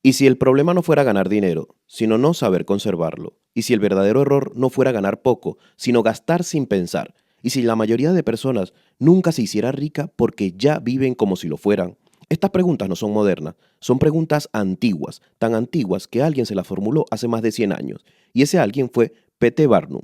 Y si el problema no fuera ganar dinero, sino no saber conservarlo, y si el verdadero error no fuera ganar poco, sino gastar sin pensar, y si la mayoría de personas nunca se hiciera rica porque ya viven como si lo fueran. Estas preguntas no son modernas, son preguntas antiguas, tan antiguas que alguien se las formuló hace más de 100 años, y ese alguien fue P.T. Barnum.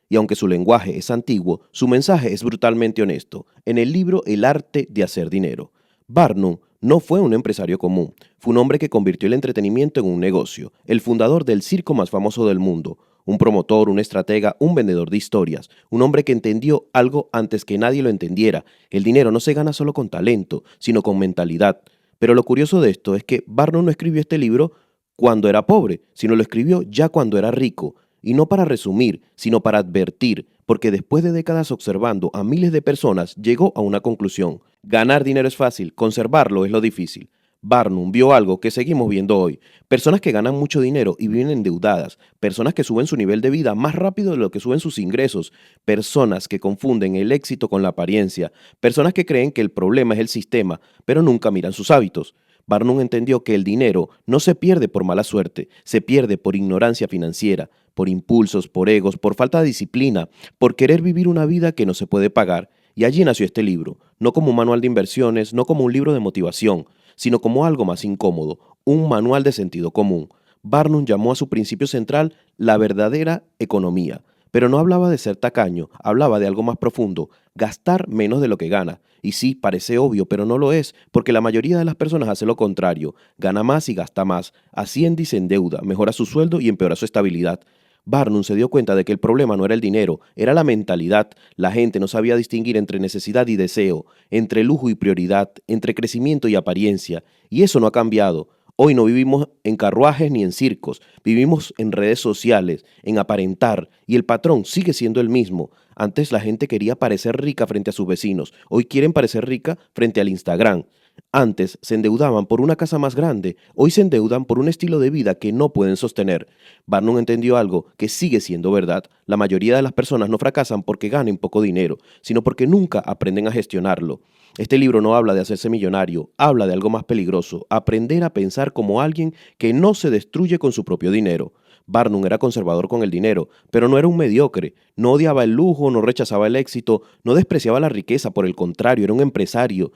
Y aunque su lenguaje es antiguo, su mensaje es brutalmente honesto. En el libro El arte de hacer dinero, Barnum no fue un empresario común, fue un hombre que convirtió el entretenimiento en un negocio, el fundador del circo más famoso del mundo, un promotor, un estratega, un vendedor de historias, un hombre que entendió algo antes que nadie lo entendiera. El dinero no se gana solo con talento, sino con mentalidad. Pero lo curioso de esto es que Barnum no escribió este libro cuando era pobre, sino lo escribió ya cuando era rico. Y no para resumir, sino para advertir, porque después de décadas observando a miles de personas, llegó a una conclusión. Ganar dinero es fácil, conservarlo es lo difícil. Barnum vio algo que seguimos viendo hoy. Personas que ganan mucho dinero y viven endeudadas. Personas que suben su nivel de vida más rápido de lo que suben sus ingresos. Personas que confunden el éxito con la apariencia. Personas que creen que el problema es el sistema, pero nunca miran sus hábitos. Barnum entendió que el dinero no se pierde por mala suerte, se pierde por ignorancia financiera, por impulsos, por egos, por falta de disciplina, por querer vivir una vida que no se puede pagar. Y allí nació este libro, no como un manual de inversiones, no como un libro de motivación, sino como algo más incómodo, un manual de sentido común. Barnum llamó a su principio central la verdadera economía, pero no hablaba de ser tacaño, hablaba de algo más profundo, gastar menos de lo que gana. Y sí, parece obvio, pero no lo es, porque la mayoría de las personas hace lo contrario, gana más y gasta más, asciende y se endeuda, mejora su sueldo y empeora su estabilidad. Barnum se dio cuenta de que el problema no era el dinero, era la mentalidad. La gente no sabía distinguir entre necesidad y deseo, entre lujo y prioridad, entre crecimiento y apariencia. Y eso no ha cambiado. Hoy no vivimos en carruajes ni en circos, vivimos en redes sociales, en aparentar, y el patrón sigue siendo el mismo. Antes la gente quería parecer rica frente a sus vecinos, hoy quieren parecer rica frente al Instagram. Antes se endeudaban por una casa más grande, hoy se endeudan por un estilo de vida que no pueden sostener. Barnum entendió algo que sigue siendo verdad. La mayoría de las personas no fracasan porque ganen poco dinero, sino porque nunca aprenden a gestionarlo. Este libro no habla de hacerse millonario, habla de algo más peligroso, aprender a pensar como alguien que no se destruye con su propio dinero. Barnum era conservador con el dinero, pero no era un mediocre, no odiaba el lujo, no rechazaba el éxito, no despreciaba la riqueza, por el contrario, era un empresario.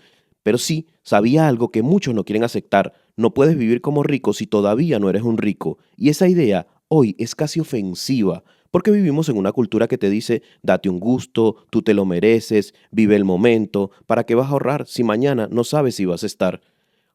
Pero sí, sabía algo que muchos no quieren aceptar, no puedes vivir como rico si todavía no eres un rico, y esa idea hoy es casi ofensiva, porque vivimos en una cultura que te dice, date un gusto, tú te lo mereces, vive el momento, ¿para qué vas a ahorrar si mañana no sabes si vas a estar?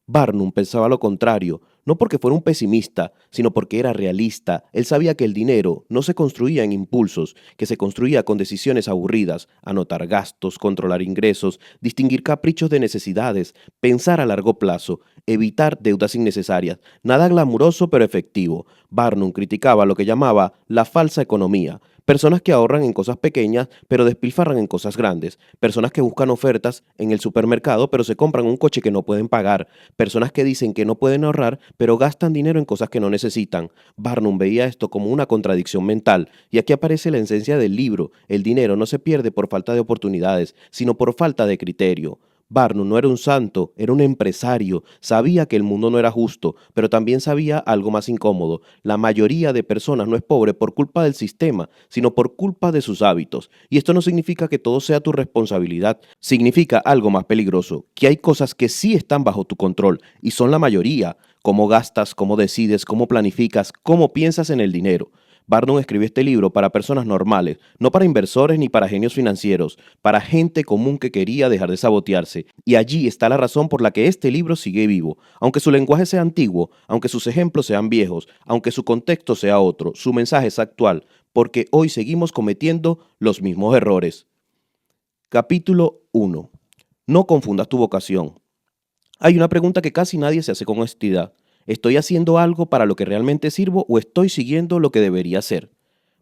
Barnum pensaba lo contrario, no porque fuera un pesimista, sino porque era realista. Él sabía que el dinero no se construía en impulsos, que se construía con decisiones aburridas, anotar gastos, controlar ingresos, distinguir caprichos de necesidades, pensar a largo plazo, evitar deudas innecesarias. Nada glamuroso pero efectivo. Barnum criticaba lo que llamaba la falsa economía. Personas que ahorran en cosas pequeñas, pero despilfarran en cosas grandes. Personas que buscan ofertas en el supermercado, pero se compran un coche que no pueden pagar. Personas que dicen que no pueden ahorrar, pero gastan dinero en cosas que no necesitan. Barnum veía esto como una contradicción mental, y aquí aparece la esencia del libro. El dinero no se pierde por falta de oportunidades, sino por falta de criterio. Barnum no era un santo, era un empresario. Sabía que el mundo no era justo, pero también sabía algo más incómodo. La mayoría de personas no es pobre por culpa del sistema, sino por culpa de sus hábitos. Y esto no significa que todo sea tu responsabilidad. Significa algo más peligroso, que hay cosas que sí están bajo tu control, y son la mayoría. Cómo gastas, cómo decides, cómo planificas, cómo piensas en el dinero. Barnum escribió este libro para personas normales, no para inversores ni para genios financieros, para gente común que quería dejar de sabotearse. Y allí está la razón por la que este libro sigue vivo. Aunque su lenguaje sea antiguo, aunque sus ejemplos sean viejos, aunque su contexto sea otro, su mensaje es actual, porque hoy seguimos cometiendo los mismos errores. Capítulo 1. No confundas tu vocación. Hay una pregunta que casi nadie se hace con honestidad. ¿Estoy haciendo algo para lo que realmente sirvo o estoy siguiendo lo que debería hacer?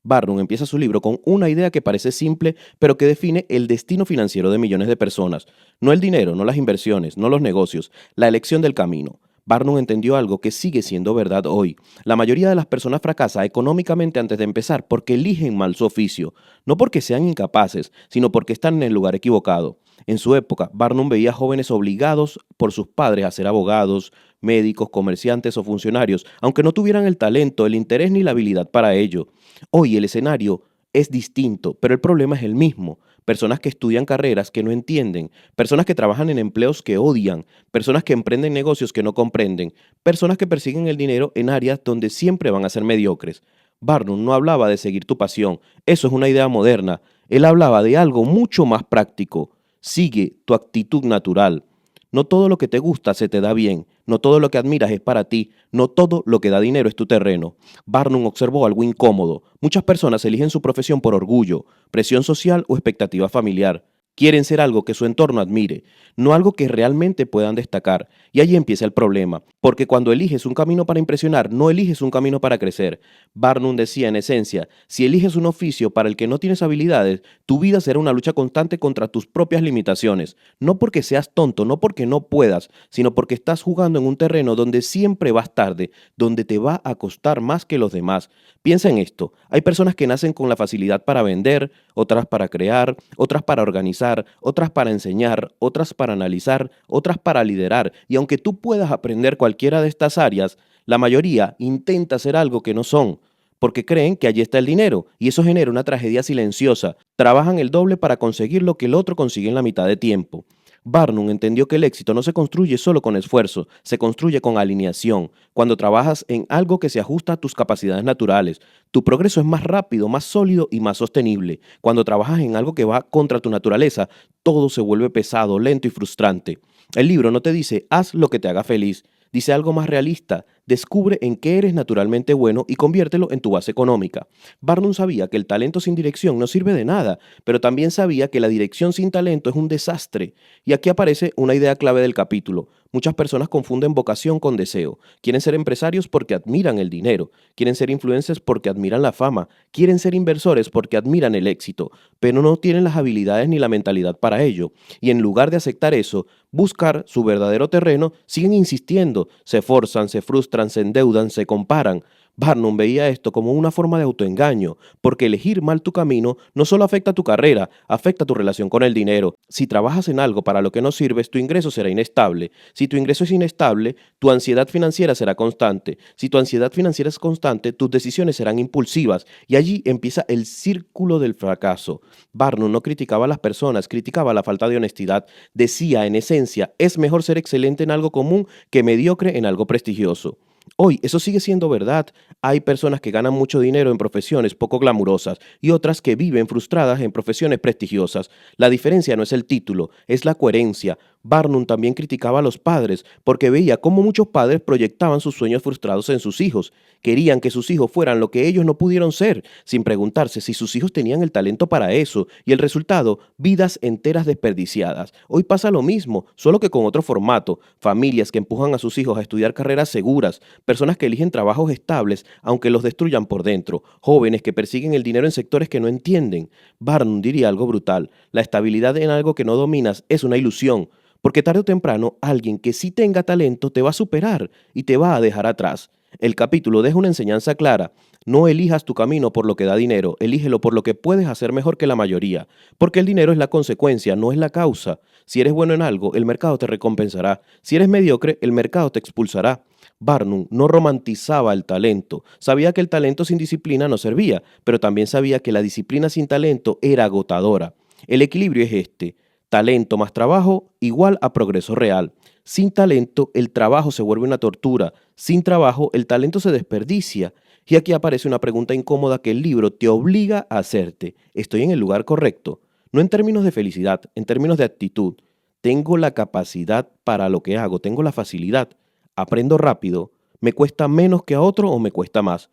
Barnum empieza su libro con una idea que parece simple, pero que define el destino financiero de millones de personas. No el dinero, no las inversiones, no los negocios, la elección del camino. Barnum entendió algo que sigue siendo verdad hoy. La mayoría de las personas fracasa económicamente antes de empezar porque eligen mal su oficio, no porque sean incapaces, sino porque están en el lugar equivocado. En su época, Barnum veía jóvenes obligados por sus padres a ser abogados, médicos, comerciantes o funcionarios, aunque no tuvieran el talento, el interés ni la habilidad para ello. Hoy el escenario es distinto, pero el problema es el mismo. Personas que estudian carreras que no entienden, personas que trabajan en empleos que odian, personas que emprenden negocios que no comprenden, personas que persiguen el dinero en áreas donde siempre van a ser mediocres. Barnum no hablaba de seguir tu pasión, eso es una idea moderna. Él hablaba de algo mucho más práctico. Sigue tu actitud natural. No todo lo que te gusta se te da bien, no todo lo que admiras es para ti, no todo lo que da dinero es tu terreno. Barnum observó algo incómodo. Muchas personas eligen su profesión por orgullo, presión social o expectativa familiar. Quieren ser algo que su entorno admire, no algo que realmente puedan destacar. Y allí empieza el problema, porque cuando eliges un camino para impresionar, no eliges un camino para crecer. Barnum decía en esencia, si eliges un oficio para el que no tienes habilidades, tu vida será una lucha constante contra tus propias limitaciones. No porque seas tonto, no porque no puedas, sino porque estás jugando en un terreno donde siempre vas tarde, donde te va a costar más que los demás. Piensa en esto, hay personas que nacen con la facilidad para vender, otras para crear, otras para organizar, otras para enseñar, otras para analizar, otras para liderar. Y aunque tú puedas aprender cualquiera de estas áreas, la mayoría intenta hacer algo que no son, porque creen que allí está el dinero, y eso genera una tragedia silenciosa. Trabajan el doble para conseguir lo que el otro consigue en la mitad de tiempo. Barnum entendió que el éxito no se construye solo con esfuerzo, se construye con alineación. Cuando trabajas en algo que se ajusta a tus capacidades naturales, tu progreso es más rápido, más sólido y más sostenible. Cuando trabajas en algo que va contra tu naturaleza, todo se vuelve pesado, lento y frustrante. El libro no te dice, haz lo que te haga feliz. Dice algo más realista, descubre en qué eres naturalmente bueno y conviértelo en tu base económica. Barnum sabía que el talento sin dirección no sirve de nada, pero también sabía que la dirección sin talento es un desastre. Y aquí aparece una idea clave del capítulo. Muchas personas confunden vocación con deseo. Quieren ser empresarios porque admiran el dinero, quieren ser influencers porque admiran la fama, quieren ser inversores porque admiran el éxito, pero no tienen las habilidades ni la mentalidad para ello. Y en lugar de aceptar eso, buscar su verdadero terreno, siguen insistiendo, se forzan, se frustran, se endeudan, se comparan. Barnum veía esto como una forma de autoengaño, porque elegir mal tu camino no solo afecta tu carrera, afecta tu relación con el dinero. Si trabajas en algo para lo que no sirves, tu ingreso será inestable. Si tu ingreso es inestable, tu ansiedad financiera será constante. Si tu ansiedad financiera es constante, tus decisiones serán impulsivas. Y allí empieza el círculo del fracaso. Barnum no criticaba a las personas, criticaba la falta de honestidad. Decía, en esencia, es mejor ser excelente en algo común que mediocre en algo prestigioso. Hoy eso sigue siendo verdad. Hay personas que ganan mucho dinero en profesiones poco glamurosas y otras que viven frustradas en profesiones prestigiosas. La diferencia no es el título, es la coherencia. Barnum también criticaba a los padres porque veía cómo muchos padres proyectaban sus sueños frustrados en sus hijos. Querían que sus hijos fueran lo que ellos no pudieron ser, sin preguntarse si sus hijos tenían el talento para eso, y el resultado, vidas enteras desperdiciadas. Hoy pasa lo mismo, solo que con otro formato. Familias que empujan a sus hijos a estudiar carreras seguras, personas que eligen trabajos estables aunque los destruyan por dentro, jóvenes que persiguen el dinero en sectores que no entienden. Barnum diría algo brutal, la estabilidad en algo que no dominas es una ilusión, porque tarde o temprano alguien que sí tenga talento te va a superar y te va a dejar atrás. El capítulo deja una enseñanza clara. No elijas tu camino por lo que da dinero, elígelo por lo que puedes hacer mejor que la mayoría, porque el dinero es la consecuencia, no es la causa. Si eres bueno en algo, el mercado te recompensará. Si eres mediocre, el mercado te expulsará. Barnum no romantizaba el talento, sabía que el talento sin disciplina no servía, pero también sabía que la disciplina sin talento era agotadora. El equilibrio es este: talento más trabajo igual a progreso real. Sin talento, el trabajo se vuelve una tortura. Sin trabajo, el talento se desperdicia. Y aquí aparece una pregunta incómoda que el libro te obliga a hacerte. ¿Estoy en el lugar correcto? No en términos de felicidad, en términos de actitud. Tengo la capacidad para lo que hago, tengo la facilidad. Aprendo rápido. ¿Me cuesta menos que a otro o me cuesta más?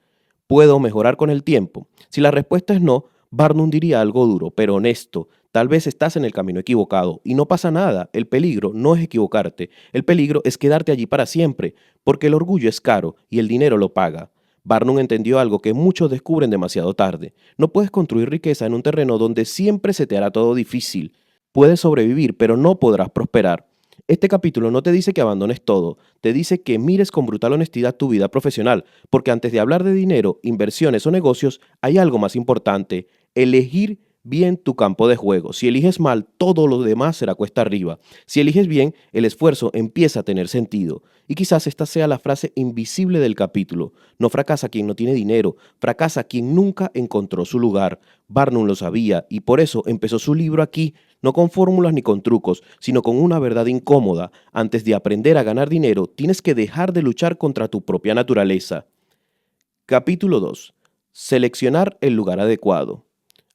¿Puedo mejorar con el tiempo? Si la respuesta es no, Barnum diría algo duro, pero honesto. Tal vez estás en el camino equivocado y no pasa nada. El peligro no es equivocarte. El peligro es quedarte allí para siempre, porque el orgullo es caro y el dinero lo paga. Barnum entendió algo que muchos descubren demasiado tarde. No puedes construir riqueza en un terreno donde siempre se te hará todo difícil. Puedes sobrevivir, pero no podrás prosperar. Este capítulo no te dice que abandones todo, te dice que mires con brutal honestidad tu vida profesional, porque antes de hablar de dinero, inversiones o negocios, hay algo más importante: elegir bien tu campo de juego. Si eliges mal, todo lo demás será cuesta arriba. Si eliges bien, el esfuerzo empieza a tener sentido. Y quizás esta sea la frase invisible del capítulo. No fracasa quien no tiene dinero, fracasa quien nunca encontró su lugar. Barnum lo sabía y por eso empezó su libro aquí, no con fórmulas ni con trucos, sino con una verdad incómoda. Antes de aprender a ganar dinero, tienes que dejar de luchar contra tu propia naturaleza. Capítulo 2. Seleccionar el lugar adecuado.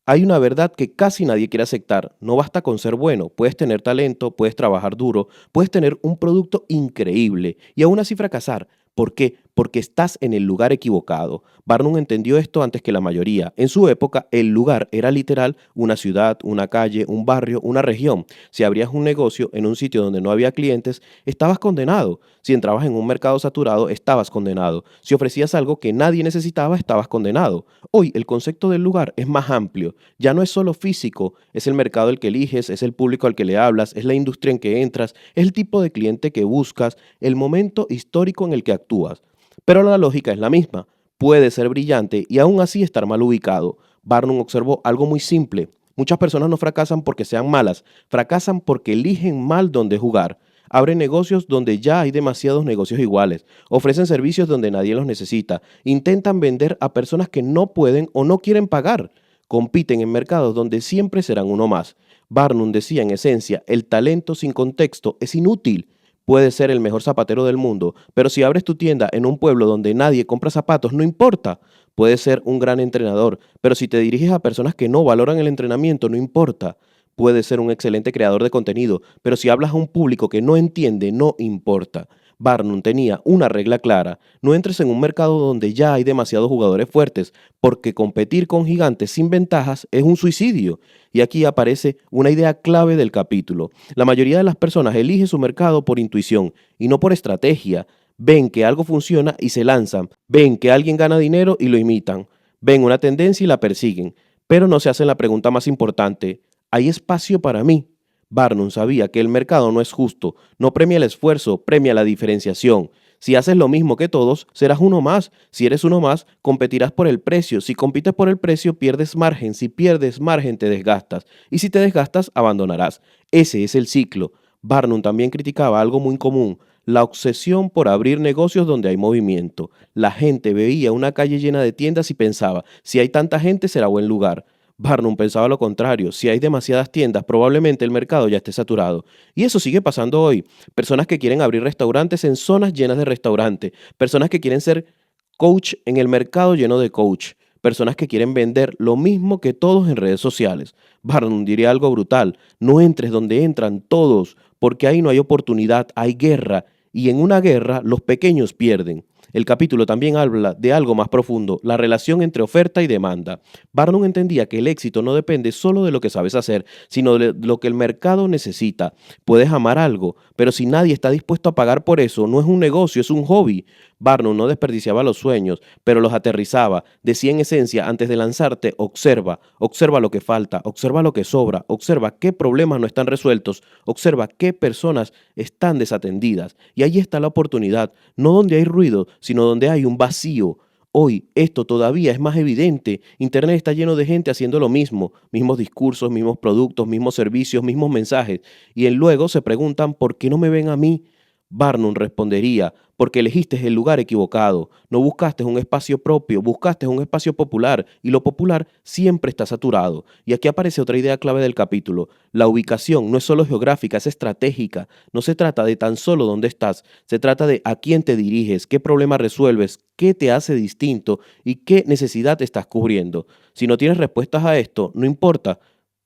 Hay una verdad que casi nadie quiere aceptar. No basta con ser bueno. Puedes tener talento, puedes trabajar duro, puedes tener un producto increíble y aún así fracasar. ¿Por qué? Porque estás en el lugar equivocado. Barnum entendió esto antes que la mayoría. En su época, el lugar era literal una ciudad, una calle, un barrio, una región. Si abrías un negocio en un sitio donde no había clientes, estabas condenado. Si entrabas en un mercado saturado, estabas condenado. Si ofrecías algo que nadie necesitaba, estabas condenado. Hoy el concepto del lugar es más amplio. Ya no es solo físico, es el mercado el que eliges, es el público al que le hablas, es la industria en que entras, es el tipo de cliente que buscas, el momento histórico en el que actúas. Pero la lógica es la misma. Puede ser brillante y aún así estar mal ubicado. Barnum observó algo muy simple. Muchas personas no fracasan porque sean malas, fracasan porque eligen mal dónde jugar. Abren negocios donde ya hay demasiados negocios iguales. Ofrecen servicios donde nadie los necesita. Intentan vender a personas que no pueden o no quieren pagar. Compiten en mercados donde siempre serán uno más. Barnum decía en esencia, el talento sin contexto es inútil. Puedes ser el mejor zapatero del mundo, pero si abres tu tienda en un pueblo donde nadie compra zapatos, no importa. Puedes ser un gran entrenador, pero si te diriges a personas que no valoran el entrenamiento, no importa. Puedes ser un excelente creador de contenido, pero si hablas a un público que no entiende, no importa. Barnum tenía una regla clara: no entres en un mercado donde ya hay demasiados jugadores fuertes, porque competir con gigantes sin ventajas es un suicidio. Y aquí aparece una idea clave del capítulo. La mayoría de las personas elige su mercado por intuición y no por estrategia. Ven que algo funciona y se lanzan. Ven que alguien gana dinero y lo imitan. Ven una tendencia y la persiguen. Pero no se hacen la pregunta más importante: ¿hay espacio para mí? Barnum sabía que el mercado no es justo, no premia el esfuerzo, premia la diferenciación. Si haces lo mismo que todos, serás uno más. Si eres uno más, competirás por el precio. Si compites por el precio, pierdes margen. Si pierdes margen, te desgastas. Y si te desgastas, abandonarás. Ese es el ciclo. Barnum también criticaba algo muy común: la obsesión por abrir negocios donde hay movimiento. La gente veía una calle llena de tiendas y pensaba, si hay tanta gente, será buen lugar. Barnum pensaba lo contrario: si hay demasiadas tiendas, probablemente el mercado ya esté saturado. Y eso sigue pasando hoy. Personas que quieren abrir restaurantes en zonas llenas de restaurantes. Personas que quieren ser coach en el mercado lleno de coach. Personas que quieren vender lo mismo que todos en redes sociales. Barnum diría algo brutal: no entres donde entran todos, porque ahí no hay oportunidad, hay guerra. Y en una guerra los pequeños pierden. El capítulo también habla de algo más profundo: la relación entre oferta y demanda. Barnum entendía que el éxito no depende solo de lo que sabes hacer, sino de lo que el mercado necesita. Puedes amar algo, pero si nadie está dispuesto a pagar por eso, no es un negocio, es un hobby. Barnum no desperdiciaba los sueños, pero los aterrizaba. Decía en esencia, antes de lanzarte, observa, observa lo que falta, observa lo que sobra, observa qué problemas no están resueltos, observa qué personas están desatendidas. Y ahí está la oportunidad, no donde hay ruido, sino donde hay un vacío. Hoy esto todavía es más evidente. Internet está lleno de gente haciendo lo mismo, mismos discursos, mismos productos, mismos servicios, mismos mensajes. Y luego se preguntan, ¿por qué no me ven a mí? Barnum respondería: porque elegiste el lugar equivocado. No buscaste un espacio propio, buscaste un espacio popular, y lo popular siempre está saturado. Y aquí aparece otra idea clave del capítulo: la ubicación no es solo geográfica, es estratégica. No se trata de tan solo dónde estás, se trata de a quién te diriges, qué problema resuelves, qué te hace distinto y qué necesidad estás cubriendo. Si no tienes respuestas a esto, no importa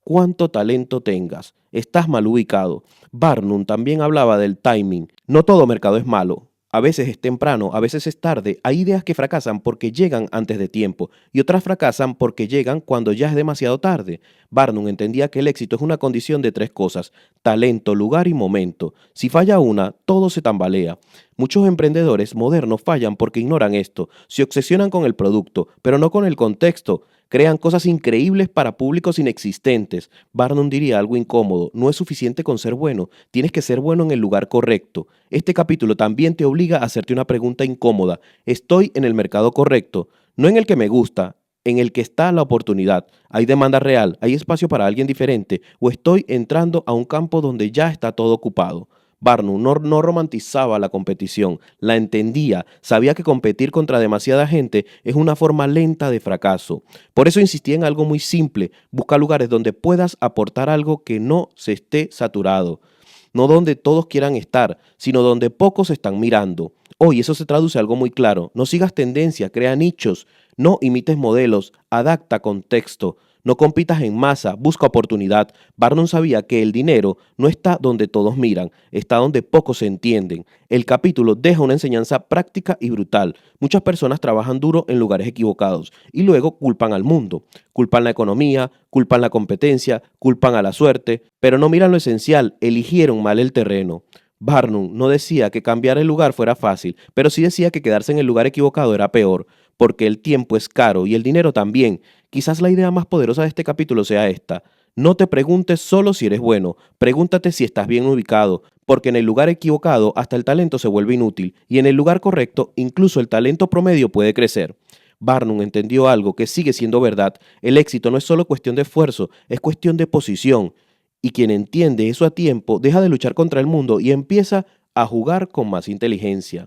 cuánto talento tengas, estás mal ubicado. Barnum también hablaba del timing. No todo mercado es malo. A veces es temprano, a veces es tarde. Hay ideas que fracasan porque llegan antes de tiempo y otras fracasan porque llegan cuando ya es demasiado tarde. Barnum entendía que el éxito es una condición de tres cosas: talento, lugar y momento. Si falla una, todo se tambalea. Muchos emprendedores modernos fallan porque ignoran esto. Se obsesionan con el producto, pero no con el contexto. Crean cosas increíbles para públicos inexistentes. Barnum diría algo incómodo: no es suficiente con ser bueno, tienes que ser bueno en el lugar correcto. Este capítulo también te obliga a hacerte una pregunta incómoda: ¿estoy en el mercado correcto? No en el que me gusta, en el que está la oportunidad. ¿Hay demanda real? ¿Hay espacio para alguien diferente? ¿O estoy entrando a un campo donde ya está todo ocupado? Barnum no romantizaba la competición, la entendía, sabía que competir contra demasiada gente es una forma lenta de fracaso. Por eso insistía en algo muy simple: busca lugares donde puedas aportar algo que no se esté saturado, no donde todos quieran estar, sino donde pocos están mirando. Hoy eso se traduce a algo muy claro: no sigas tendencias, crea nichos, no imites modelos, adapta contexto. No compitas en masa, busca oportunidad. Barnum sabía que el dinero no está donde todos miran, está donde pocos se entienden. El capítulo deja una enseñanza práctica y brutal. Muchas personas trabajan duro en lugares equivocados y luego culpan al mundo. Culpan la economía, culpan la competencia, culpan a la suerte, pero no miran lo esencial: eligieron mal el terreno. Barnum no decía que cambiar el lugar fuera fácil, pero sí decía que quedarse en el lugar equivocado era peor, porque el tiempo es caro y el dinero también. Quizás la idea más poderosa de este capítulo sea esta: no te preguntes solo si eres bueno, pregúntate si estás bien ubicado, porque en el lugar equivocado hasta el talento se vuelve inútil, y en el lugar correcto incluso el talento promedio puede crecer. Barnum entendió algo que sigue siendo verdad: el éxito no es solo cuestión de esfuerzo, es cuestión de posición. Y quien entiende eso a tiempo deja de luchar contra el mundo y empieza a jugar con más inteligencia.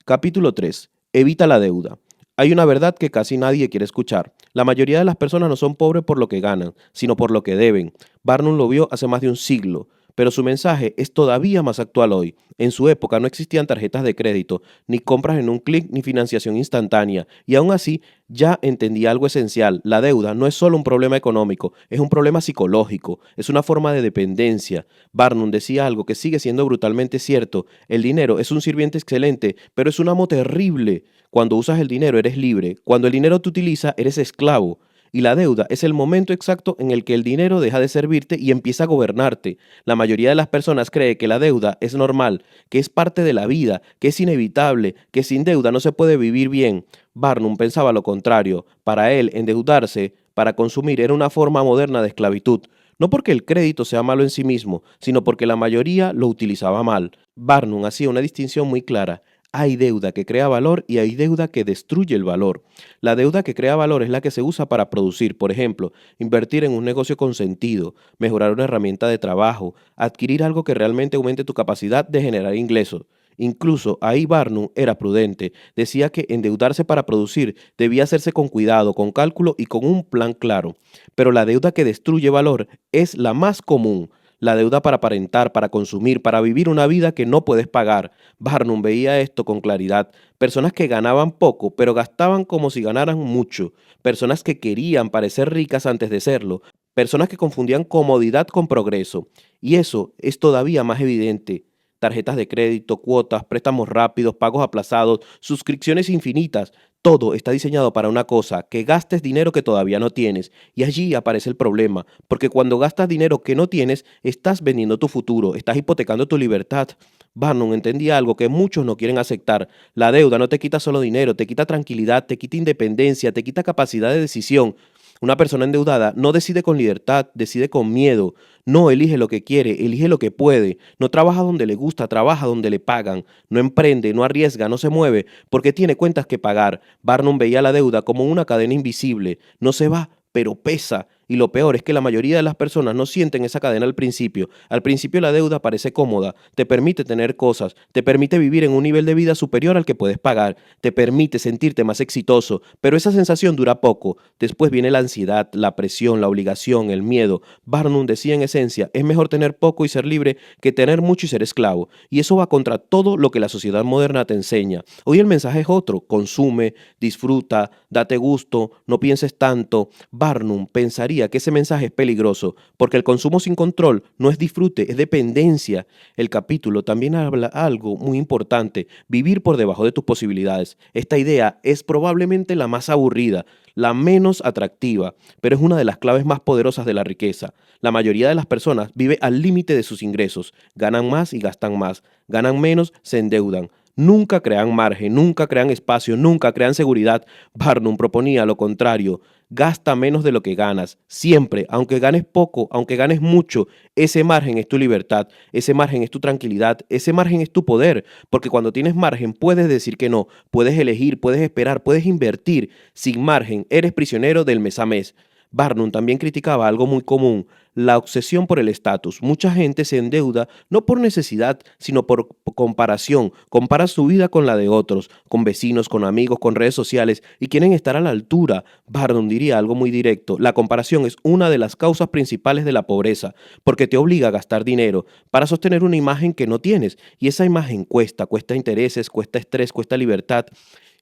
Capítulo 3. Evita la deuda. Hay una verdad que casi nadie quiere escuchar: la mayoría de las personas no son pobres por lo que ganan, sino por lo que deben. Barnum lo vio hace más de un siglo, pero su mensaje es todavía más actual hoy. En su época no existían tarjetas de crédito, ni compras en un clic, ni financiación instantánea, y aún así ya entendía algo esencial: la deuda no es solo un problema económico, es un problema psicológico, es una forma de dependencia. Barnum decía algo que sigue siendo brutalmente cierto: el dinero es un sirviente excelente, pero es un amo terrible. Cuando usas el dinero eres libre, cuando el dinero te utiliza eres esclavo. Y la deuda es el momento exacto en el que el dinero deja de servirte y empieza a gobernarte. La mayoría de las personas cree que la deuda es normal, que es parte de la vida, que es inevitable, que sin deuda no se puede vivir bien. Barnum pensaba lo contrario. Para él, endeudarse para consumir era una forma moderna de esclavitud. No porque el crédito sea malo en sí mismo, sino porque la mayoría lo utilizaba mal. Barnum hacía una distinción muy clara: hay deuda que crea valor y hay deuda que destruye el valor. La deuda que crea valor es la que se usa para producir, por ejemplo, invertir en un negocio con sentido, mejorar una herramienta de trabajo, adquirir algo que realmente aumente tu capacidad de generar ingresos. Incluso ahí Barnum era prudente. Decía que endeudarse para producir debía hacerse con cuidado, con cálculo y con un plan claro. Pero la deuda que destruye valor es la más común: la deuda para aparentar, para consumir, para vivir una vida que no puedes pagar. Barnum veía esto con claridad: personas que ganaban poco, pero gastaban como si ganaran mucho. Personas que querían parecer ricas antes de serlo. Personas que confundían comodidad con progreso. Y eso es todavía más evidente: tarjetas de crédito, cuotas, préstamos rápidos, pagos aplazados, suscripciones infinitas. Todo está diseñado para una cosa: que gastes dinero que todavía no tienes. Y allí aparece el problema, porque cuando gastas dinero que no tienes, estás vendiendo tu futuro, estás hipotecando tu libertad. Barnum entendía algo que muchos no quieren aceptar: la deuda no te quita solo dinero, te quita tranquilidad, te quita independencia, te quita capacidad de decisión. Una persona endeudada no decide con libertad, decide con miedo. No elige lo que quiere, elige lo que puede. No trabaja donde le gusta, trabaja donde le pagan. No emprende, no arriesga, no se mueve, porque tiene cuentas que pagar. Barnum veía la deuda como una cadena invisible. No se va, pero pesa. Y lo peor es que la mayoría de las personas no sienten esa cadena al principio. Al principio la deuda parece cómoda, te permite tener cosas, te permite vivir en un nivel de vida superior al que puedes pagar, te permite sentirte más exitoso, pero esa sensación dura poco. Después viene la ansiedad, la presión, la obligación, el miedo. Barnum decía en esencia: es mejor tener poco y ser libre que tener mucho y ser esclavo. Y eso va contra todo lo que la sociedad moderna te enseña. Hoy el mensaje es otro: consume, disfruta, date gusto, no pienses tanto. Barnum pensaría que ese mensaje es peligroso, porque el consumo sin control no es disfrute, es dependencia. El capítulo también habla algo muy importante: vivir por debajo de tus posibilidades. Esta idea es probablemente la más aburrida, la menos atractiva, pero es una de las claves más poderosas de la riqueza. La mayoría de las personas vive al límite de sus ingresos: ganan más y gastan más, ganan menos, se endeudan. nunca crean margen, nunca crean espacio, nunca crean seguridad. Barnum proponía lo contrario. Gasta menos de lo que ganas. Siempre, aunque ganes poco, aunque ganes mucho, ese margen es tu libertad, ese margen es tu tranquilidad, ese margen es tu poder. Porque cuando tienes margen puedes decir que no, puedes elegir, puedes esperar, puedes invertir. Sin margen, eres prisionero del mes a mes. Barnum también criticaba algo muy común, la obsesión por el estatus. Mucha gente se endeuda no por necesidad, sino por comparación. Compara su vida con la de otros, con vecinos, con amigos, con redes sociales y quieren estar a la altura. Barnum diría algo muy directo. La comparación es una de las causas principales de la pobreza, porque te obliga a gastar dinero para sostener una imagen que no tienes. Y esa imagen cuesta intereses, cuesta estrés, cuesta libertad.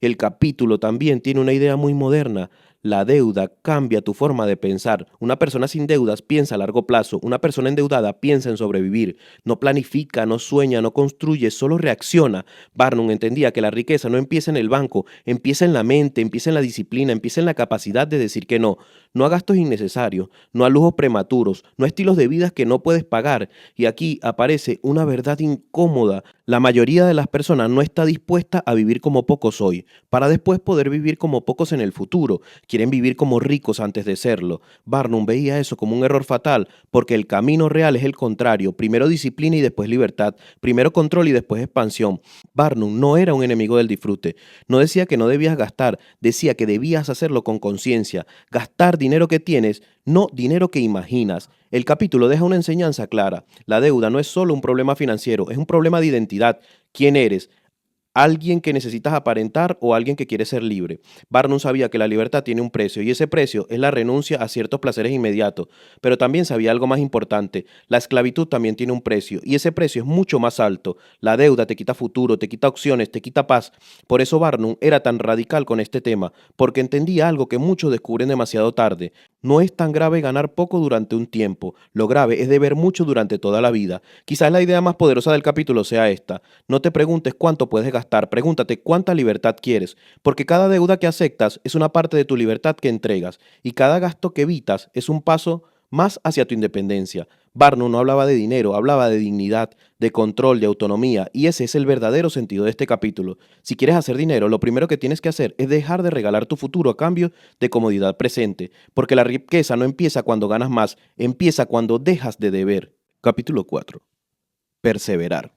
El capítulo también tiene una idea muy moderna. La deuda cambia tu forma de pensar. Una persona sin deudas piensa a largo plazo. Una persona endeudada piensa en sobrevivir. No planifica, no sueña, no construye, solo reacciona. Barnum entendía que la riqueza no empieza en el banco, empieza en la mente, empieza en la disciplina, empieza en la capacidad de decir que no. No a gastos innecesarios, no a lujos prematuros, no a estilos de vida que no puedes pagar. Y aquí aparece una verdad incómoda. La mayoría de las personas no está dispuesta a vivir como pocos hoy, para después poder vivir como pocos en el futuro. Quieren vivir como ricos antes de serlo. Barnum veía eso como un error fatal, porque el camino real es el contrario. Primero disciplina y después libertad. Primero control y después expansión. Barnum no era un enemigo del disfrute. No decía que no debías gastar, decía que debías hacerlo con conciencia. Gastar dinero que tienes, no dinero que imaginas. El capítulo deja una enseñanza clara. La deuda no es solo un problema financiero, es un problema de identidad. ¿Quién eres? ¿Alguien que necesitas aparentar o alguien que quiere ser libre? Barnum sabía que la libertad tiene un precio y ese precio es la renuncia a ciertos placeres inmediatos, pero también sabía algo más importante, la esclavitud también tiene un precio y ese precio es mucho más alto. La deuda te quita futuro, te quita opciones, te quita paz. Por eso Barnum era tan radical con este tema, porque entendía algo que muchos descubren demasiado tarde. No es tan grave ganar poco durante un tiempo, lo grave es deber mucho durante toda la vida. Quizás la idea más poderosa del capítulo sea esta. No te preguntes cuánto puedes gastar, pregúntate cuánta libertad quieres, porque cada deuda que aceptas es una parte de tu libertad que entregas, y cada gasto que evitas es un paso más hacia tu independencia. Barnum no hablaba de dinero, hablaba de dignidad, de control, de autonomía, y ese es el verdadero sentido de este capítulo. Si quieres hacer dinero, lo primero que tienes que hacer es dejar de regalar tu futuro a cambio de comodidad presente, porque la riqueza no empieza cuando ganas más, empieza cuando dejas de deber. Capítulo 4. Perseverar.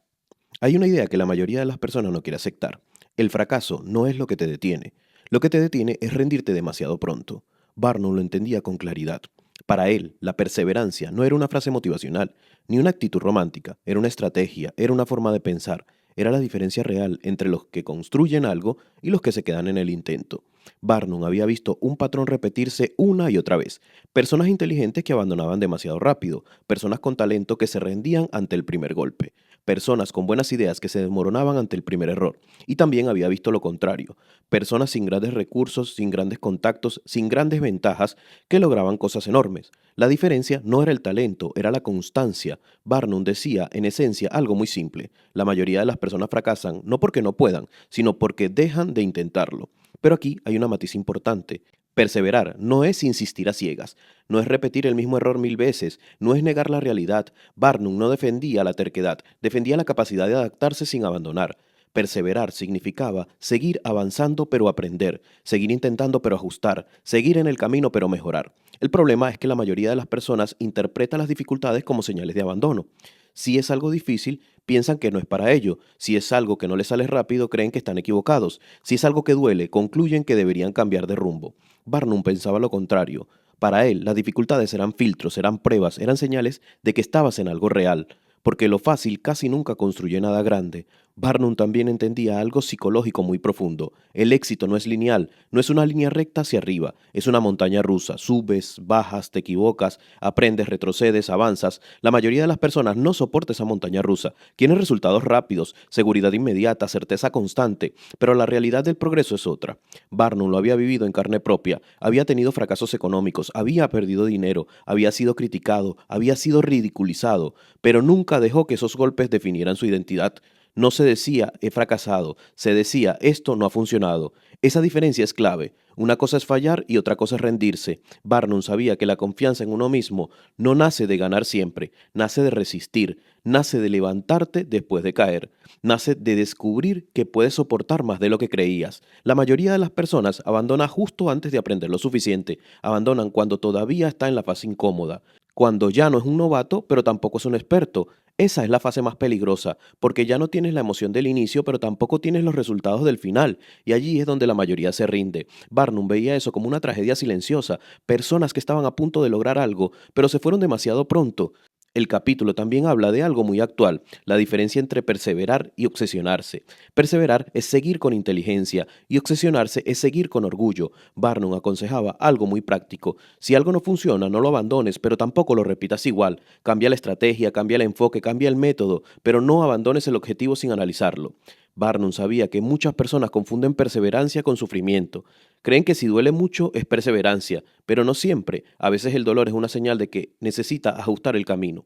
Hay una idea que la mayoría de las personas no quiere aceptar. El fracaso no es lo que te detiene. Lo que te detiene es rendirte demasiado pronto. Barnum lo entendía con claridad. Para él, la perseverancia no era una frase motivacional, ni una actitud romántica, era una estrategia, era una forma de pensar, era la diferencia real entre los que construyen algo y los que se quedan en el intento. Barnum había visto un patrón repetirse una y otra vez. Personas inteligentes que abandonaban demasiado rápido, personas con talento que se rendían ante el primer golpe, personas con buenas ideas que se desmoronaban ante el primer error. Y también había visto lo contrario, personas sin grandes recursos, sin grandes contactos, sin grandes ventajas, que lograban cosas enormes. La diferencia no era el talento, era la constancia. Barnum decía, en esencia, algo muy simple. La mayoría de las personas fracasan no porque no puedan, sino porque dejan de intentarlo. Pero aquí hay una matiz importante. Perseverar no es insistir a ciegas, no es repetir el mismo error 1000 veces, no es negar la realidad. Barnum no defendía la terquedad, defendía la capacidad de adaptarse sin abandonar. Perseverar significaba seguir avanzando pero aprender, seguir intentando pero ajustar, seguir en el camino pero mejorar. El problema es que la mayoría de las personas interpreta las dificultades como señales de abandono. Si es algo difícil, piensan que no es para ello. Si es algo que no les sale rápido, creen que están equivocados. Si es algo que duele, concluyen que deberían cambiar de rumbo. Barnum pensaba lo contrario. Para él, las dificultades eran filtros, eran pruebas, eran señales de que estabas en algo real, porque lo fácil casi nunca construye nada grande. Barnum también entendía algo psicológico muy profundo. El éxito no es lineal, no es una línea recta hacia arriba, es una montaña rusa. Subes, bajas, te equivocas, aprendes, retrocedes, avanzas. La mayoría de las personas no soporta esa montaña rusa. Quieren resultados rápidos, seguridad inmediata, certeza constante, pero la realidad del progreso es otra. Barnum lo había vivido en carne propia, había tenido fracasos económicos, había perdido dinero, había sido criticado, había sido ridiculizado, pero nunca dejó que esos golpes definieran su identidad. No se decía he fracasado, se decía esto no ha funcionado. Esa diferencia es clave. Una cosa es fallar y otra cosa es rendirse. Barnum sabía que la confianza en uno mismo no nace de ganar siempre, nace de resistir, nace de levantarte después de caer, nace de descubrir que puedes soportar más de lo que creías. La mayoría de las personas abandonan justo antes de aprender lo suficiente, abandonan cuando todavía está en la fase incómoda, cuando ya no es un novato, pero tampoco es un experto. Esa es la fase más peligrosa, porque ya no tienes la emoción del inicio, pero tampoco tienes los resultados del final, y allí es donde la mayoría se rinde. Barnum veía eso como una tragedia silenciosa, personas que estaban a punto de lograr algo, pero se fueron demasiado pronto. El capítulo también habla de algo muy actual, la diferencia entre perseverar y obsesionarse. Perseverar es seguir con inteligencia y obsesionarse es seguir con orgullo. Barnum aconsejaba algo muy práctico. Si algo no funciona, no lo abandones, pero tampoco lo repitas igual. Cambia la estrategia, cambia el enfoque, cambia el método, pero no abandones el objetivo sin analizarlo. Barnum sabía que muchas personas confunden perseverancia con sufrimiento. Creen que si duele mucho es perseverancia, pero no siempre. A veces el dolor es una señal de que necesita ajustar el camino.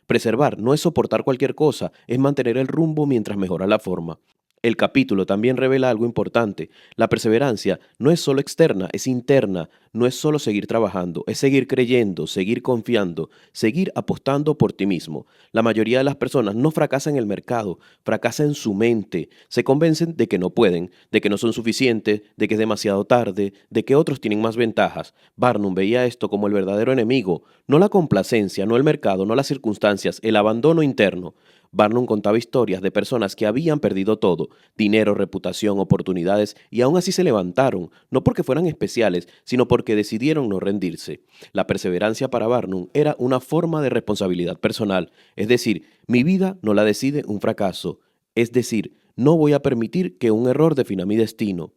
Preservar no es soportar cualquier cosa, es mantener el rumbo mientras mejora la forma. El capítulo también revela algo importante. La perseverancia no es solo externa, es interna. No es solo seguir trabajando, es seguir creyendo, seguir confiando, seguir apostando por ti mismo. La mayoría de las personas no fracasan en el mercado, fracasan en su mente. Se convencen de que no pueden, de que no son suficientes, de que es demasiado tarde, de que otros tienen más ventajas. Barnum veía esto como el verdadero enemigo, no la complacencia, no el mercado, no las circunstancias, el abandono interno. Barnum contaba historias de personas que habían perdido todo, dinero, reputación, oportunidades, y aún así se levantaron, no porque fueran especiales, sino porque decidieron no rendirse. La perseverancia para Barnum era una forma de responsabilidad personal, es decir, mi vida no la decide un fracaso, es decir, no voy a permitir que un error defina mi destino.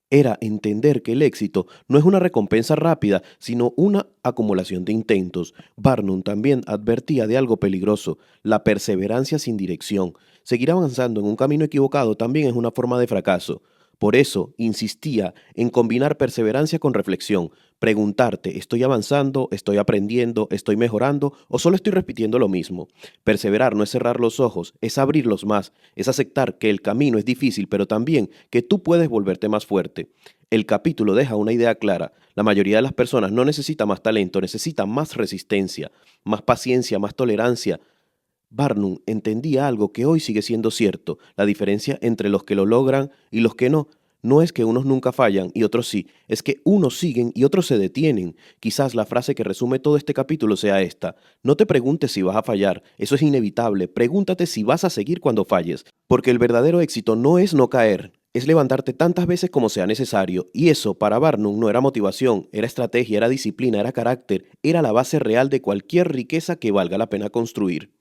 Era entender que el éxito no es una recompensa rápida, sino una acumulación de intentos. Barnum también advertía de algo peligroso, la perseverancia sin dirección. Seguir avanzando en un camino equivocado también es una forma de fracaso. Por eso insistía en combinar perseverancia con reflexión, preguntarte, ¿estoy avanzando, estoy aprendiendo, estoy mejorando o solo estoy repitiendo lo mismo? Perseverar no es cerrar los ojos, es abrirlos más, es aceptar que el camino es difícil, pero también que tú puedes volverte más fuerte. El capítulo deja una idea clara. La mayoría de las personas no necesita más talento, necesita más resistencia, más paciencia, más tolerancia. Barnum entendía algo que hoy sigue siendo cierto, la diferencia entre los que lo logran y los que no. No es que unos nunca fallan y otros sí, es que unos siguen y otros se detienen. Quizás la frase que resume todo este capítulo sea esta: no te preguntes si vas a fallar, eso es inevitable, pregúntate si vas a seguir cuando falles, porque el verdadero éxito no es no caer, es levantarte tantas veces como sea necesario, y eso para Barnum no era motivación, era estrategia, era disciplina, era carácter, era la base real de cualquier riqueza que valga la pena construir.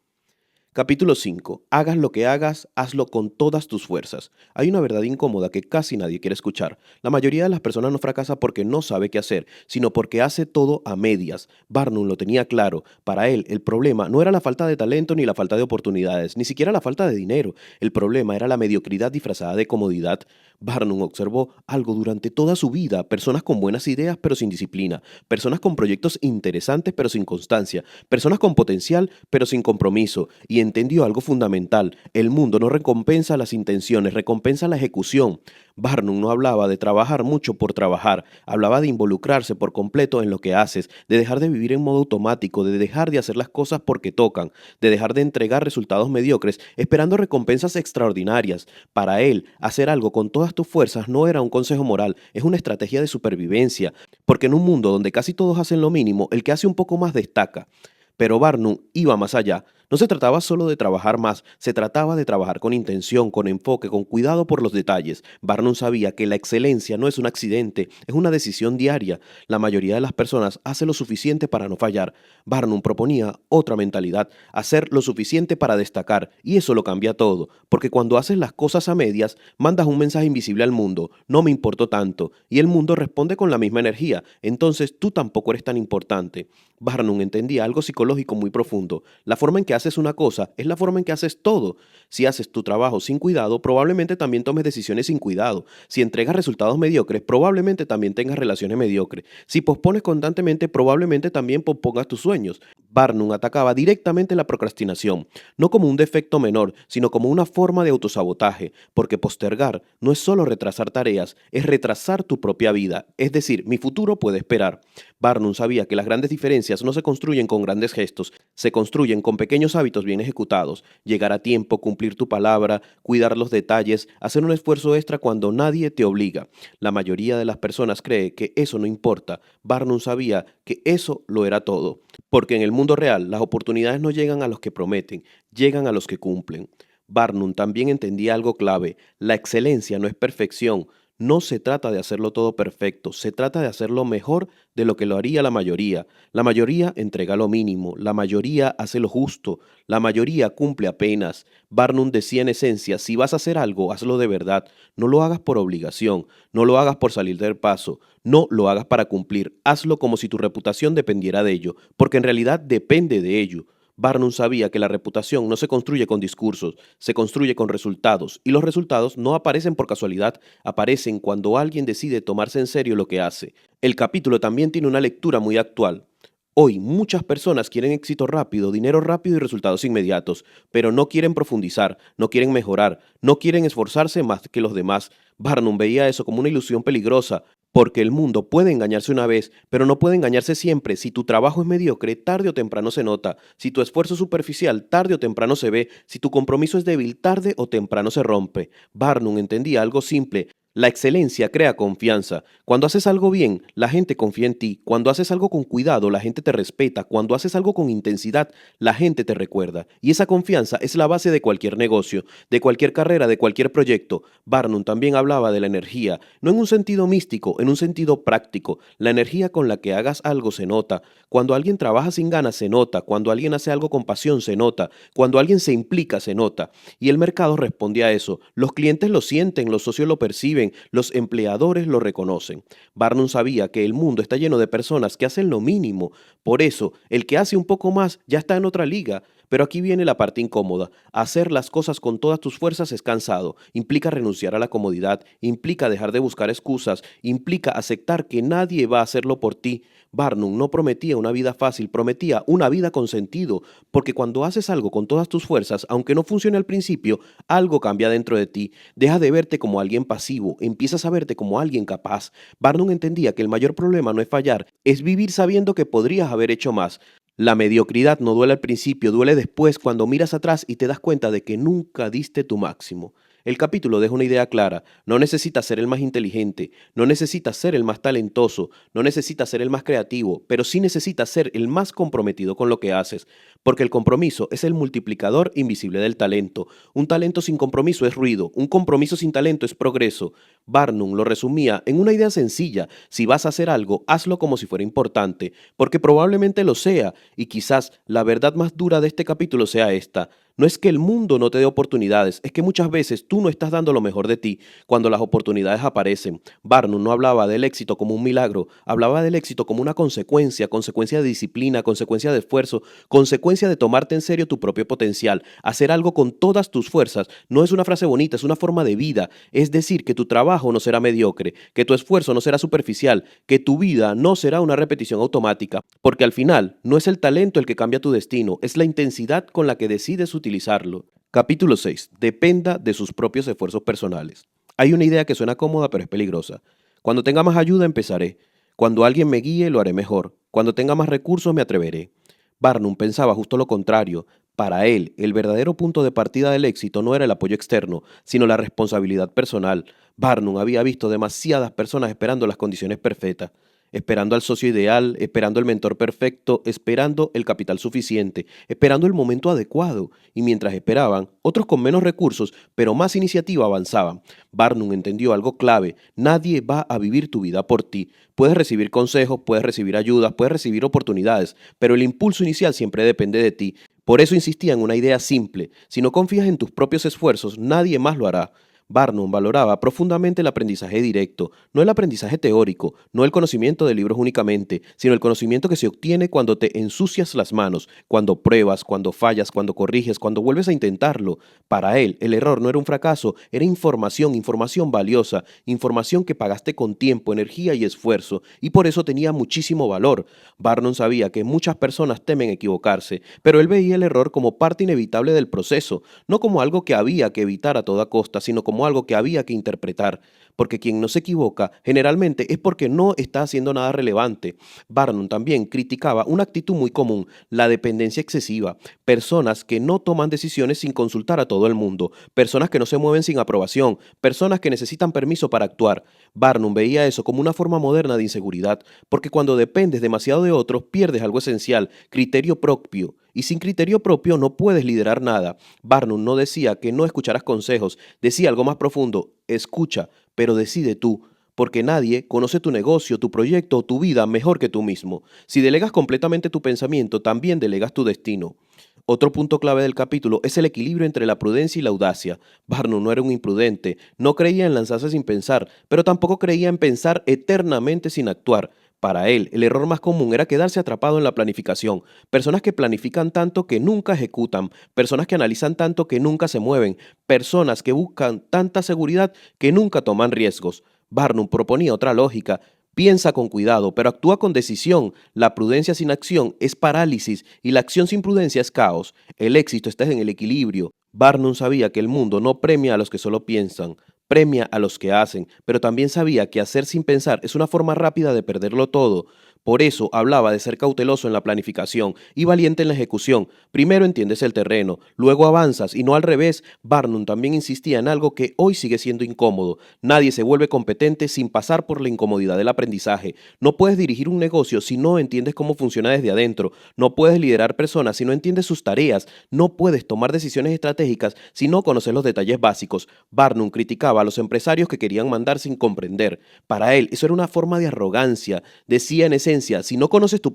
Capítulo 5. Hagas lo que hagas, hazlo con todas tus fuerzas. Hay una verdad incómoda que casi nadie quiere escuchar. La mayoría de las personas no fracasa porque no sabe qué hacer, sino porque hace todo a medias. Barnum lo tenía claro. Para él, el problema no era la falta de talento ni la falta de oportunidades, ni siquiera la falta de dinero. El problema era la mediocridad disfrazada de comodidad. Barnum observó algo durante toda su vida: personas con buenas ideas pero sin disciplina, personas con proyectos interesantes pero sin constancia, personas con potencial pero sin compromiso, y entendió algo fundamental: el mundo no recompensa las intenciones, recompensa la ejecución. Barnum no hablaba de trabajar mucho por trabajar, hablaba de involucrarse por completo en lo que haces, de dejar de vivir en modo automático, de dejar de hacer las cosas porque tocan, de dejar de entregar resultados mediocres esperando recompensas extraordinarias. Para él, hacer algo con todas tus fuerzas no era un consejo moral, es una estrategia de supervivencia, porque en un mundo donde casi todos hacen lo mínimo, el que hace un poco más destaca. Pero Barnum iba más allá. No se trataba solo de trabajar más, se trataba de trabajar con intención, con enfoque, con cuidado por los detalles. Barnum sabía que la excelencia no es un accidente, es una decisión diaria. La mayoría de las personas hace lo suficiente para no fallar. Barnum proponía otra mentalidad: hacer lo suficiente para destacar, y eso lo cambia todo, porque cuando haces las cosas a medias, mandas un mensaje invisible al mundo: no me importo tanto, y el mundo responde con la misma energía, entonces tú tampoco eres tan importante. Barnum entendía algo psicológico muy profundo: la forma en que haces una cosa es la forma en que haces todo. Si haces tu trabajo sin cuidado, probablemente también tomes decisiones sin cuidado. Si entregas resultados mediocres, probablemente también tengas relaciones mediocres. Si pospones constantemente, probablemente también pospongas tus sueños. Barnum atacaba directamente la procrastinación, no como un defecto menor, sino como una forma de autosabotaje, porque postergar no es solo retrasar tareas, es retrasar tu propia vida, es decir, mi futuro puede esperar. Barnum sabía que las grandes diferencias no se construyen con grandes gestos, se construyen con pequeños hábitos bien ejecutados, llegar a tiempo, cumplir tu palabra, cuidar los detalles, hacer un esfuerzo extra cuando nadie te obliga. La mayoría de las personas cree que eso no importa. Barnum sabía que eso lo era todo, porque en el mundo real las oportunidades no llegan a los que prometen, llegan a los que cumplen. Barnum también entendía algo clave: la excelencia no es perfección. No se trata de hacerlo todo perfecto, se trata de hacerlo mejor de lo que lo haría la mayoría. La mayoría entrega lo mínimo, la mayoría hace lo justo, la mayoría cumple apenas. Barnum decía en esencia: si vas a hacer algo, hazlo de verdad, no lo hagas por obligación, no lo hagas por salir del paso, no lo hagas para cumplir, hazlo como si tu reputación dependiera de ello, porque en realidad depende de ello. Barnum sabía que la reputación no se construye con discursos, se construye con resultados, y los resultados no aparecen por casualidad, aparecen cuando alguien decide tomarse en serio lo que hace. El capítulo también tiene una lectura muy actual. Hoy muchas personas quieren éxito rápido, dinero rápido y resultados inmediatos, pero no quieren profundizar, no quieren mejorar, no quieren esforzarse más que los demás. Barnum veía eso como una ilusión peligrosa, porque el mundo puede engañarse una vez, pero no puede engañarse siempre. Si tu trabajo es mediocre, tarde o temprano se nota. Si tu esfuerzo es superficial, tarde o temprano se ve. Si tu compromiso es débil, tarde o temprano se rompe. Barnum entendía algo simple: la excelencia crea confianza. Cuando haces algo bien, la gente confía en ti. Cuando haces algo con cuidado, la gente te respeta. Cuando haces algo con intensidad, la gente te recuerda. Y esa confianza es la base de cualquier negocio, de cualquier carrera, de cualquier proyecto. Barnum también hablaba de la energía, no en un sentido místico, en un sentido práctico. La energía con la que hagas algo se nota. Cuando alguien trabaja sin ganas, se nota. Cuando alguien hace algo con pasión, se nota. Cuando alguien se implica, se nota. Y el mercado responde a eso. Los clientes lo sienten, los socios lo perciben, los empleadores lo reconocen. Barnum sabía que el mundo está lleno de personas que hacen lo mínimo. Por eso, el que hace un poco más ya está en otra liga. Pero aquí viene la parte incómoda. Hacer las cosas con todas tus fuerzas es cansado. Implica renunciar a la comodidad, implica dejar de buscar excusas, implica aceptar que nadie va a hacerlo por ti. Barnum no prometía una vida fácil, prometía una vida con sentido, porque cuando haces algo con todas tus fuerzas, aunque no funcione al principio, algo cambia dentro de ti. Deja de verte como alguien pasivo, empiezas a verte como alguien capaz. Barnum entendía que el mayor problema no es fallar, es vivir sabiendo que podrías haber hecho más. La mediocridad no duele al principio, duele después cuando miras atrás y te das cuenta de que nunca diste tu máximo. El capítulo deja una idea clara: no necesitas ser el más inteligente, no necesitas ser el más talentoso, no necesitas ser el más creativo, pero sí necesitas ser el más comprometido con lo que haces, porque el compromiso es el multiplicador invisible del talento. Un talento sin compromiso es ruido, un compromiso sin talento es progreso. Barnum lo resumía en una idea sencilla: si vas a hacer algo, hazlo como si fuera importante, porque probablemente lo sea, y quizás la verdad más dura de este capítulo sea esta: no es que el mundo no te dé oportunidades, es que muchas veces tú no estás dando lo mejor de ti cuando las oportunidades aparecen. Barnum no hablaba del éxito como un milagro, hablaba del éxito como una consecuencia, consecuencia de disciplina, consecuencia de esfuerzo, consecuencia de tomarte en serio tu propio potencial. Hacer algo con todas tus fuerzas no es una frase bonita, es una forma de vida. Es decir, que tu trabajo no será mediocre, que tu esfuerzo no será superficial, que tu vida no será una repetición automática, porque al final no es el talento el que cambia tu destino, es la intensidad con la que decides utilizarlo. Capítulo 6. Dependa de sus propios esfuerzos personales. Hay una idea que suena cómoda pero es peligrosa. Cuando tenga más ayuda empezaré. Cuando alguien me guíe lo haré mejor. Cuando tenga más recursos me atreveré. Barnum pensaba justo lo contrario. Para él, el verdadero punto de partida del éxito no era el apoyo externo, sino la responsabilidad personal. Barnum había visto demasiadas personas esperando las condiciones perfectas, esperando al socio ideal, esperando el mentor perfecto, esperando el capital suficiente, esperando el momento adecuado. Y mientras esperaban, otros con menos recursos, pero más iniciativa avanzaban. Barnum entendió algo clave: nadie va a vivir tu vida por ti. Puedes recibir consejos, puedes recibir ayudas, puedes recibir oportunidades, pero el impulso inicial siempre depende de ti. Por eso insistía en una idea simple: si no confías en tus propios esfuerzos, nadie más lo hará. Barnum valoraba profundamente el aprendizaje directo, no el aprendizaje teórico, no el conocimiento de libros únicamente, sino el conocimiento que se obtiene cuando te ensucias las manos, cuando pruebas, cuando fallas, cuando corriges, cuando vuelves a intentarlo. Para él, el error no era un fracaso, era información, información valiosa, información que pagaste con tiempo, energía y esfuerzo, y por eso tenía muchísimo valor. Barnum sabía que muchas personas temen equivocarse, pero él veía el error como parte inevitable del proceso, no como algo que había que evitar a toda costa, sino como algo que había que interpretar, porque quien no se equivoca generalmente es porque no está haciendo nada relevante. Barnum también criticaba una actitud muy común, la dependencia excesiva, personas que no toman decisiones sin consultar a todo el mundo, personas que no se mueven sin aprobación, personas que necesitan permiso para actuar. Barnum veía eso como una forma moderna de inseguridad, porque cuando dependes demasiado de otros pierdes algo esencial, criterio propio. Y sin criterio propio no puedes liderar nada. Barnum no decía que no escucharas consejos, decía algo más profundo, escucha, pero decide tú, porque nadie conoce tu negocio, tu proyecto o tu vida mejor que tú mismo. Si delegas completamente tu pensamiento, también delegas tu destino. Otro punto clave del capítulo es el equilibrio entre la prudencia y la audacia. Barnum no era un imprudente, no creía en lanzarse sin pensar, pero tampoco creía en pensar eternamente sin actuar. Para él, el error más común era quedarse atrapado en la planificación. Personas que planifican tanto que nunca ejecutan, personas que analizan tanto que nunca se mueven, personas que buscan tanta seguridad que nunca toman riesgos. Barnum proponía otra lógica. Piensa con cuidado, pero actúa con decisión. La prudencia sin acción es parálisis y la acción sin prudencia es caos. El éxito está en el equilibrio. Barnum sabía que el mundo no premia a los que solo piensan, premia a los que hacen, pero también sabía que hacer sin pensar es una forma rápida de perderlo todo. Por eso hablaba de ser cauteloso en la planificación y valiente en la ejecución. Primero entiendes el terreno, luego avanzas y no al revés. Barnum también insistía en algo que hoy sigue siendo incómodo. Nadie se vuelve competente sin pasar por la incomodidad del aprendizaje. No puedes dirigir un negocio si no entiendes cómo funciona desde adentro. No puedes liderar personas si no entiendes sus tareas. No puedes tomar decisiones estratégicas si no conoces los detalles básicos. Barnum criticaba a los empresarios que querían mandar sin comprender. Para él, eso era una forma de arrogancia. Decía en esencia, si no conoces tu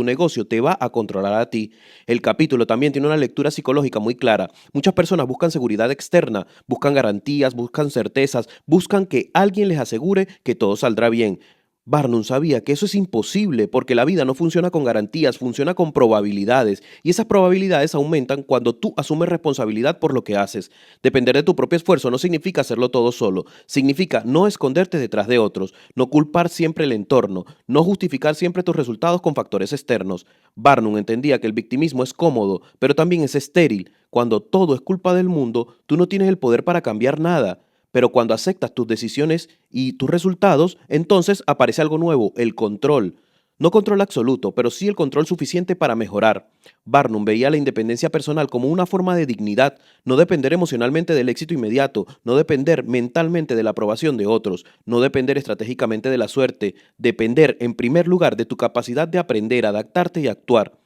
negocio te va a controlar a ti. El capítulo también tiene una lectura psicológica muy clara. Muchas personas buscan seguridad externa, buscan garantías, buscan certezas, buscan que alguien les asegure que todo saldrá bien. Barnum sabía que eso es imposible porque la vida no funciona con garantías, funciona con probabilidades y esas probabilidades aumentan cuando tú asumes responsabilidad por lo que haces. Depender de tu propio esfuerzo no significa hacerlo todo solo, significa no esconderte detrás de otros, no culpar siempre el entorno, no justificar siempre tus resultados con factores externos. Barnum entendía que el victimismo es cómodo, pero también es estéril. Cuando todo es culpa del mundo, tú no tienes el poder para cambiar nada. Pero cuando aceptas tus decisiones y tus resultados, entonces aparece algo nuevo, el control. No control absoluto, pero sí el control suficiente para mejorar. Barnum veía la independencia personal como una forma de dignidad, no depender emocionalmente del éxito inmediato, no depender mentalmente de la aprobación de otros, no depender estratégicamente de la suerte, depender en primer lugar de tu capacidad de aprender, adaptarte y actuar.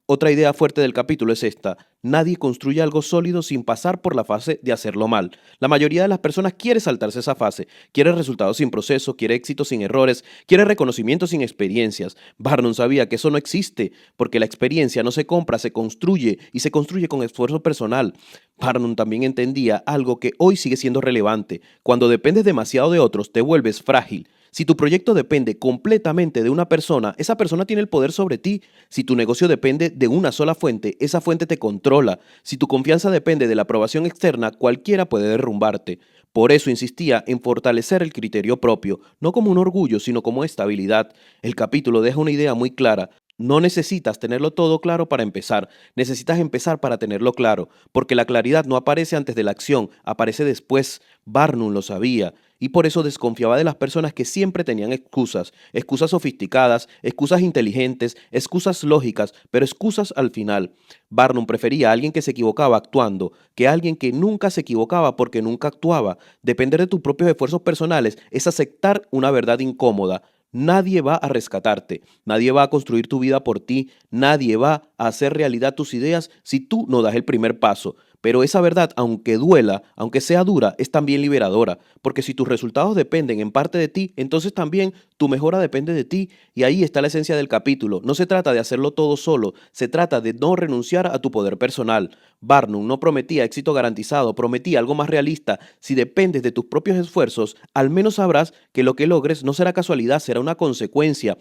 Otra idea fuerte del capítulo es esta: nadie construye algo sólido sin pasar por la fase de hacerlo mal. La mayoría de las personas quiere saltarse esa fase, quiere resultados sin proceso, quiere éxito sin errores, quiere reconocimiento sin experiencias. Barnum sabía que eso no existe, porque la experiencia no se compra, se construye y se construye con esfuerzo personal. Barnum también entendía algo que hoy sigue siendo relevante: cuando dependes demasiado de otros te vuelves frágil. Si tu proyecto depende completamente de una persona, esa persona tiene el poder sobre ti. Si tu negocio depende de una sola fuente, esa fuente te controla. Si tu confianza depende de la aprobación externa, cualquiera puede derrumbarte. Por eso insistía en fortalecer el criterio propio, no como un orgullo, sino como estabilidad. El capítulo deja una idea muy clara. No necesitas tenerlo todo claro para empezar, necesitas empezar para tenerlo claro, porque la claridad no aparece antes de la acción, aparece después. Barnum lo sabía y por eso desconfiaba de las personas que siempre tenían excusas, excusas sofisticadas, excusas inteligentes, excusas lógicas, pero excusas al final. Barnum prefería a alguien que se equivocaba actuando que a alguien que nunca se equivocaba porque nunca actuaba. Depender de tus propios esfuerzos personales es aceptar una verdad incómoda. Nadie va a rescatarte, nadie va a construir tu vida por ti, nadie va a hacer realidad tus ideas si tú no das el primer paso. Pero esa verdad, aunque duela, aunque sea dura, es también liberadora, porque si tus resultados dependen en parte de ti, entonces también tu mejora depende de ti, y ahí está la esencia del capítulo. No se trata de hacerlo todo solo, se trata de no renunciar a tu poder personal. Barnum no prometía éxito garantizado, prometía algo más realista. Si dependes de tus propios esfuerzos, al menos sabrás que lo que logres no será casualidad, será una consecuencia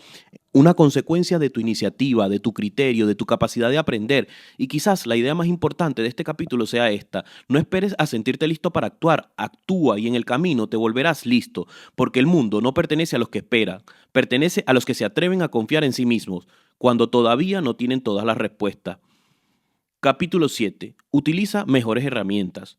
de tu iniciativa, de tu criterio, de tu capacidad de aprender. Y quizás la idea más importante de este capítulo sea esta: no esperes a sentirte listo para actuar, actúa y en el camino te volverás listo, porque el mundo no pertenece a los que esperan, pertenece a los que se atreven a confiar en sí mismos, cuando todavía no tienen todas las respuestas. Capítulo 7. Utiliza mejores herramientas.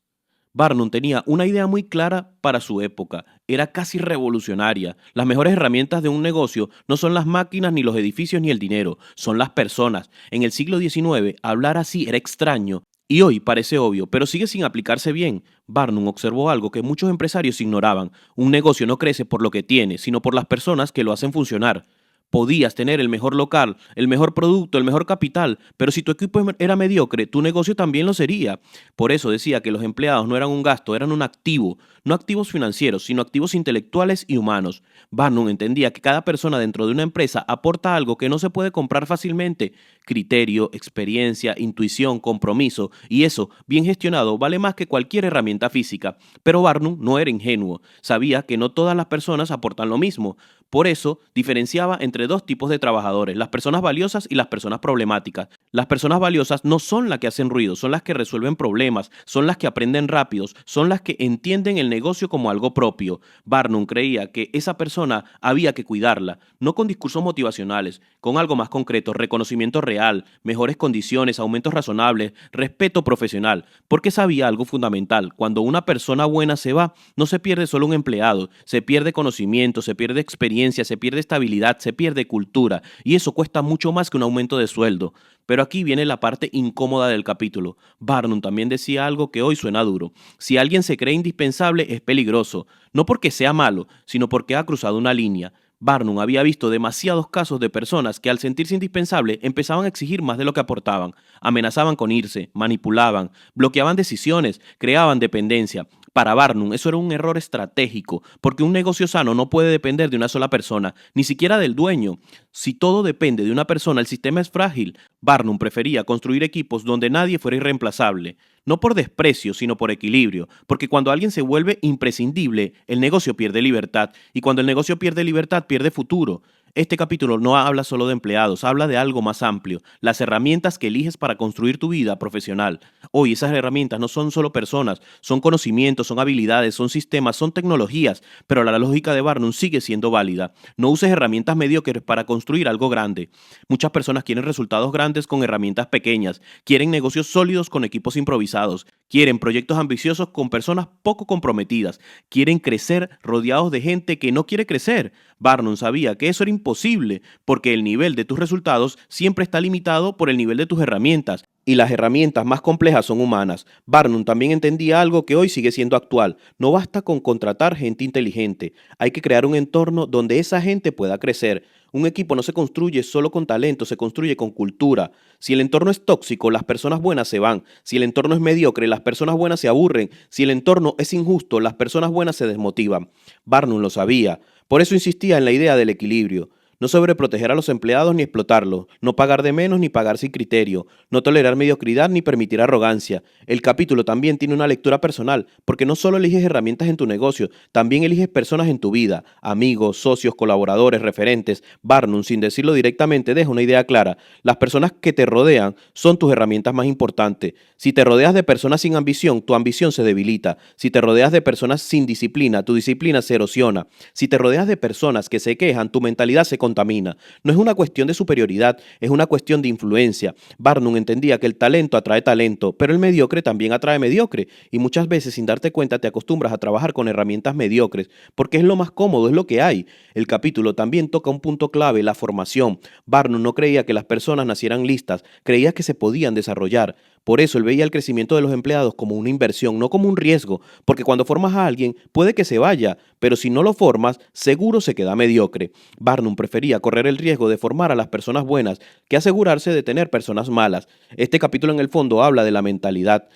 Barnum tenía una idea muy clara para su época, era casi revolucionaria. Las mejores herramientas de un negocio no son las máquinas, ni los edificios, ni el dinero, son las personas. En el siglo XIX, hablar así era extraño y hoy parece obvio, pero sigue sin aplicarse bien. Barnum observó algo que muchos empresarios ignoraban: un negocio no crece por lo que tiene, sino por las personas que lo hacen funcionar. Podías tener el mejor local, el mejor producto, el mejor capital, pero si tu equipo era mediocre, tu negocio también lo sería. Por eso decía que los empleados no eran un gasto, eran un activo, no activos financieros, sino activos intelectuales y humanos. Barnum entendía que cada persona dentro de una empresa aporta algo que no se puede comprar fácilmente: criterio, experiencia, intuición, compromiso, y eso, bien gestionado, vale más que cualquier herramienta física. Pero Barnum no era ingenuo, sabía que no todas las personas aportan lo mismo. Por eso, diferenciaba entre dos tipos de trabajadores: las personas valiosas y las personas problemáticas. Las personas valiosas no son las que hacen ruido, son las que resuelven problemas, son las que aprenden rápidos, son las que entienden el negocio como algo propio. Barnum creía que esa persona había que cuidarla, no con discursos motivacionales, con algo más concreto: reconocimiento real, mejores condiciones, aumentos razonables, respeto profesional, porque sabía algo fundamental: cuando una persona buena se va, no se pierde solo un empleado, se pierde conocimiento, se pierde experiencia, se pierde estabilidad, se pierde cultura, y eso cuesta mucho más que un aumento de sueldo. Pero aquí viene la parte incómoda del capítulo. Barnum también decía algo que hoy suena duro: si alguien se cree indispensable es peligroso, no porque sea malo, sino porque ha cruzado una línea. Barnum había visto demasiados casos de personas que al sentirse indispensables empezaban a exigir más de lo que aportaban, amenazaban con irse, manipulaban, bloqueaban decisiones, creaban dependencia. Para Barnum eso era un error estratégico, porque un negocio sano no puede depender de una sola persona, ni siquiera del dueño. Si todo depende de una persona, el sistema es frágil. Barnum prefería construir equipos donde nadie fuera irreemplazable, no por desprecio, sino por equilibrio, porque cuando alguien se vuelve imprescindible, el negocio pierde libertad, y cuando el negocio pierde libertad, pierde futuro. Este capítulo no habla solo de empleados, habla de algo más amplio: las herramientas que eliges para construir tu vida profesional. Hoy esas herramientas no son solo personas, son conocimientos, son habilidades, son sistemas, son tecnologías, pero la lógica de Barnum sigue siendo válida. No uses herramientas mediocres para construir algo grande. Muchas personas quieren resultados grandes con herramientas pequeñas, quieren negocios sólidos con equipos improvisados, quieren proyectos ambiciosos con personas poco comprometidas, quieren crecer rodeados de gente que no quiere crecer. Barnum sabía que eso era imposible, porque el nivel de tus resultados siempre está limitado por el nivel de tus herramientas, y las herramientas más complejas son humanas. Barnum también entendía algo que hoy sigue siendo actual: no basta con contratar gente inteligente, hay que crear un entorno donde esa gente pueda crecer. Un equipo no se construye solo con talento, se construye con cultura. Si el entorno es tóxico, las personas buenas se van. Si el entorno es mediocre, las personas buenas se aburren. Si el entorno es injusto, las personas buenas se desmotivan. Barnum lo sabía. Por eso insistía en la idea del equilibrio: no sobreproteger a los empleados ni explotarlos, no pagar de menos ni pagar sin criterio, no tolerar mediocridad ni permitir arrogancia. El capítulo también tiene una lectura personal, porque no solo eliges herramientas en tu negocio, también eliges personas en tu vida: amigos, socios, colaboradores, referentes. Barnum, sin decirlo directamente, deja una idea clara: las personas que te rodean son tus herramientas más importantes. Si te rodeas de personas sin ambición, tu ambición se debilita. Si te rodeas de personas sin disciplina, tu disciplina se erosiona. Si te rodeas de personas que se quejan, tu mentalidad se contamina. No es una cuestión de superioridad, es una cuestión de influencia. Barnum entendía que el talento atrae talento, pero el mediocre también atrae mediocre, y muchas veces sin darte cuenta te acostumbras a trabajar con herramientas mediocres, porque es lo más cómodo, es lo que hay. El capítulo también toca un punto clave: la formación. Barnum no creía que las personas nacieran listas, creía que se podían desarrollar. Por eso él veía el crecimiento de los empleados como una inversión, no como un riesgo, porque cuando formas a alguien puede que se vaya, pero si no lo formas, seguro se queda mediocre. Barnum prefería correr el riesgo de formar a las personas buenas que asegurarse de tener personas malas. Este capítulo en el fondo habla de la mentalidad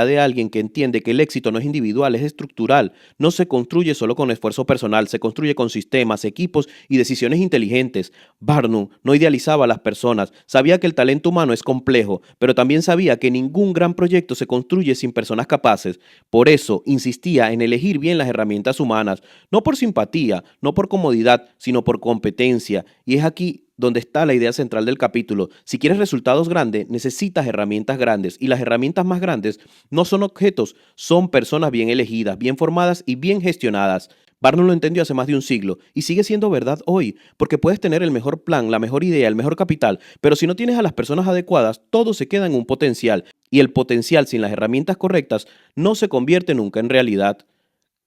de alguien que entiende que el éxito no es individual, es estructural, no se construye solo con esfuerzo personal, se construye con sistemas, equipos y decisiones inteligentes. Barnum no idealizaba a las personas, sabía que el talento humano es complejo, pero también sabía que ningún gran proyecto se construye sin personas capaces. Por eso insistía en elegir bien las herramientas humanas, no por simpatía, no por comodidad, sino por competencia. Y es aquí donde está la idea central del capítulo. Si quieres resultados grandes, necesitas herramientas grandes, y las herramientas más grandes no son objetos, son personas bien elegidas, bien formadas y bien gestionadas. Barnum lo entendió hace más de un siglo y sigue siendo verdad hoy, porque puedes tener el mejor plan, la mejor idea, el mejor capital, pero si no tienes a las personas adecuadas, todo se queda en un potencial, y el potencial sin las herramientas correctas no se convierte nunca en realidad.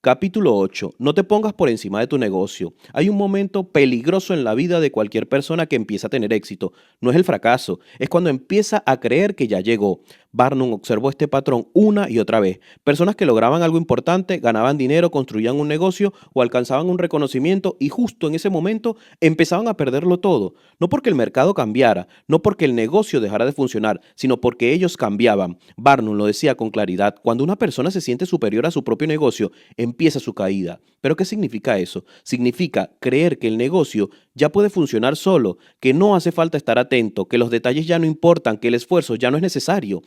Capítulo 8. No te pongas por encima de tu negocio. Hay un momento peligroso en la vida de cualquier persona que empieza a tener éxito. No es el fracaso, es cuando empieza a creer que ya llegó. Barnum observó este patrón una y otra vez. Personas que lograban algo importante, ganaban dinero, construían un negocio o alcanzaban un reconocimiento, y justo en ese momento empezaban a perderlo todo. No porque el mercado cambiara, no porque el negocio dejara de funcionar, sino porque ellos cambiaban. Barnum lo decía con claridad: cuando una persona se siente superior a su propio negocio, empieza su caída. ¿Pero qué significa eso? Significa creer que el negocio ya puede funcionar solo, que no hace falta estar atento, que los detalles ya no importan, que el esfuerzo ya no es necesario.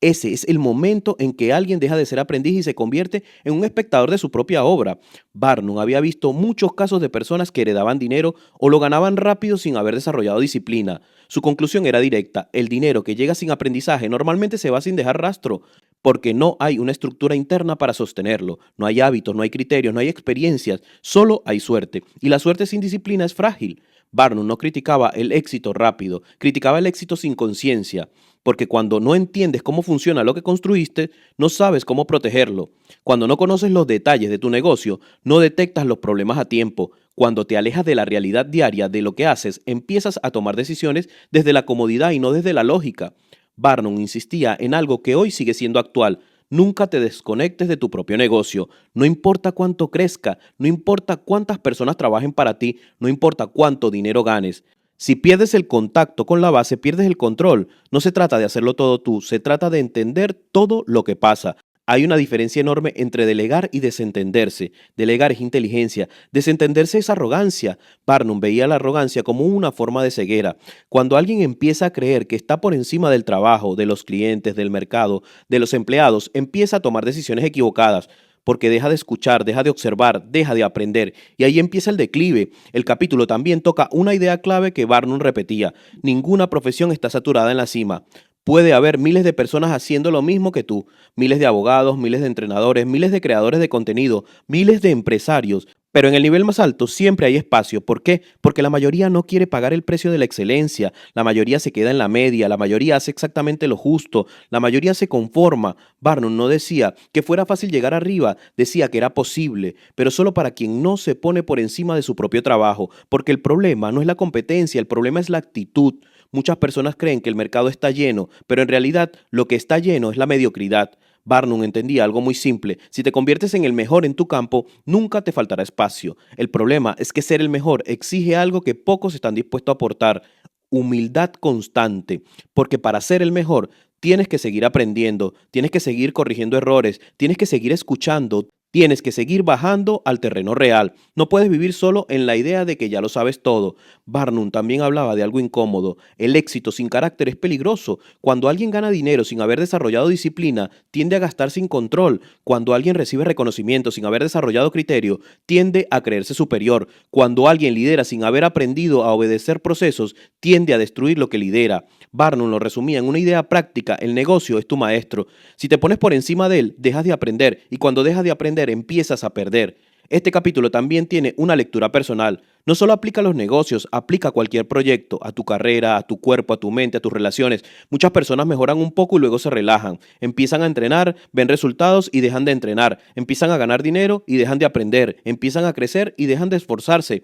Ese es el momento en que alguien deja de ser aprendiz y se convierte en un espectador de su propia obra. Barnum había visto muchos casos de personas que heredaban dinero o lo ganaban rápido sin haber desarrollado disciplina. Su conclusión era directa: el dinero que llega sin aprendizaje normalmente se va sin dejar rastro, porque no hay una estructura interna para sostenerlo. No hay hábitos, no hay criterios, no hay experiencias, solo hay suerte. Y la suerte sin disciplina es frágil. Barnum no criticaba el éxito rápido, criticaba el éxito sin conciencia, porque cuando no entiendes cómo funciona lo que construiste, no sabes cómo protegerlo. Cuando no conoces los detalles de tu negocio, no detectas los problemas a tiempo. Cuando te alejas de la realidad diaria de lo que haces, empiezas a tomar decisiones desde la comodidad y no desde la lógica. Barnum insistía en algo que hoy sigue siendo actual: nunca te desconectes de tu propio negocio. No importa cuánto crezca, no importa cuántas personas trabajen para ti, no importa cuánto dinero ganes. Si pierdes el contacto con la base, pierdes el control. No se trata de hacerlo todo tú, se trata de entender todo lo que pasa. Hay una diferencia enorme entre delegar y desentenderse. Delegar es inteligencia, desentenderse es arrogancia. Barnum veía la arrogancia como una forma de ceguera. Cuando alguien empieza a creer que está por encima del trabajo, de los clientes, del mercado, de los empleados, empieza a tomar decisiones equivocadas, porque deja de escuchar, deja de observar, deja de aprender, y ahí empieza el declive. El capítulo también toca una idea clave que Barnum repetía: ninguna profesión está saturada en la cima. Puede haber miles de personas haciendo lo mismo que tú, miles de abogados, miles de entrenadores, miles de creadores de contenido, miles de empresarios, pero en el nivel más alto siempre hay espacio. ¿Por qué? Porque la mayoría no quiere pagar el precio de la excelencia, la mayoría se queda en la media, la mayoría hace exactamente lo justo, la mayoría se conforma. Barnum no decía que fuera fácil llegar arriba, decía que era posible, pero solo para quien no se pone por encima de su propio trabajo, porque el problema no es la competencia, el problema es la actitud. Muchas personas creen que el mercado está lleno, pero en realidad lo que está lleno es la mediocridad. Barnum entendía algo muy simple: si te conviertes en el mejor en tu campo, nunca te faltará espacio. El problema es que ser el mejor exige algo que pocos están dispuestos a aportar: humildad constante, porque para ser el mejor tienes que seguir aprendiendo, tienes que seguir corrigiendo errores, tienes que seguir escuchando. Tienes que seguir bajando al terreno real. No puedes vivir solo en la idea de que ya lo sabes todo. Barnum también hablaba de algo incómodo: el éxito sin carácter es peligroso. Cuando alguien gana dinero sin haber desarrollado disciplina, tiende a gastar sin control. Cuando alguien recibe reconocimiento sin haber desarrollado criterio, tiende a creerse superior. Cuando alguien lidera sin haber aprendido a obedecer procesos, tiende a destruir lo que lidera. Barnum lo resumía en una idea práctica: el negocio es tu maestro. Si te pones por encima de él, dejas de aprender, y cuando dejas de aprender, empiezas a perder. Este capítulo también tiene una lectura personal. No solo aplica a los negocios, aplica a cualquier proyecto, a tu carrera, a tu cuerpo, a tu mente, a tus relaciones. Muchas personas mejoran un poco y luego se relajan. Empiezan a entrenar, ven resultados y dejan de entrenar. Empiezan a ganar dinero y dejan de aprender. Empiezan a crecer y dejan de esforzarse.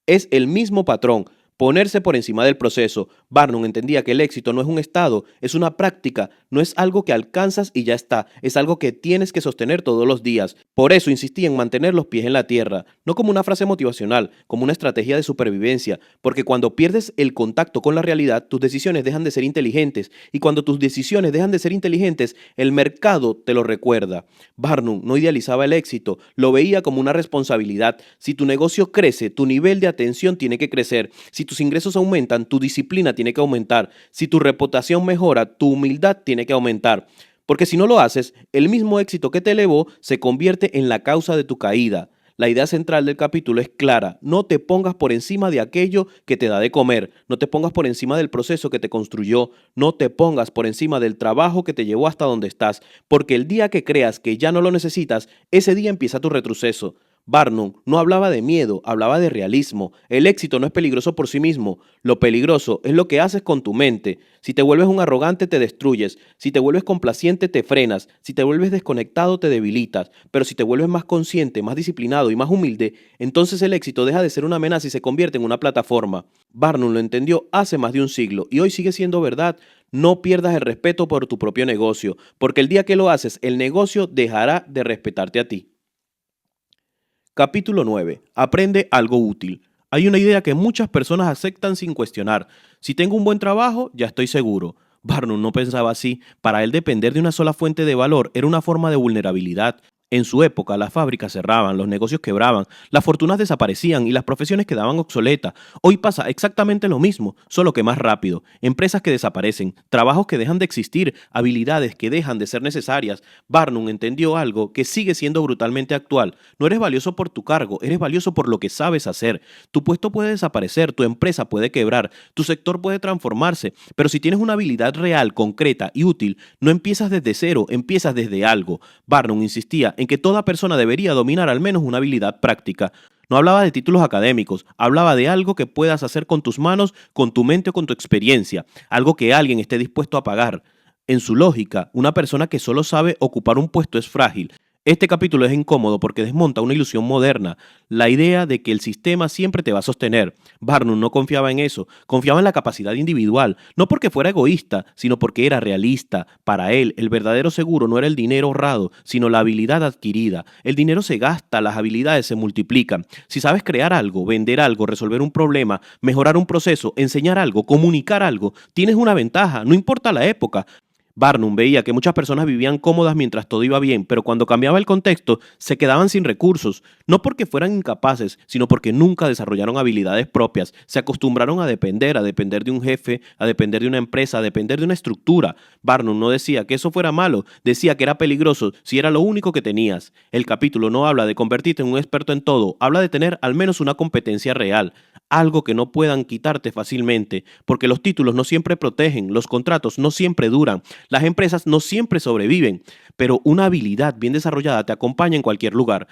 Es el mismo patrón. Ponerse por encima del proceso. Barnum entendía que el éxito no es un estado, es una práctica, no es algo que alcanzas y ya está, es algo que tienes que sostener todos los días. Por eso insistía en mantener los pies en la tierra, no como una frase motivacional, como una estrategia de supervivencia, porque cuando pierdes el contacto con la realidad, tus decisiones dejan de ser inteligentes, y cuando tus decisiones dejan de ser inteligentes, el mercado te lo recuerda. Barnum no idealizaba el éxito, lo veía como una responsabilidad. Si tu negocio crece, tu nivel de atención tiene que crecer. Si tus ingresos aumentan, tu disciplina tiene que aumentar. Si tu reputación mejora, tu humildad tiene que aumentar. Porque si no lo haces, el mismo éxito que te elevó se convierte en la causa de tu caída. La idea central del capítulo es clara: no te pongas por encima de aquello que te da de comer, no te pongas por encima del proceso que te construyó, no te pongas por encima del trabajo que te llevó hasta donde estás, porque el día que creas que ya no lo necesitas, ese día empieza tu retroceso. Barnum no hablaba de miedo, hablaba de realismo. El éxito no es peligroso por sí mismo, lo peligroso es lo que haces con tu mente. Si te vuelves un arrogante te destruyes, si te vuelves complaciente te frenas, si te vuelves desconectado te debilitas, pero si te vuelves más consciente, más disciplinado y más humilde, entonces el éxito deja de ser una amenaza y se convierte en una plataforma. Barnum lo entendió hace más de un siglo y hoy sigue siendo verdad. No pierdas el respeto por tu propio negocio, porque el día que lo haces, el negocio dejará de respetarte a ti. Capítulo 9. Aprende algo útil. Hay una idea que muchas personas aceptan sin cuestionar. Si tengo un buen trabajo, ya estoy seguro. Barnum no pensaba así. Para él depender de una sola fuente de valor era una forma de vulnerabilidad. En su época, las fábricas cerraban, los negocios quebraban, las fortunas desaparecían y las profesiones quedaban obsoletas. Hoy pasa exactamente lo mismo, solo que más rápido. Empresas que desaparecen, trabajos que dejan de existir, habilidades que dejan de ser necesarias. Barnum entendió algo que sigue siendo brutalmente actual. No eres valioso por tu cargo, eres valioso por lo que sabes hacer. Tu puesto puede desaparecer, tu empresa puede quebrar, tu sector puede transformarse, pero si tienes una habilidad real, concreta y útil, no empiezas desde cero, empiezas desde algo. Barnum insistía en que toda persona debería dominar al menos una habilidad práctica. No hablaba de títulos académicos, hablaba de algo que puedas hacer con tus manos, con tu mente o con tu experiencia, algo que alguien esté dispuesto a pagar. En su lógica, una persona que solo sabe ocupar un puesto es frágil. Este capítulo es incómodo porque desmonta una ilusión moderna, la idea de que el sistema siempre te va a sostener. Barnum no confiaba en eso, confiaba en la capacidad individual, no porque fuera egoísta, sino porque era realista. Para él, el verdadero seguro no era el dinero ahorrado, sino la habilidad adquirida. El dinero se gasta, las habilidades se multiplican. Si sabes crear algo, vender algo, resolver un problema, mejorar un proceso, enseñar algo, comunicar algo, tienes una ventaja, no importa la época. Barnum veía que muchas personas vivían cómodas mientras todo iba bien, pero cuando cambiaba el contexto se quedaban sin recursos, no porque fueran incapaces, sino porque nunca desarrollaron habilidades propias, se acostumbraron a depender de un jefe, a depender de una empresa, a depender de una estructura. Barnum no decía que eso fuera malo, decía que era peligroso si era lo único que tenías. El capítulo no habla de convertirte en un experto en todo, habla de tener al menos una competencia real, algo que no puedan quitarte fácilmente, porque los títulos no siempre protegen, los contratos no siempre duran, las empresas no siempre sobreviven, pero una habilidad bien desarrollada te acompaña en cualquier lugar.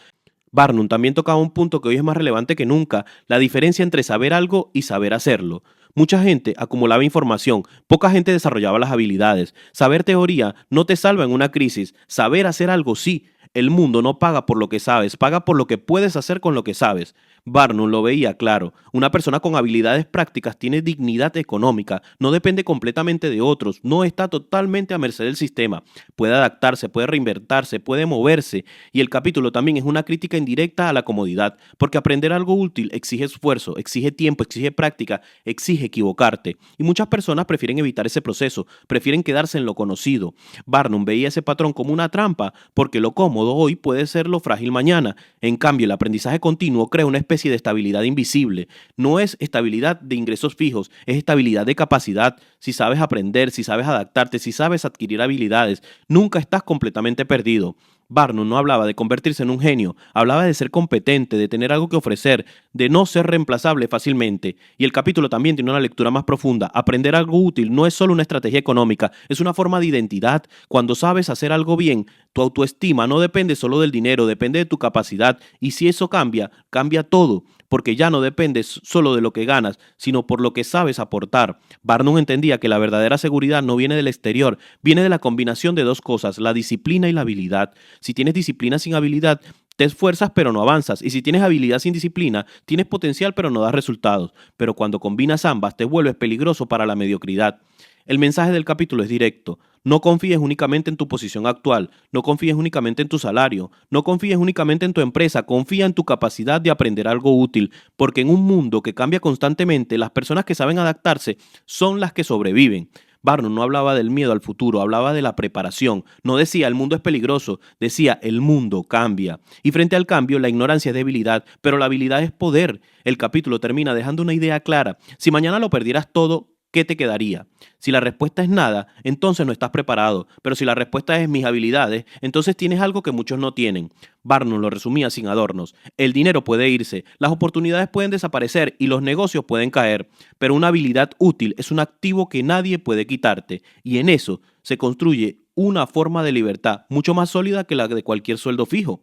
Barnum también tocaba un punto que hoy es más relevante que nunca: la diferencia entre saber algo y saber hacerlo. Mucha gente acumulaba información, poca gente desarrollaba las habilidades. Saber teoría no te salva en una crisis, saber hacer algo sí. El mundo no paga por lo que sabes, paga por lo que puedes hacer con lo que sabes. Barnum lo veía claro. Una persona con habilidades prácticas tiene dignidad económica, no depende completamente de otros, no está totalmente a merced del sistema. Puede adaptarse, puede reinventarse, puede moverse. Y el capítulo también es una crítica indirecta a la comodidad, porque aprender algo útil exige esfuerzo, exige tiempo, exige práctica, exige equivocarte. Y muchas personas prefieren evitar ese proceso, prefieren quedarse en lo conocido. Barnum veía ese patrón como una trampa, porque lo cómodo hoy puede ser lo frágil mañana. En cambio, el aprendizaje continuo crea una especie de estabilidad invisible. No es estabilidad de ingresos fijos, es estabilidad de capacidad. Si sabes aprender, si sabes adaptarte, si sabes adquirir habilidades, nunca estás completamente perdido. Barnum no hablaba de convertirse en un genio, hablaba de ser competente, de tener algo que ofrecer, de no ser reemplazable fácilmente. Y el capítulo también tiene una lectura más profunda. Aprender algo útil no es solo una estrategia económica, es una forma de identidad. Cuando sabes hacer algo bien, tu autoestima no depende solo del dinero, depende de tu capacidad. Y si eso cambia, cambia todo, porque ya no dependes solo de lo que ganas, sino por lo que sabes aportar. Barnum entendía que la verdadera seguridad no viene del exterior, viene de la combinación de dos cosas: la disciplina y la habilidad. Si tienes disciplina sin habilidad, Te esfuerzas pero no avanzas, y si tienes habilidad sin disciplina, tienes potencial pero no das resultados. Pero cuando combinas ambas, te vuelves peligroso para la mediocridad. El mensaje del capítulo es directo. No confíes únicamente en tu posición actual, no confíes únicamente en tu salario, no confíes únicamente en tu empresa, confía en tu capacidad de aprender algo útil, porque en un mundo que cambia constantemente, las personas que saben adaptarse son las que sobreviven. Barnum no hablaba del miedo al futuro, hablaba de la preparación. No decía el mundo es peligroso, decía el mundo cambia. Y frente al cambio, la ignorancia es debilidad, pero la habilidad es poder. El capítulo termina dejando una idea clara. Si mañana lo perdieras todo, ¿qué te quedaría? Si la respuesta es nada, entonces no estás preparado. Pero si la respuesta es mis habilidades, entonces tienes algo que muchos no tienen. Barnum lo resumía sin adornos. El dinero puede irse, las oportunidades pueden desaparecer y los negocios pueden caer. Pero una habilidad útil es un activo que nadie puede quitarte. Y en eso se construye una forma de libertad mucho más sólida que la de cualquier sueldo fijo.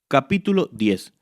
Capítulo 10.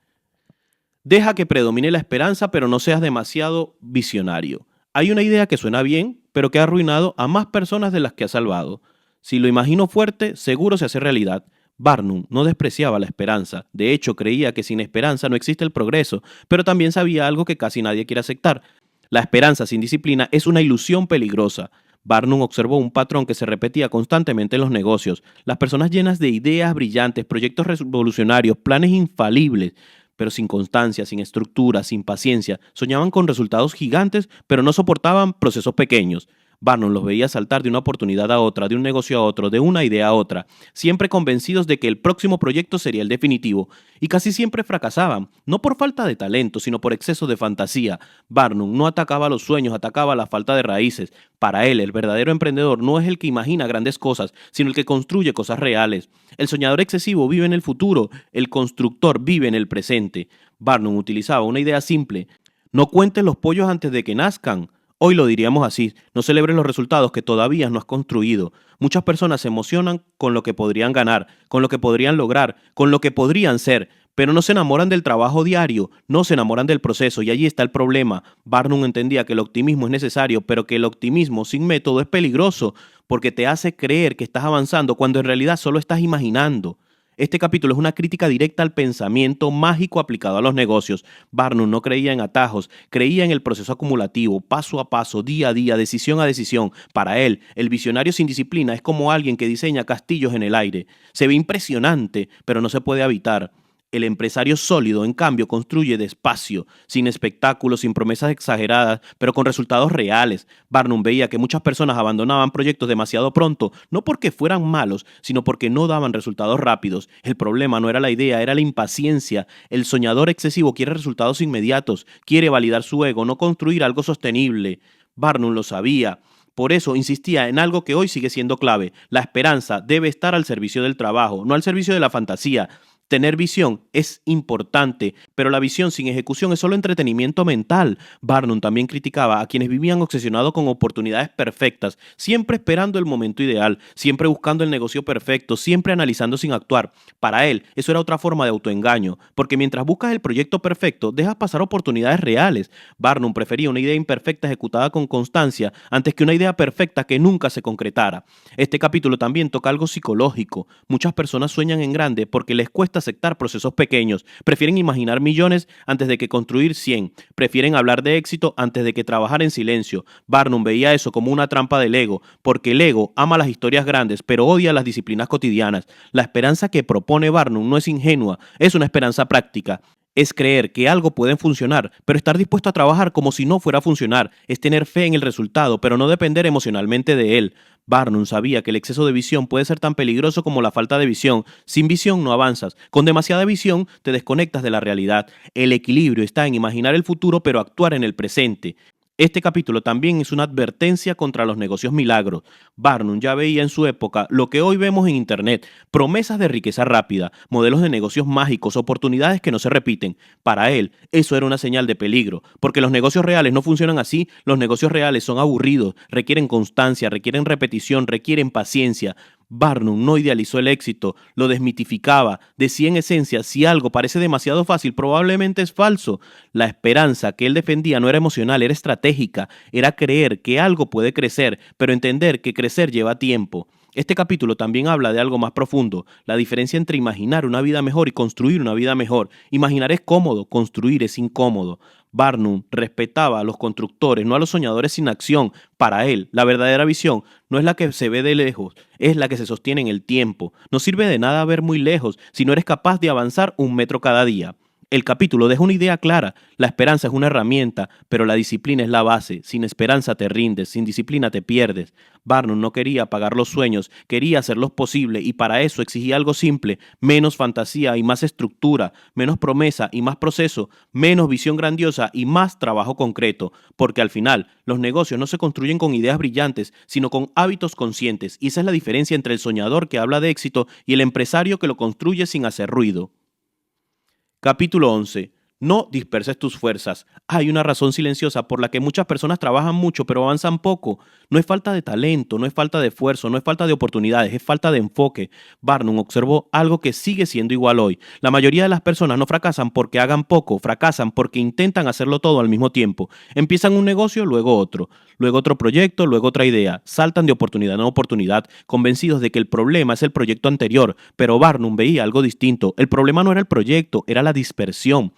Deja que predomine la esperanza, pero no seas demasiado visionario. Hay una idea que suena bien, pero que ha arruinado a más personas de las que ha salvado. Si lo imagino fuerte, seguro se hace realidad. Barnum no despreciaba la esperanza. De hecho, creía que sin esperanza no existe el progreso, pero también sabía algo que casi nadie quiere aceptar. La esperanza sin disciplina es una ilusión peligrosa. Barnum observó un patrón que se repetía constantemente en los negocios. Las personas llenas de ideas brillantes, proyectos revolucionarios, planes infalibles, pero sin constancia, sin estructura, sin paciencia. Soñaban con resultados gigantes, pero no soportaban procesos pequeños. Barnum los veía saltar de una oportunidad a otra, de un negocio a otro, de una idea a otra, siempre convencidos de que el próximo proyecto sería el definitivo, y casi siempre fracasaban, no por falta de talento, sino por exceso de fantasía. Barnum no atacaba los sueños, atacaba la falta de raíces. Para él, el verdadero emprendedor no es el que imagina grandes cosas, sino el que construye cosas reales. El soñador excesivo vive en el futuro, el constructor vive en el presente. Barnum utilizaba una idea simple: no cuentes los pollos antes de que nazcan. Hoy lo diríamos así: no celebres los resultados que todavía no has construido. Muchas personas se emocionan con lo que podrían ganar, con lo que podrían lograr, con lo que podrían ser, pero no se enamoran del trabajo diario, no se enamoran del proceso, y allí está el problema. Barnum entendía que el optimismo es necesario, pero que el optimismo sin método es peligroso, porque te hace creer que estás avanzando cuando en realidad solo estás imaginando. Este capítulo es una crítica directa al pensamiento mágico aplicado a los negocios. Barnum no creía en atajos, creía en el proceso acumulativo, paso a paso, día a día, decisión a decisión. Para él, el visionario sin disciplina es como alguien que diseña castillos en el aire. Se ve impresionante, pero no se puede habitar. El empresario sólido, en cambio, construye despacio, sin espectáculos, sin promesas exageradas, pero con resultados reales. Barnum veía que muchas personas abandonaban proyectos demasiado pronto, no porque fueran malos, sino porque no daban resultados rápidos. El problema no era la idea, era la impaciencia. El soñador excesivo quiere resultados inmediatos, quiere validar su ego, no construir algo sostenible. Barnum lo sabía. Por eso insistía en algo que hoy sigue siendo clave: la esperanza debe estar al servicio del trabajo, no al servicio de la fantasía. Tener visión es importante, pero la visión sin ejecución es solo entretenimiento mental. Barnum también criticaba a quienes vivían obsesionados con oportunidades perfectas, siempre esperando el momento ideal, siempre buscando el negocio perfecto, siempre analizando sin actuar. Para él, eso era otra forma de autoengaño, porque mientras buscas el proyecto perfecto, dejas pasar oportunidades reales. Barnum prefería una idea imperfecta ejecutada con constancia antes que una idea perfecta que nunca se concretara. Este capítulo también toca algo psicológico. Muchas personas sueñan en grande porque les cuesta aceptar procesos pequeños, prefieren imaginar millones antes de que construir 100, prefieren hablar de éxito antes de que trabajar en silencio. Barnum veía eso como una trampa del ego, porque el ego ama las historias grandes, pero odia las disciplinas cotidianas. La esperanza que propone Barnum no es ingenua, es una esperanza práctica. Es creer que algo puede funcionar, pero estar dispuesto a trabajar como si no fuera a funcionar. Es tener fe en el resultado, pero no depender emocionalmente de él. Barnum sabía que el exceso de visión puede ser tan peligroso como la falta de visión. Sin visión no avanzas. Con demasiada visión te desconectas de la realidad. El equilibrio está en imaginar el futuro, pero actuar en el presente. Este capítulo también es una advertencia contra los negocios milagros. Barnum ya veía en su época lo que hoy vemos en Internet: promesas de riqueza rápida, modelos de negocios mágicos, oportunidades que no se repiten. Para él, eso era una señal de peligro, porque los negocios reales no funcionan así. Los negocios reales son aburridos, requieren constancia, requieren repetición, requieren paciencia. Barnum no idealizó el éxito, lo desmitificaba, decía en esencia: si algo parece demasiado fácil, probablemente es falso. La esperanza que él defendía no era emocional, era estratégica, era creer que algo puede crecer, pero entender que crecer lleva tiempo. Este capítulo también habla de algo más profundo, la diferencia entre imaginar una vida mejor y construir una vida mejor. Imaginar es cómodo, construir es incómodo. Barnum respetaba a los constructores, no a los soñadores sin acción. Para él, la verdadera visión no es la que se ve de lejos, es la que se sostiene en el tiempo. No sirve de nada ver muy lejos si no eres capaz de avanzar 1 metro cada día. El capítulo deja una idea clara. La esperanza es una herramienta, pero la disciplina es la base. Sin esperanza te rindes, sin disciplina te pierdes. Barnum no quería apagar los sueños, quería hacerlos posibles y para eso exigía algo simple, menos fantasía y más estructura, menos promesa y más proceso, menos visión grandiosa y más trabajo concreto, porque al final los negocios no se construyen con ideas brillantes, sino con hábitos conscientes y esa es la diferencia entre el soñador que habla de éxito y el empresario que lo construye sin hacer ruido. Capítulo 11. No disperses tus fuerzas. Hay una razón silenciosa por la que muchas personas trabajan mucho pero avanzan poco. No es falta de talento, no es falta de esfuerzo, no es falta de oportunidades, es falta de enfoque. Barnum observó algo que sigue siendo igual hoy. La mayoría de las personas no fracasan porque hagan poco, fracasan porque intentan hacerlo todo al mismo tiempo. Empiezan un negocio, luego otro proyecto, luego otra idea. Saltan de oportunidad en oportunidad, convencidos de que el problema es el proyecto anterior. Pero Barnum veía algo distinto. El problema no era el proyecto, era la dispersión.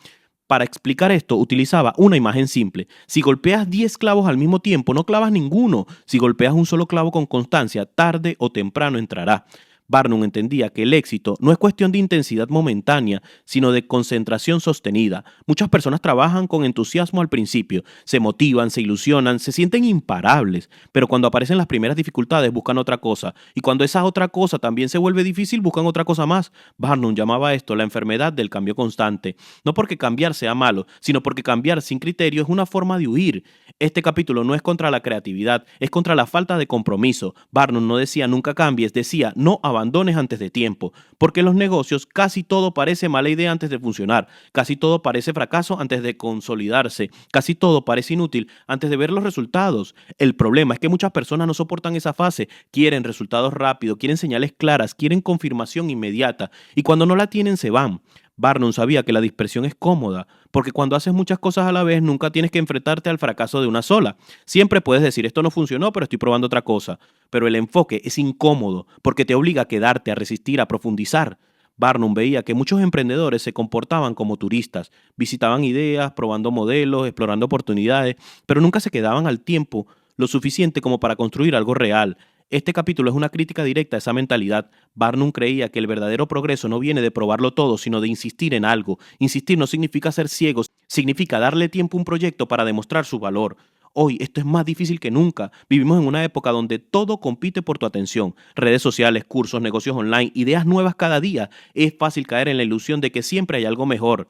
Para explicar esto, utilizaba una imagen simple. Si golpeas 10 clavos al mismo tiempo, no clavas ninguno. Si golpeas un solo clavo con constancia, tarde o temprano entrará. Barnum entendía que el éxito no es cuestión de intensidad momentánea, sino de concentración sostenida. Muchas personas trabajan con entusiasmo al principio, se motivan, se ilusionan, se sienten imparables, pero cuando aparecen las primeras dificultades buscan otra cosa, y cuando esa otra cosa también se vuelve difícil buscan otra cosa más. Barnum llamaba esto la enfermedad del cambio constante. No porque cambiar sea malo, sino porque cambiar sin criterio es una forma de huir. Este capítulo no es contra la creatividad, es contra la falta de compromiso. Barnum no decía nunca cambies, decía no abandones antes de tiempo, porque en los negocios casi todo parece mala idea antes de funcionar, casi todo parece fracaso antes de consolidarse, casi todo parece inútil antes de ver los resultados. El problema es que muchas personas no soportan esa fase, quieren resultados rápidos, quieren señales claras, quieren confirmación inmediata, y cuando no la tienen se van. Barnum sabía que la dispersión es cómoda, porque cuando haces muchas cosas a la vez nunca tienes que enfrentarte al fracaso de una sola. Siempre puedes decir, esto no funcionó, pero estoy probando otra cosa. Pero el enfoque es incómodo, porque te obliga a quedarte, a resistir, a profundizar. Barnum veía que muchos emprendedores se comportaban como turistas, visitaban ideas, probando modelos, explorando oportunidades, pero nunca se quedaban al tiempo lo suficiente como para construir algo real. Este capítulo es una crítica directa a esa mentalidad. Barnum creía que el verdadero progreso no viene de probarlo todo, sino de insistir en algo. Insistir no significa ser ciegos, significa darle tiempo a un proyecto para demostrar su valor. Hoy esto es más difícil que nunca. Vivimos en una época donde todo compite por tu atención. Redes sociales, cursos, negocios online, ideas nuevas cada día. Es fácil caer en la ilusión de que siempre hay algo mejor.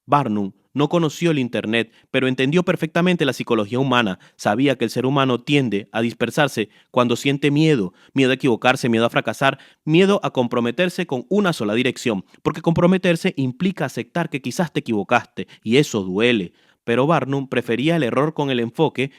Barnum no conoció el Internet, pero entendió perfectamente la psicología humana. Sabía que el ser humano tiende a dispersarse cuando siente miedo, miedo a equivocarse, miedo a fracasar, miedo a comprometerse con una sola dirección, porque comprometerse implica aceptar que quizás te equivocaste, y eso duele. Pero Barnum prefería el error con enfoque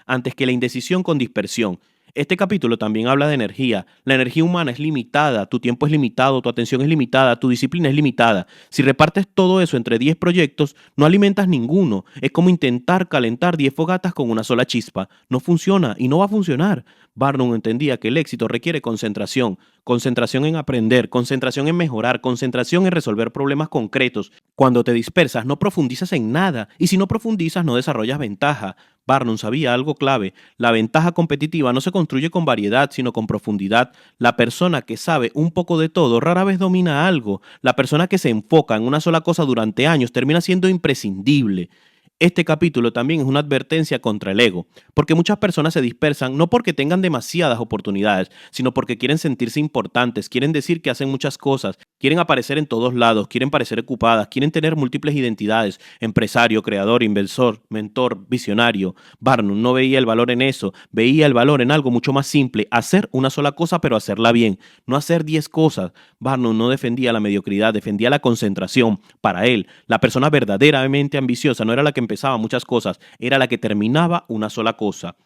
antes que la indecisión con dispersión. Este capítulo también habla de energía. La energía humana es limitada, tu tiempo es limitado, tu atención es limitada, tu disciplina es limitada. Si repartes todo eso entre 10 proyectos, no alimentas ninguno. Es como intentar calentar 10 fogatas con una sola chispa. No funciona y no va a funcionar. Barnum entendía que el éxito requiere concentración. Concentración en aprender, concentración en mejorar, concentración en resolver problemas concretos. Cuando te dispersas, no profundizas en nada. Y si no profundizas, no desarrollas ventaja. Barnum sabía algo clave. La ventaja competitiva no se construye con variedad, sino con profundidad. La persona que sabe un poco de todo rara vez domina algo. La persona que se enfoca en una sola cosa durante años termina siendo imprescindible. Este capítulo también es una advertencia contra el ego, porque muchas personas se dispersan no porque tengan demasiadas oportunidades, sino porque quieren sentirse importantes, quieren decir que hacen muchas cosas, quieren aparecer en todos lados, quieren parecer ocupadas, quieren tener múltiples identidades, empresario, creador, inversor, mentor, visionario. Barnum no veía el valor en eso, veía el valor en algo mucho más simple, hacer una sola cosa pero hacerla bien, no hacer 10 cosas. Barnum no defendía la mediocridad, defendía la concentración. Para él, la persona verdaderamente ambiciosa no era la que empezaba muchas cosas, era la que terminaba una sola cosa.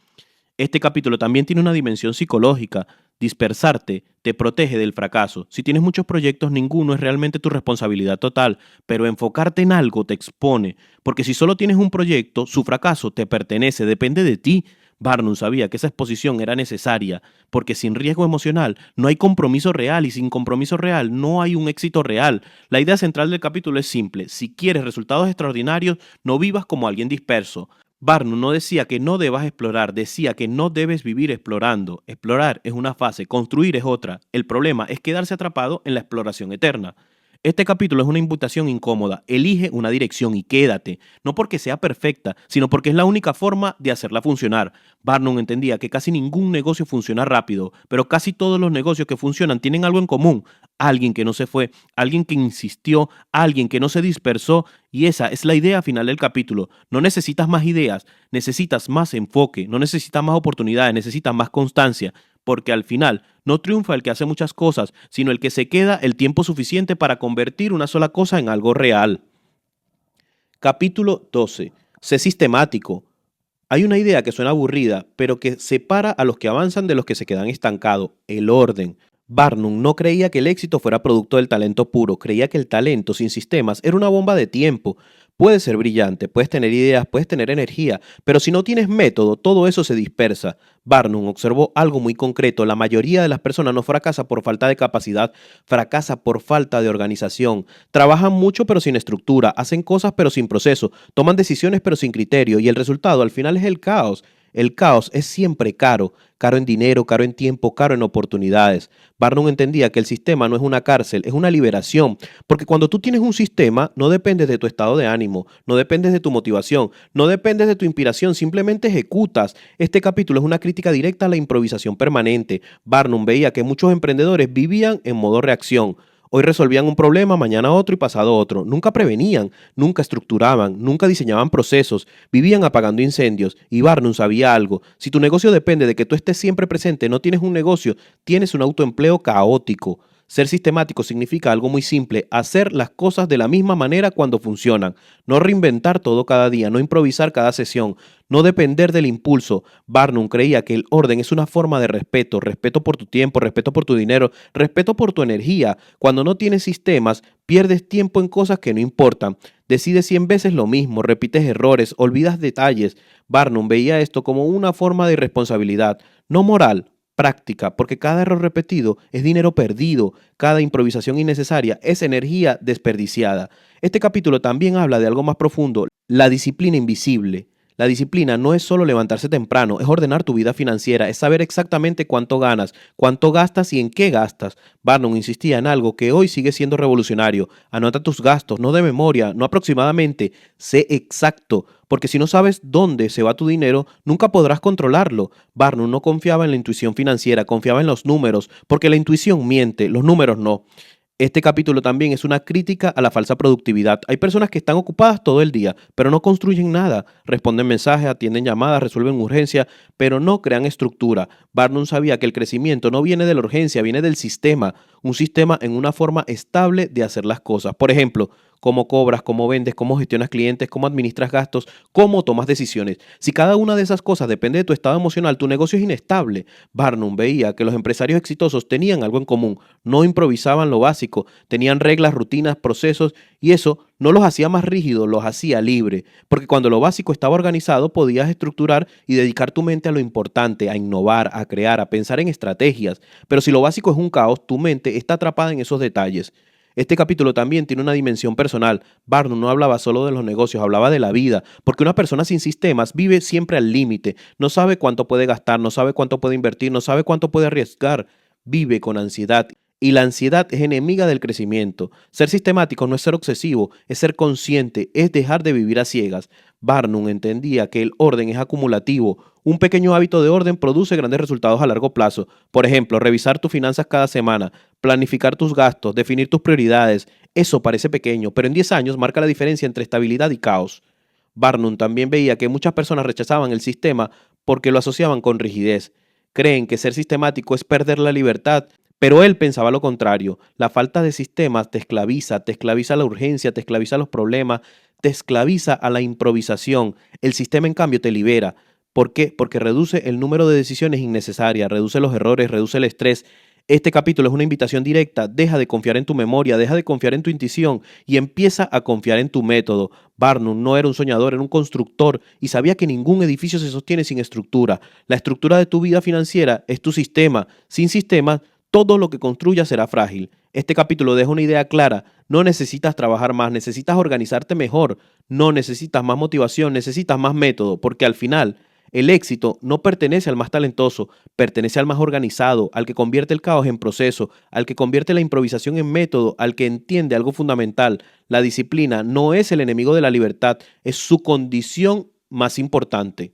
Este capítulo también tiene una dimensión psicológica. Dispersarte te protege del fracaso. Si tienes muchos proyectos, ninguno es realmente tu responsabilidad total, pero enfocarte en algo te expone, porque si solo tienes un proyecto, su fracaso te pertenece, depende de ti. Barnum sabía que esa exposición era necesaria, porque sin riesgo emocional no hay compromiso real y sin compromiso real no hay un éxito real. La idea central del capítulo es simple: si quieres resultados extraordinarios, no vivas como alguien disperso. Barnum no decía que no debas explorar, decía que no debes vivir explorando. Explorar es una fase, construir es otra. El problema es quedarse atrapado en la exploración eterna. Este capítulo es una invitación incómoda. Elige una dirección y quédate, no porque sea perfecta, sino porque es la única forma de hacerla funcionar. Barnum entendía que casi ningún negocio funciona rápido, pero casi todos los negocios que funcionan tienen algo en común: alguien que no se fue, alguien que insistió, alguien que no se dispersó, y esa es la idea final del capítulo. No necesitas más ideas, necesitas más enfoque, no necesitas más oportunidades, necesitas más constancia, porque al final no triunfa el que hace muchas cosas, sino el que se queda el tiempo suficiente para convertir una sola cosa en algo real. Capítulo 12. Sé sistemático. Hay una idea que suena aburrida, pero que separa a los que avanzan de los que se quedan estancados: el orden. Barnum no creía que el éxito fuera producto del talento puro, creía que el talento sin sistemas era una bomba de tiempo. Puedes ser brillante, puedes tener ideas, puedes tener energía, pero si no tienes método, todo eso se dispersa. Barnum observó algo muy concreto: la mayoría de las personas no fracasa por falta de capacidad, fracasa por falta de organización. Trabajan mucho pero sin estructura, hacen cosas pero sin proceso, toman decisiones pero sin criterio, y el resultado al final es el caos. El caos es siempre caro: caro en dinero, caro en tiempo, caro en oportunidades. Barnum entendía que el sistema no es una cárcel, es una liberación, porque cuando tú tienes un sistema, no dependes de tu estado de ánimo, no dependes de tu motivación, no dependes de tu inspiración, simplemente ejecutas. Este capítulo es una crítica directa a la improvisación permanente. Barnum veía que muchos emprendedores vivían en modo reacción. Hoy resolvían un problema, mañana otro y pasado otro. Nunca prevenían, nunca estructuraban, nunca diseñaban procesos, vivían apagando incendios. Y Barnum sabía algo: si tu negocio depende de que tú estés siempre presente, no tienes un negocio, tienes un autoempleo caótico. Ser sistemático significa algo muy simple: hacer las cosas de la misma manera cuando funcionan, no reinventar todo cada día, no improvisar cada sesión, no depender del impulso. Barnum creía que el orden es una forma de respeto: respeto por tu tiempo, respeto por tu dinero, respeto por tu energía. Cuando no tienes sistemas, pierdes tiempo en cosas que no importan. Decides 100 veces lo mismo, repites errores, olvidas detalles. Barnum veía esto como una forma de irresponsabilidad, no moral, práctica, porque cada error repetido es dinero perdido, cada improvisación innecesaria es energía desperdiciada. Este capítulo también habla de algo más profundo: la disciplina invisible. La disciplina no es solo levantarse temprano, es ordenar tu vida financiera, es saber exactamente cuánto ganas, cuánto gastas y en qué gastas. Barnum insistía en algo que hoy sigue siendo revolucionario: anota tus gastos, no de memoria, no aproximadamente, sé exacto, porque si no sabes dónde se va tu dinero, nunca podrás controlarlo. Barnum no confiaba en la intuición financiera, confiaba en los números, porque la intuición miente, los números no. Este capítulo también es una crítica a la falsa productividad. Hay personas que están ocupadas todo el día, pero no construyen nada. Responden mensajes, atienden llamadas, resuelven urgencias, pero no crean estructura. Barnum sabía que el crecimiento no viene de la urgencia, viene del sistema. Un sistema en una forma estable de hacer las cosas. Por ejemplo, cómo cobras, cómo vendes, cómo gestionas clientes, cómo administras gastos, cómo tomas decisiones. Si cada una de esas cosas depende de tu estado emocional, tu negocio es inestable. Barnum veía que los empresarios exitosos tenían algo en común: no improvisaban lo básico, tenían reglas, rutinas, procesos, y eso no los hacía más rígidos, los hacía libre, porque cuando lo básico estaba organizado podías estructurar y dedicar tu mente a lo importante, a innovar, a crear, a pensar en estrategias. Pero si lo básico es un caos, tu mente está atrapada en esos detalles. Este capítulo también tiene una dimensión personal. Barnum no hablaba solo de los negocios, hablaba de la vida, porque una persona sin sistemas vive siempre al límite, no sabe cuánto puede gastar, no sabe cuánto puede invertir, no sabe cuánto puede arriesgar, vive con ansiedad. Y la ansiedad es enemiga del crecimiento. Ser sistemático no es ser obsesivo, es ser consciente, es dejar de vivir a ciegas. Barnum entendía que el orden es acumulativo. Un pequeño hábito de orden produce grandes resultados a largo plazo. Por ejemplo, revisar tus finanzas cada semana, planificar tus gastos, definir tus prioridades. Eso parece pequeño, pero en 10 años marca la diferencia entre estabilidad y caos. Barnum también veía que muchas personas rechazaban el sistema porque lo asociaban con rigidez. Creen que ser sistemático es perder la libertad, pero él pensaba lo contrario: la falta de sistemas te esclaviza a la urgencia, te esclaviza a los problemas, te esclaviza a la improvisación. El sistema, en cambio, te libera. ¿Por qué? Porque reduce el número de decisiones innecesarias, reduce los errores, reduce el estrés. Este capítulo es una invitación directa, deja de confiar en tu memoria, deja de confiar en tu intuición y empieza a confiar en tu método. Barnum no era un soñador, era un constructor y sabía que ningún edificio se sostiene sin estructura. La estructura de tu vida financiera es tu sistema. Sin sistema, todo lo que construyas será frágil. Este capítulo deja una idea clara. No necesitas trabajar más, necesitas organizarte mejor. No necesitas más motivación, necesitas más método, porque al final el éxito no pertenece al más talentoso, pertenece al más organizado, al que convierte el caos en proceso, al que convierte la improvisación en método, al que entiende algo fundamental. La disciplina no es el enemigo de la libertad, es su condición más importante.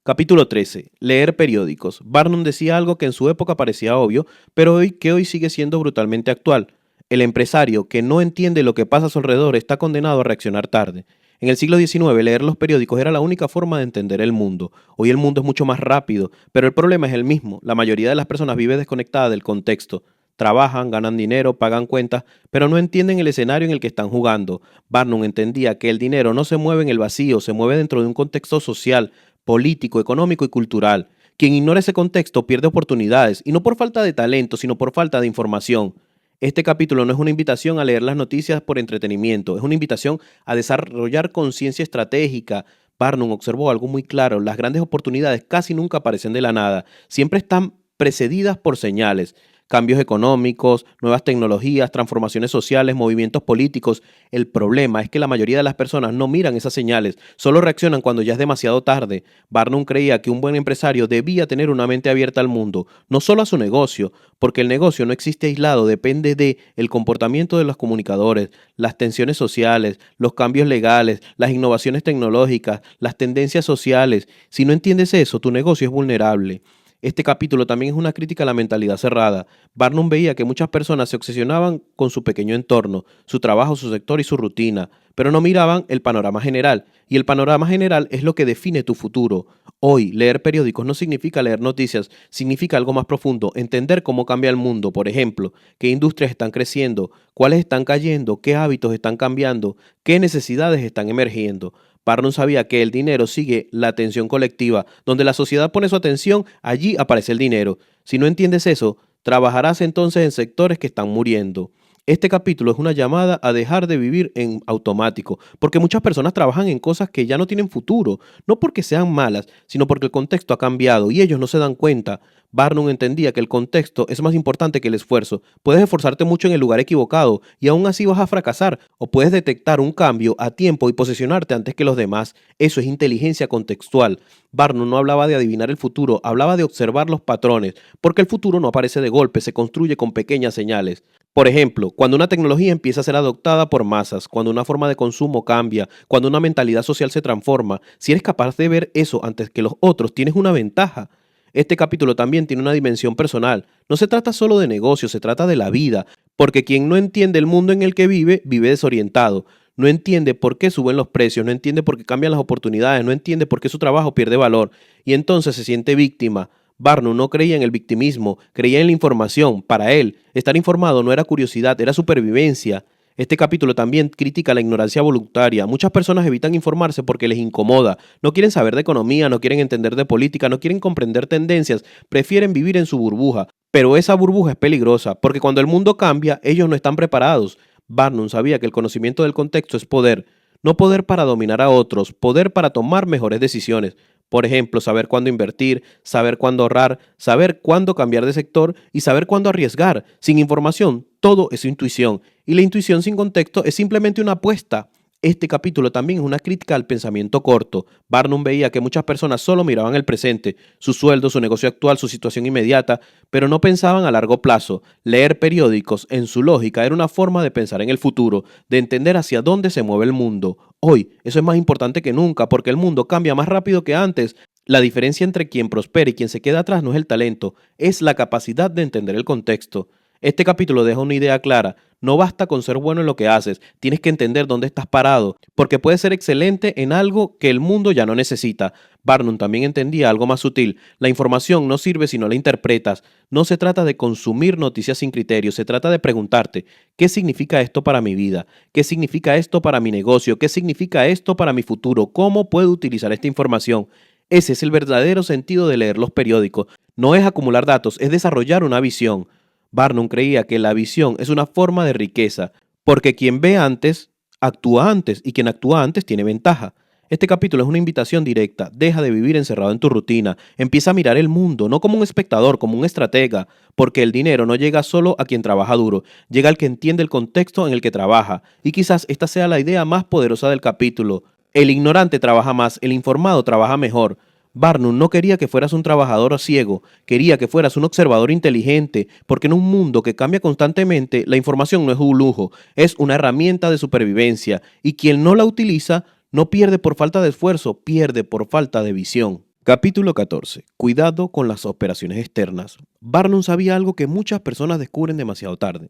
Capítulo 13. Leer periódicos. Barnum decía algo que en su época parecía obvio, pero hoy sigue siendo brutalmente actual. El empresario que no entiende lo que pasa a su alrededor está condenado a reaccionar tarde. En el siglo XIX, leer los periódicos era la única forma de entender el mundo. Hoy el mundo es mucho más rápido, pero el problema es el mismo. La mayoría de las personas vive desconectada del contexto. Trabajan, ganan dinero, pagan cuentas, pero no entienden el escenario en el que están jugando. Barnum entendía que el dinero no se mueve en el vacío, se mueve dentro de un contexto social, político, económico y cultural. Quien ignora ese contexto pierde oportunidades, y no por falta de talento, sino por falta de información. Este capítulo no es una invitación a leer las noticias por entretenimiento, es una invitación a desarrollar conciencia estratégica. Barnum observó algo muy claro: las grandes oportunidades casi nunca aparecen de la nada, siempre están precedidas por señales. Cambios económicos, nuevas tecnologías, transformaciones sociales, movimientos políticos. El problema es que la mayoría de las personas no miran esas señales, solo reaccionan cuando ya es demasiado tarde. Barnum creía que un buen empresario debía tener una mente abierta al mundo, no solo a su negocio, porque el negocio no existe aislado, depende de el comportamiento de los comunicadores, las tensiones sociales, los cambios legales, las innovaciones tecnológicas, las tendencias sociales. Si no entiendes eso, tu negocio es vulnerable. Este capítulo también es una crítica a la mentalidad cerrada. Barnum veía que muchas personas se obsesionaban con su pequeño entorno, su trabajo, su sector y su rutina, pero no miraban el panorama general. Y el panorama general es lo que define tu futuro. Hoy, leer periódicos no significa leer noticias, significa algo más profundo, entender cómo cambia el mundo. Por ejemplo, qué industrias están creciendo, cuáles están cayendo, qué hábitos están cambiando, qué necesidades están emergiendo. Barnum sabía que el dinero sigue la atención colectiva. Donde la sociedad pone su atención, allí aparece el dinero. Si no entiendes eso, trabajarás entonces en sectores que están muriendo. Este capítulo es una llamada a dejar de vivir en automático, porque muchas personas trabajan en cosas que ya no tienen futuro, no porque sean malas, sino porque el contexto ha cambiado y ellos no se dan cuenta. Barnum entendía que el contexto es más importante que el esfuerzo. Puedes esforzarte mucho en el lugar equivocado y aún así vas a fracasar, o puedes detectar un cambio a tiempo y posicionarte antes que los demás. Eso es inteligencia contextual. Barnum no hablaba de adivinar el futuro, hablaba de observar los patrones, porque el futuro no aparece de golpe, se construye con pequeñas señales. Por ejemplo, cuando una tecnología empieza a ser adoptada por masas, cuando una forma de consumo cambia, cuando una mentalidad social se transforma, si eres capaz de ver eso antes que los otros, tienes una ventaja. Este capítulo también tiene una dimensión personal. No se trata solo de negocios, se trata de la vida, porque quien no entiende el mundo en el que vive, vive desorientado. No entiende por qué suben los precios, no entiende por qué cambian las oportunidades, no entiende por qué su trabajo pierde valor y entonces se siente víctima. Barnum no creía en el victimismo, creía en la información. Para él, estar informado no era curiosidad, era supervivencia. Este capítulo también critica la ignorancia voluntaria. Muchas personas evitan informarse porque les incomoda. No quieren saber de economía, no quieren entender de política, no quieren comprender tendencias, prefieren vivir en su burbuja. Pero esa burbuja es peligrosa, porque cuando el mundo cambia, ellos no están preparados. Barnum sabía que el conocimiento del contexto es poder. No poder para dominar a otros, poder para tomar mejores decisiones. Por ejemplo, saber cuándo invertir, saber cuándo ahorrar, saber cuándo cambiar de sector y saber cuándo arriesgar. Sin información, todo es intuición. Y la intuición sin contexto es simplemente una apuesta. Este capítulo también es una crítica al pensamiento corto. Barnum veía que muchas personas solo miraban el presente, su sueldo, su negocio actual, su situación inmediata, pero no pensaban a largo plazo. Leer periódicos, en su lógica, era una forma de pensar en el futuro, de entender hacia dónde se mueve el mundo. Hoy, eso es más importante que nunca, porque el mundo cambia más rápido que antes. La diferencia entre quien prospera y quien se queda atrás no es el talento, es la capacidad de entender el contexto. Este capítulo deja una idea clara. No basta con ser bueno en lo que haces, tienes que entender dónde estás parado, porque puedes ser excelente en algo que el mundo ya no necesita. Barnum también entendía algo más sutil. La información no sirve si no la interpretas. No se trata de consumir noticias sin criterio, se trata de preguntarte, ¿qué significa esto para mi vida? ¿Qué significa esto para mi negocio? ¿Qué significa esto para mi futuro? ¿Cómo puedo utilizar esta información? Ese es el verdadero sentido de leer los periódicos. No es acumular datos, es desarrollar una visión. Barnum creía que la visión es una forma de riqueza, porque quien ve antes, actúa antes, y quien actúa antes tiene ventaja. Este capítulo es una invitación directa. Deja de vivir encerrado en tu rutina. Empieza a mirar el mundo, no como un espectador, como un estratega, porque el dinero no llega solo a quien trabaja duro, llega al que entiende el contexto en el que trabaja. Y quizás esta sea la idea más poderosa del capítulo. El ignorante trabaja más, el informado trabaja mejor. Barnum no quería que fueras un trabajador ciego, quería que fueras un observador inteligente, porque en un mundo que cambia constantemente, la información no es un lujo, es una herramienta de supervivencia, y quien no la utiliza no pierde por falta de esfuerzo, pierde por falta de visión. Capítulo 14. Cuidado con las operaciones externas. Barnum sabía algo que muchas personas descubren demasiado tarde.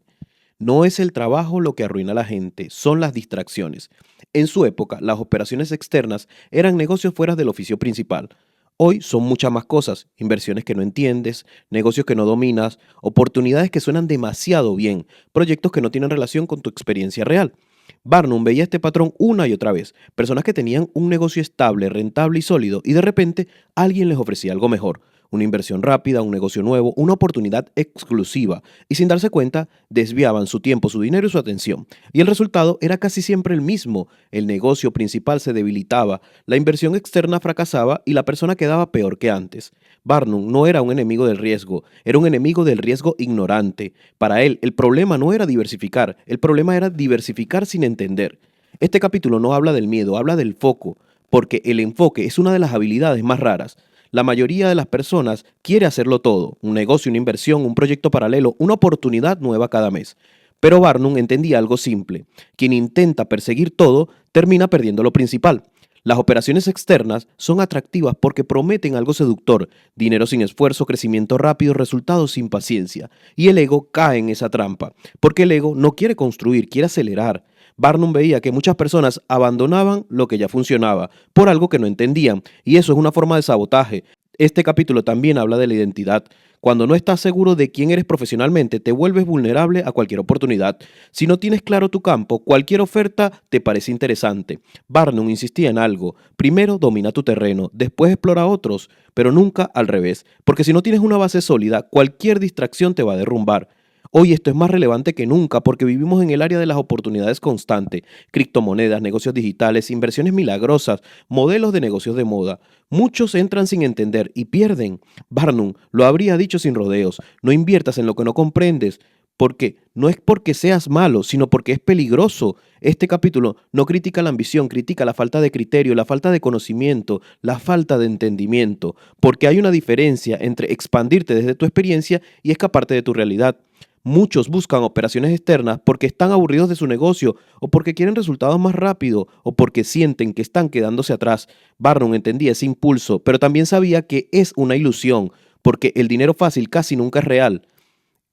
No es el trabajo lo que arruina a la gente, son las distracciones. En su época, las operaciones externas eran negocios fuera del oficio principal. Hoy son muchas más cosas, inversiones que no entiendes, negocios que no dominas, oportunidades que suenan demasiado bien, proyectos que no tienen relación con tu experiencia real. Barnum veía este patrón una y otra vez, personas que tenían un negocio estable, rentable y sólido, y de repente alguien les ofrecía algo mejor, una inversión rápida, un negocio nuevo, una oportunidad exclusiva, y sin darse cuenta desviaban su tiempo, su dinero y su atención. Y el resultado era casi siempre el mismo, el negocio principal se debilitaba, la inversión externa fracasaba y la persona quedaba peor que antes. Barnum no era un enemigo del riesgo, era un enemigo del riesgo ignorante. Para él, el problema no era diversificar, el problema era diversificar sin entender. Este capítulo no habla del miedo, habla del foco, porque el enfoque es una de las habilidades más raras. La mayoría de las personas quiere hacerlo todo, un negocio, una inversión, un proyecto paralelo, una oportunidad nueva cada mes. Pero Barnum entendía algo simple. Quien intenta perseguir todo termina perdiendo lo principal. Las operaciones externas son atractivas porque prometen algo seductor, dinero sin esfuerzo, crecimiento rápido, resultados sin paciencia. Y el ego cae en esa trampa, porque el ego no quiere construir, quiere acelerar. Barnum veía que muchas personas abandonaban lo que ya funcionaba por algo que no entendían, y eso es una forma de sabotaje. Este capítulo también habla de la identidad. Cuando no estás seguro de quién eres profesionalmente, te vuelves vulnerable a cualquier oportunidad. Si no tienes claro tu campo, cualquier oferta te parece interesante. Barnum insistía en algo. Primero domina tu terreno, después explora otros, pero nunca al revés. Porque si no tienes una base sólida, cualquier distracción te va a derrumbar. Hoy esto es más relevante que nunca porque vivimos en el área de las oportunidades constantes, criptomonedas, negocios digitales, inversiones milagrosas, modelos de negocios de moda. Muchos entran sin entender y pierden. Barnum lo habría dicho sin rodeos, no inviertas en lo que no comprendes, porque no es porque seas malo, sino porque es peligroso. Este capítulo no critica la ambición, critica la falta de criterio, la falta de conocimiento, la falta de entendimiento, porque hay una diferencia entre expandirte desde tu experiencia y escaparte de tu realidad. Muchos buscan operaciones externas porque están aburridos de su negocio o porque quieren resultados más rápido o porque sienten que están quedándose atrás. Barnum entendía ese impulso, pero también sabía que es una ilusión porque el dinero fácil casi nunca es real.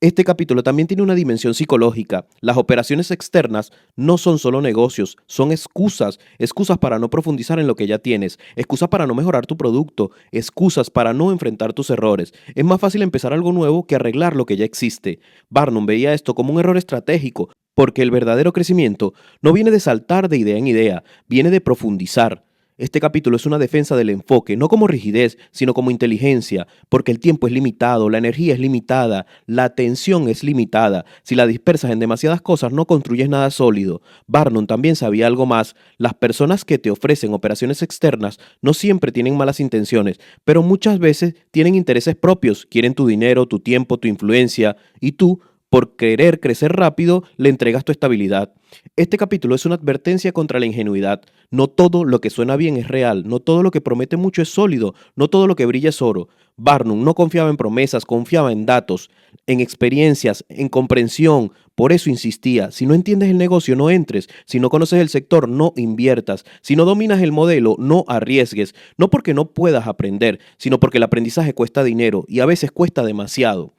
Este capítulo también tiene una dimensión psicológica. Las operaciones externas no son solo negocios, son excusas, excusas para no profundizar en lo que ya tienes, excusas para no mejorar tu producto, excusas para no enfrentar tus errores. Es más fácil empezar algo nuevo que arreglar lo que ya existe. Barnum veía esto como un error estratégico, porque el verdadero crecimiento no viene de saltar de idea en idea, viene de profundizar. Este capítulo es una defensa del enfoque, no como rigidez, sino como inteligencia, porque el tiempo es limitado, la energía es limitada, la atención es limitada. Si la dispersas en demasiadas cosas, no construyes nada sólido. Barnum también sabía algo más. Las personas que te ofrecen operaciones externas no siempre tienen malas intenciones, pero muchas veces tienen intereses propios, quieren tu dinero, tu tiempo, tu influencia, y tú, por querer crecer rápido, le entregas tu estabilidad. Este capítulo es una advertencia contra la ingenuidad. No todo lo que suena bien es real, no todo lo que promete mucho es sólido, no todo lo que brilla es oro. Barnum no confiaba en promesas, confiaba en datos, en experiencias, en comprensión. Por eso insistía, si no entiendes el negocio, no entres. Si no conoces el sector, no inviertas. Si no dominas el modelo, no arriesgues. No porque no puedas aprender, sino porque el aprendizaje cuesta dinero y a veces cuesta demasiado.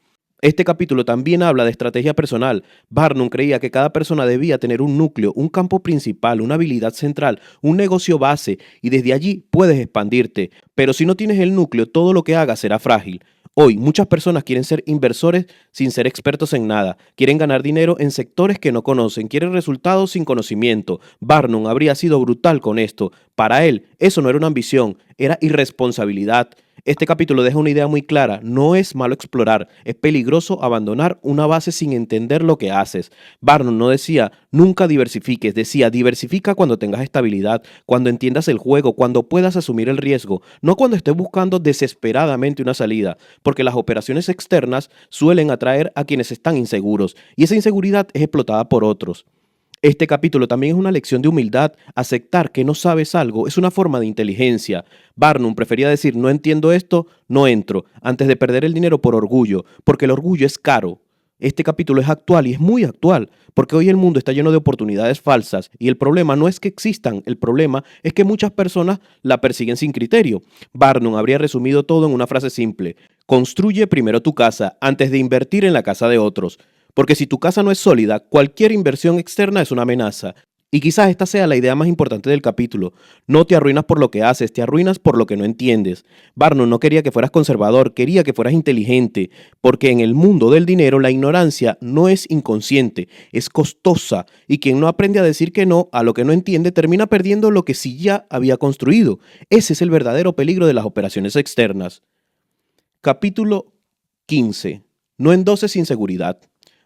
Este capítulo también habla de estrategia personal. Barnum creía que cada persona debía tener un núcleo, un campo principal, una habilidad central, un negocio base, y desde allí puedes expandirte. Pero si no tienes el núcleo, todo lo que hagas será frágil. Hoy, muchas personas quieren ser inversores sin ser expertos en nada. Quieren ganar dinero en sectores que no conocen. Quieren resultados sin conocimiento. Barnum habría sido brutal con esto. Para él, eso no era una ambición, era irresponsabilidad. Este capítulo deja una idea muy clara: no es malo explorar, es peligroso abandonar una base sin entender lo que haces. Barnum no decía nunca diversifiques, decía diversifica cuando tengas estabilidad, cuando entiendas el juego, cuando puedas asumir el riesgo, no cuando estés buscando desesperadamente una salida, porque las operaciones externas suelen atraer a quienes están inseguros y esa inseguridad es explotada por otros. Este capítulo también es una lección de humildad. Aceptar que no sabes algo es una forma de inteligencia. Barnum prefería decir no entiendo esto, no entro, antes de perder el dinero por orgullo, porque el orgullo es caro. Este capítulo es actual y es muy actual, porque hoy el mundo está lleno de oportunidades falsas y el problema no es que existan, el problema es que muchas personas la persiguen sin criterio. Barnum habría resumido todo en una frase simple: construye primero tu casa antes de invertir en la casa de otros. Porque si tu casa no es sólida, cualquier inversión externa es una amenaza. Y quizás esta sea la idea más importante del capítulo. No te arruinas por lo que haces, te arruinas por lo que no entiendes. Barnum no quería que fueras conservador, quería que fueras inteligente, porque en el mundo del dinero la ignorancia no es inconsciente, es costosa, y quien no aprende a decir que no a lo que no entiende termina perdiendo lo que sí ya había construido. Ese es el verdadero peligro de las operaciones externas. Capítulo 15. No endoses sin seguridad.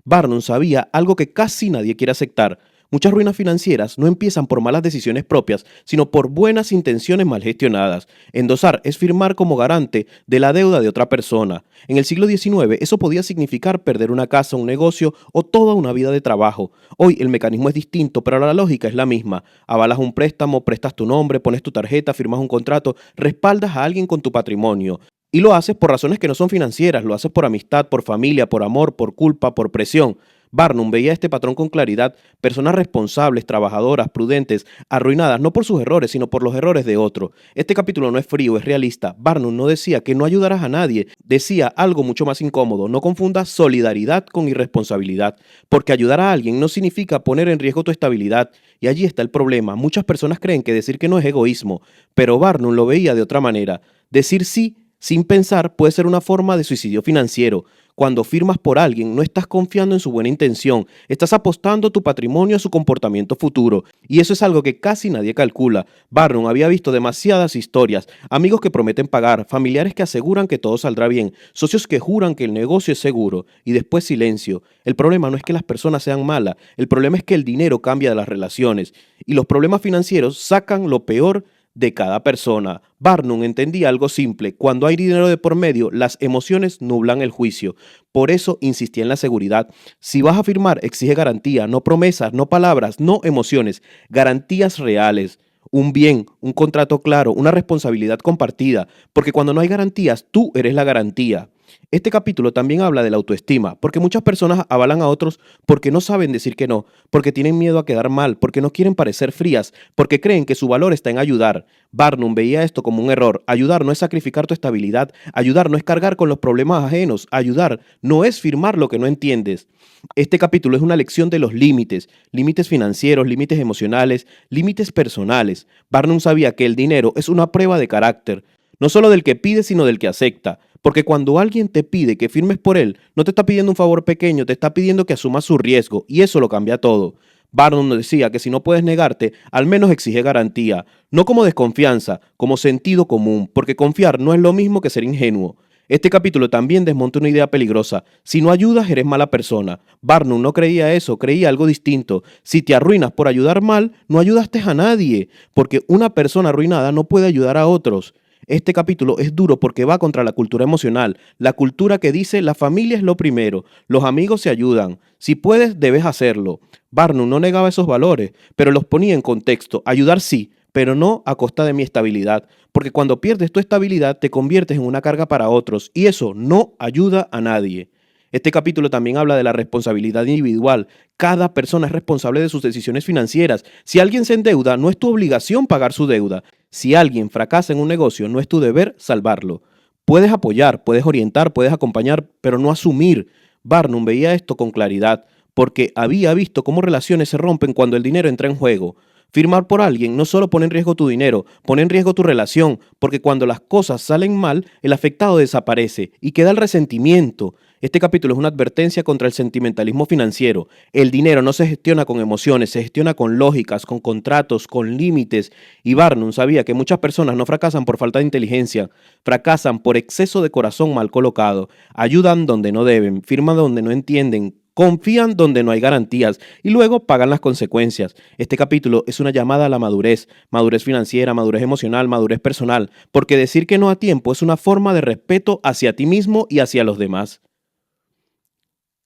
Barnum sabía algo que casi nadie quiere aceptar. Muchas ruinas financieras no empiezan por malas decisiones propias, sino por buenas intenciones mal gestionadas. Endosar es firmar como garante de la deuda de otra persona. En el siglo XIX eso podía significar perder una casa, un negocio o toda una vida de trabajo. Hoy el mecanismo es distinto, pero la lógica es la misma. Avalas un préstamo, prestas tu nombre, pones tu tarjeta, firmas un contrato, respaldas a alguien con tu patrimonio. Y lo haces por razones que no son financieras, lo haces por amistad, por familia, por amor, por culpa, por presión. Barnum veía este patrón con claridad: personas responsables, trabajadoras, prudentes, arruinadas no por sus errores, sino por los errores de otro. Este capítulo no es frío, es realista. Barnum no decía que no ayudarás a nadie, decía algo mucho más incómodo: no confundas solidaridad con irresponsabilidad, porque ayudar a alguien no significa poner en riesgo tu estabilidad. Y allí está el problema: muchas personas creen que decir que no es egoísmo, pero Barnum lo veía de otra manera. Decir sí sin pensar puede ser una forma de suicidio financiero. Cuando firmas por alguien, no estás confiando en su buena intención, estás apostando tu patrimonio a su comportamiento futuro. Y eso es algo que casi nadie calcula. Barnum había visto demasiadas historias: amigos que prometen pagar, familiares que aseguran que todo saldrá bien, socios que juran que el negocio es seguro, y después silencio. El problema no es que las personas sean malas, el problema es que el dinero cambia de las relaciones. Y los problemas financieros sacan lo peor de cada persona. Barnum entendía algo simple: cuando hay dinero de por medio, las emociones nublan el juicio. Por eso insistía en la seguridad. Si vas a firmar, exige garantía, no promesas, no palabras, no emociones, garantías reales. Un bien, un contrato claro, una responsabilidad compartida, porque cuando no hay garantías, tú eres la garantía. Este capítulo también habla de la autoestima, porque muchas personas avalan a otros porque no saben decir que no, porque tienen miedo a quedar mal, porque no quieren parecer frías, porque creen que su valor está en ayudar. Barnum veía esto como un error. Ayudar no es sacrificar tu estabilidad, ayudar no es cargar con los problemas ajenos, ayudar no es firmar lo que no entiendes. Este capítulo es una lección de los límites: límites financieros, límites emocionales, límites personales. Barnum sabía que el dinero es una prueba de carácter, no solo del que pide, sino del que acepta. Porque cuando alguien te pide que firmes por él, no te está pidiendo un favor pequeño, te está pidiendo que asumas su riesgo, y eso lo cambia todo. Barnum decía que si no puedes negarte, al menos exige garantía, no como desconfianza, como sentido común, porque confiar no es lo mismo que ser ingenuo. Este capítulo también desmonta una idea peligrosa: si no ayudas, eres mala persona. Barnum no creía eso, creía algo distinto: si te arruinas por ayudar mal, no ayudaste a nadie, porque una persona arruinada no puede ayudar a otros. Este capítulo es duro porque va contra la cultura emocional, la cultura que dice la familia es lo primero, los amigos se ayudan, si puedes debes hacerlo. Barnum no negaba esos valores, pero los ponía en contexto: ayudar sí, pero no a costa de mi estabilidad, porque cuando pierdes tu estabilidad te conviertes en una carga para otros y eso no ayuda a nadie. Este capítulo también habla de la responsabilidad individual. Cada persona es responsable de sus decisiones financieras. Si alguien se endeuda, no es tu obligación pagar su deuda. Si alguien fracasa en un negocio, no es tu deber salvarlo. Puedes apoyar, puedes orientar, puedes acompañar, pero no asumir. Barnum veía esto con claridad, porque había visto cómo relaciones se rompen cuando el dinero entra en juego. Firmar por alguien no solo pone en riesgo tu dinero, pone en riesgo tu relación, porque cuando las cosas salen mal, el afectado desaparece y queda el resentimiento. Este capítulo es una advertencia contra el sentimentalismo financiero. El dinero no se gestiona con emociones, se gestiona con lógicas, con contratos, con límites. Y Barnum sabía que muchas personas no fracasan por falta de inteligencia, fracasan por exceso de corazón mal colocado, ayudan donde no deben, firman donde no entienden, confían donde no hay garantías y luego pagan las consecuencias. Este capítulo es una llamada a la madurez, madurez financiera, madurez emocional, madurez personal, porque decir que no a tiempo es una forma de respeto hacia ti mismo y hacia los demás.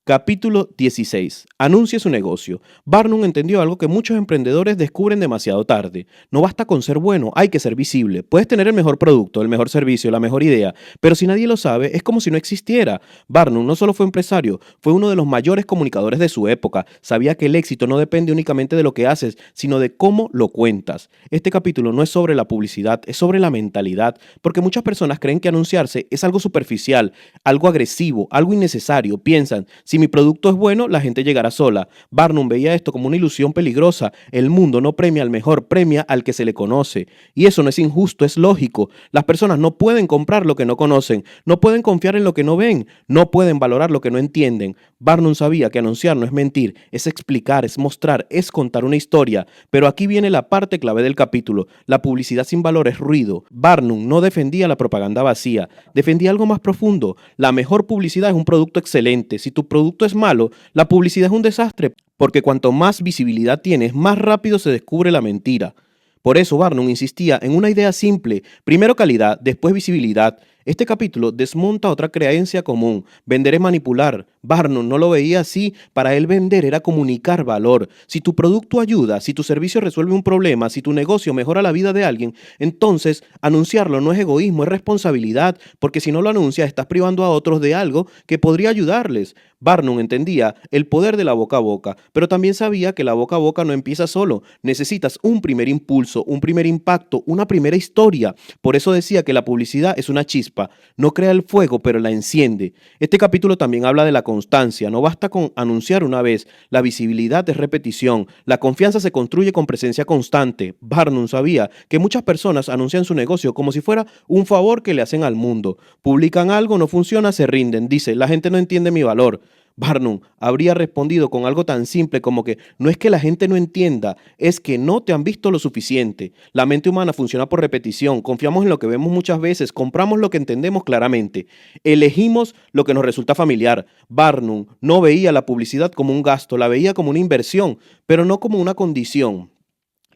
Capítulo 16. Anuncia su negocio. Barnum entendió algo que muchos emprendedores descubren demasiado tarde. No basta con ser bueno, hay que ser visible. Puedes tener el mejor producto, el mejor servicio, la mejor idea, pero si nadie lo sabe, es como si no existiera. Barnum no solo fue empresario, fue uno de los mayores comunicadores de su época. Sabía que el éxito no depende únicamente de lo que haces, sino de cómo lo cuentas. Este capítulo no es sobre la publicidad, es sobre la mentalidad, porque muchas personas creen que anunciarse es algo superficial, algo agresivo, algo innecesario. Piensan, si mi producto es bueno, la gente llegará sola. Barnum veía esto como una ilusión peligrosa. El mundo no premia al mejor, premia al que se le conoce. Y eso no es injusto, es lógico. Las personas no pueden comprar lo que no conocen, no pueden confiar en lo que no ven, no pueden valorar lo que no entienden. Barnum sabía que anunciar no es mentir, es explicar, es mostrar, es contar una historia. Pero aquí viene la parte clave del capítulo. La publicidad sin valor es ruido. Barnum no defendía la propaganda vacía, defendía algo más profundo. La mejor publicidad es un producto excelente. Si tu producto es malo, la publicidad es un desastre, porque cuanto más visibilidad tienes, más rápido se descubre la mentira. Por eso Barnum insistía en una idea simple: primero calidad, después visibilidad. Este capítulo desmonta otra creencia común: vender es manipular. Barnum no lo veía así. Para él vender era comunicar valor. Si tu producto ayuda, si tu servicio resuelve un problema, si tu negocio mejora la vida de alguien, entonces anunciarlo no es egoísmo, es responsabilidad, porque si no lo anuncias estás privando a otros de algo que podría ayudarles. Barnum entendía el poder de la boca a boca, pero también sabía que la boca a boca no empieza solo. Necesitas un primer impulso, un primer impacto, una primera historia. Por eso decía que la publicidad es una chispa. No crea el fuego, pero la enciende. Este capítulo también habla de la constancia. No basta con anunciar una vez. La visibilidad es repetición. La confianza se construye con presencia constante. Barnum sabía que muchas personas anuncian su negocio como si fuera un favor que le hacen al mundo. Publican algo, no funciona, se rinden. Dice, la gente no entiende mi valor. Barnum habría respondido con algo tan simple como que no es que la gente no entienda, es que no te han visto lo suficiente. La mente humana funciona por repetición, confiamos en lo que vemos muchas veces, compramos lo que entendemos claramente, elegimos lo que nos resulta familiar. Barnum no veía la publicidad como un gasto, la veía como una inversión, pero no como una condición.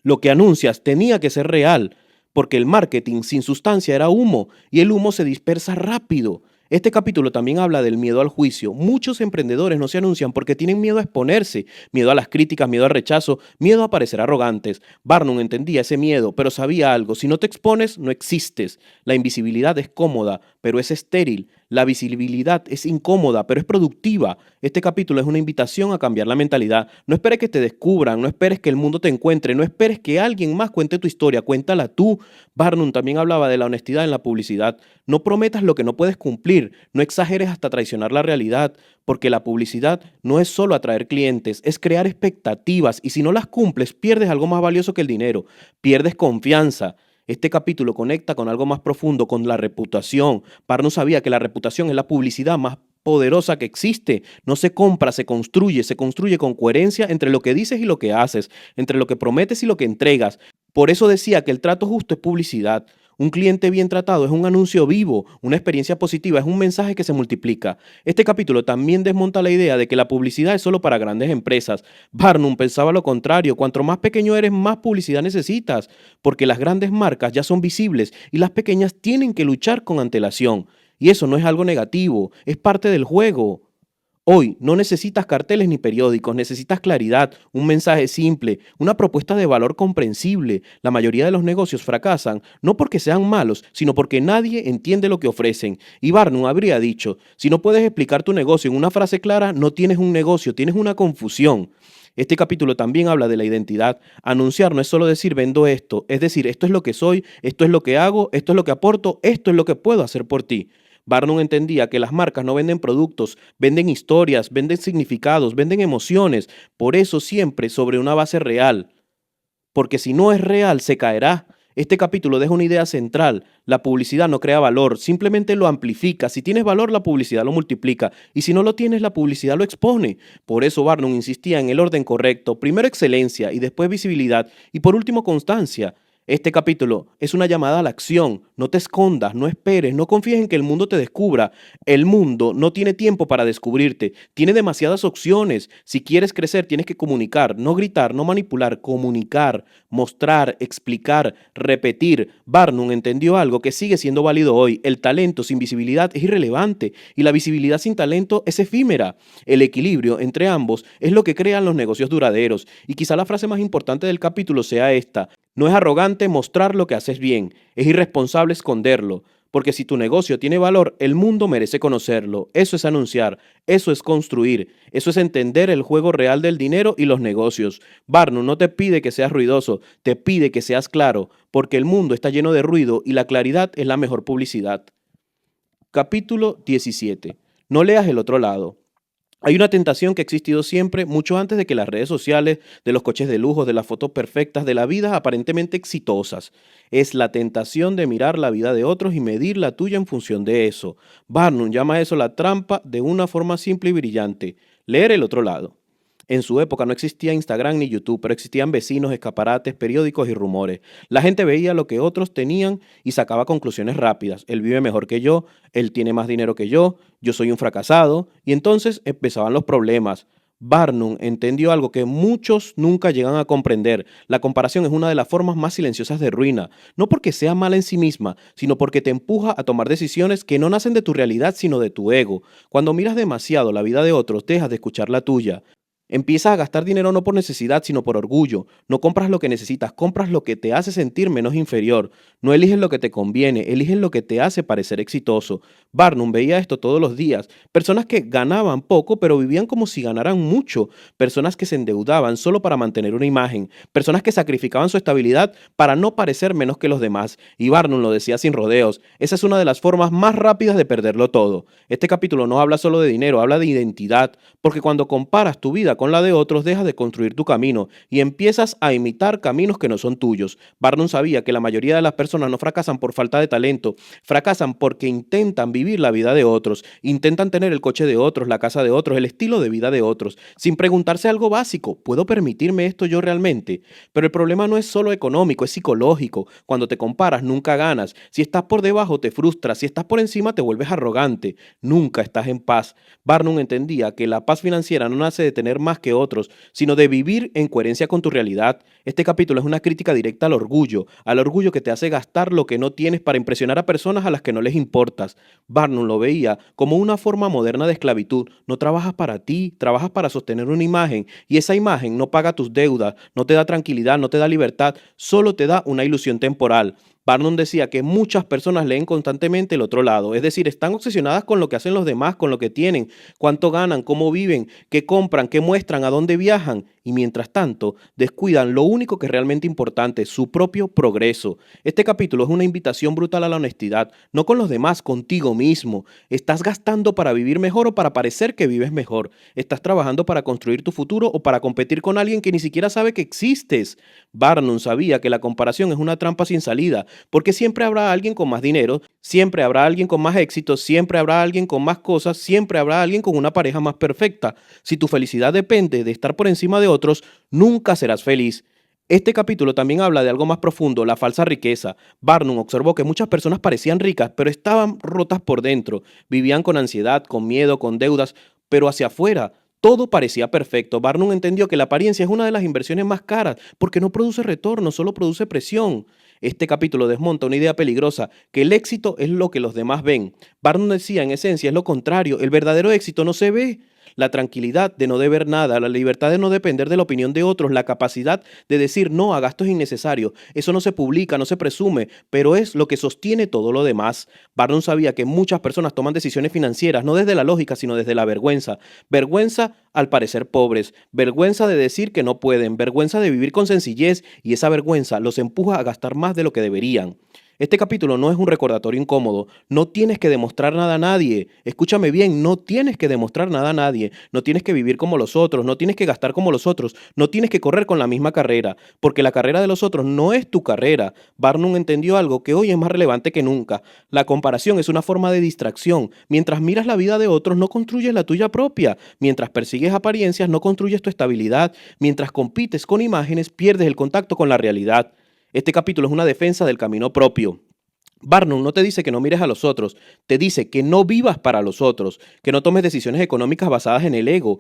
Lo que anuncias tenía que ser real, porque el marketing sin sustancia era humo y el humo se dispersa rápido. Este capítulo también habla del miedo al juicio. Muchos emprendedores no se anuncian porque tienen miedo a exponerse, miedo a las críticas, miedo al rechazo, miedo a parecer arrogantes. Barnum entendía ese miedo, pero sabía algo: si no te expones, no existes. La invisibilidad es cómoda, pero es estéril. La visibilidad es incómoda, pero es productiva. Este capítulo es una invitación a cambiar la mentalidad. No esperes que te descubran, no esperes que el mundo te encuentre, no esperes que alguien más cuente tu historia, cuéntala tú. Barnum también hablaba de la honestidad en la publicidad. No prometas lo que no puedes cumplir, no exageres hasta traicionar la realidad, porque la publicidad no es solo atraer clientes, es crear expectativas, y si no las cumples, pierdes algo más valioso que el dinero, pierdes confianza. Este capítulo conecta con algo más profundo, con la reputación. Barnum sabía que la reputación es la publicidad más poderosa que existe. No se compra, se construye con coherencia entre lo que dices y lo que haces, entre lo que prometes y lo que entregas. Por eso decía que el trato justo es publicidad. Un cliente bien tratado es un anuncio vivo, una experiencia positiva, es un mensaje que se multiplica. Este capítulo también desmonta la idea de que la publicidad es solo para grandes empresas. Barnum pensaba lo contrario: cuanto más pequeño eres, más publicidad necesitas, porque las grandes marcas ya son visibles y las pequeñas tienen que luchar con antelación. Y eso no es algo negativo, es parte del juego. Hoy no necesitas carteles ni periódicos, necesitas claridad, un mensaje simple, una propuesta de valor comprensible. La mayoría de los negocios fracasan no porque sean malos, sino porque nadie entiende lo que ofrecen. Y Barnum habría dicho, si no puedes explicar tu negocio en una frase clara, no tienes un negocio, tienes una confusión. Este capítulo también habla de la identidad. Anunciar no es solo decir vendo esto, es decir, esto es lo que soy, esto es lo que hago, esto es lo que aporto, esto es lo que puedo hacer por ti. Barnum entendía que las marcas no venden productos, venden historias, venden significados, venden emociones. Por eso siempre sobre una base real. Porque si no es real, se caerá. Este capítulo deja una idea central. La publicidad no crea valor, simplemente lo amplifica. Si tienes valor, la publicidad lo multiplica. Y si no lo tienes, la publicidad lo expone. Por eso Barnum insistía en el orden correcto. Primero excelencia y después visibilidad. Y por último constancia. Este capítulo es una llamada a la acción. No te escondas, no esperes, no confíes en que el mundo te descubra. El mundo no tiene tiempo para descubrirte. Tiene demasiadas opciones. Si quieres crecer, tienes que comunicar, no gritar, no manipular, comunicar, mostrar, explicar, repetir. Barnum entendió algo que sigue siendo válido hoy. El talento sin visibilidad es irrelevante y la visibilidad sin talento es efímera. El equilibrio entre ambos es lo que crean los negocios duraderos. Y quizá la frase más importante del capítulo sea esta. No es arrogante mostrar lo que haces bien, es irresponsable esconderlo, porque si tu negocio tiene valor, el mundo merece conocerlo. Eso es anunciar, eso es construir, eso es entender el juego real del dinero y los negocios. Barnum no te pide que seas ruidoso, te pide que seas claro, porque el mundo está lleno de ruido y la claridad es la mejor publicidad. Capítulo 17. No leas el otro lado. Hay una tentación que ha existido siempre, mucho antes de que las redes sociales, de los coches de lujo, de las fotos perfectas, de las vidas aparentemente exitosas. Es la tentación de mirar la vida de otros y medir la tuya en función de eso. Barnum llama a eso la trampa de una forma simple y brillante. Leer el otro lado. En su época no existía Instagram ni YouTube, pero existían vecinos, escaparates, periódicos y rumores. La gente veía lo que otros tenían y sacaba conclusiones rápidas. Él vive mejor que yo, él tiene más dinero que yo soy un fracasado. Y entonces empezaban los problemas. Barnum entendió algo que muchos nunca llegan a comprender. La comparación es una de las formas más silenciosas de ruina. No porque sea mala en sí misma, sino porque te empuja a tomar decisiones que no nacen de tu realidad, sino de tu ego. Cuando miras demasiado la vida de otros, dejas de escuchar la tuya. Empiezas a gastar dinero no por necesidad, sino por orgullo. No compras lo que necesitas, compras lo que te hace sentir menos inferior. No eliges lo que te conviene, eliges lo que te hace parecer exitoso. Barnum veía esto todos los días. Personas que ganaban poco, pero vivían como si ganaran mucho. Personas que se endeudaban solo para mantener una imagen. Personas que sacrificaban su estabilidad para no parecer menos que los demás. Y Barnum lo decía sin rodeos. Esa es una de las formas más rápidas de perderlo todo. Este capítulo no habla solo de dinero, habla de identidad. Porque cuando comparas tu vida con la de otros, dejas de construir tu camino y empiezas a imitar caminos que no son tuyos. Barnum sabía que la mayoría de las personas no fracasan por falta de talento, fracasan porque intentan vivir la vida de otros, intentan tener el coche de otros, la casa de otros, el estilo de vida de otros, sin preguntarse algo básico: ¿puedo permitirme esto yo realmente? Pero el problema no es solo económico, es psicológico. Cuando te comparas, nunca ganas. Si estás por debajo, te frustras. Si estás por encima, te vuelves arrogante. Nunca estás en paz. Barnum entendía que la paz financiera no nace de tener más que otros, sino de vivir en coherencia con tu realidad. Este capítulo es una crítica directa al orgullo que te hace gastar lo que no tienes para impresionar a personas a las que no les importas. Barnum lo veía como una forma moderna de esclavitud. No trabajas para ti, trabajas para sostener una imagen, y esa imagen no paga tus deudas, no te da tranquilidad, no te da libertad, solo te da una ilusión temporal. Barnum decía que muchas personas leen constantemente el otro lado, es decir, están obsesionadas con lo que hacen los demás, con lo que tienen, cuánto ganan, cómo viven, qué compran, qué muestran, a dónde viajan, y mientras tanto descuidan lo único que es realmente importante: su propio progreso. Este capítulo es una invitación brutal a la honestidad, no con los demás, contigo mismo. ¿Estás gastando para vivir mejor o para parecer que vives mejor? ¿Estás trabajando para construir tu futuro o para competir con alguien que ni siquiera sabe que existes? Barnum sabía que la comparación es una trampa sin salida, porque siempre habrá alguien con más dinero, siempre habrá alguien con más éxito, siempre habrá alguien con más cosas, siempre habrá alguien con una pareja más perfecta. Si tu felicidad depende de estar por encima de otros, nunca serás feliz. Este capítulo también habla de algo más profundo: la falsa riqueza. Barnum observó que muchas personas parecían ricas, pero estaban rotas por dentro. Vivían con ansiedad, con miedo, con deudas, pero hacia afuera todo parecía perfecto. Barnum entendió que la apariencia es una de las inversiones más caras, porque no produce retorno, solo produce presión. Este capítulo desmonta una idea peligrosa: que el éxito es lo que los demás ven. Barnum decía, en esencia, es lo contrario: el verdadero éxito no se ve. La tranquilidad de no deber nada, la libertad de no depender de la opinión de otros, la capacidad de decir no a gastos innecesarios. Eso no se publica, no se presume, pero es lo que sostiene todo lo demás. Barnum sabía que muchas personas toman decisiones financieras no desde la lógica, sino desde la vergüenza. Vergüenza al parecer pobres, vergüenza de decir que no pueden, vergüenza de vivir con sencillez, y esa vergüenza los empuja a gastar más de lo que deberían. Este capítulo no es un recordatorio incómodo. No tienes que demostrar nada a nadie. Escúchame bien, no tienes que demostrar nada a nadie. No tienes que vivir como los otros, no tienes que gastar como los otros, no tienes que correr con la misma carrera, porque la carrera de los otros no es tu carrera. Barnum entendió algo que hoy es más relevante que nunca. La comparación es una forma de distracción. Mientras miras la vida de otros, no construyes la tuya propia. Mientras persigues apariencias, no construyes tu estabilidad. Mientras compites con imágenes, pierdes el contacto con la realidad. Este capítulo es una defensa del camino propio. Barnum no te dice que no mires a los otros, te dice que no vivas para los otros, que no tomes decisiones económicas basadas en el ego,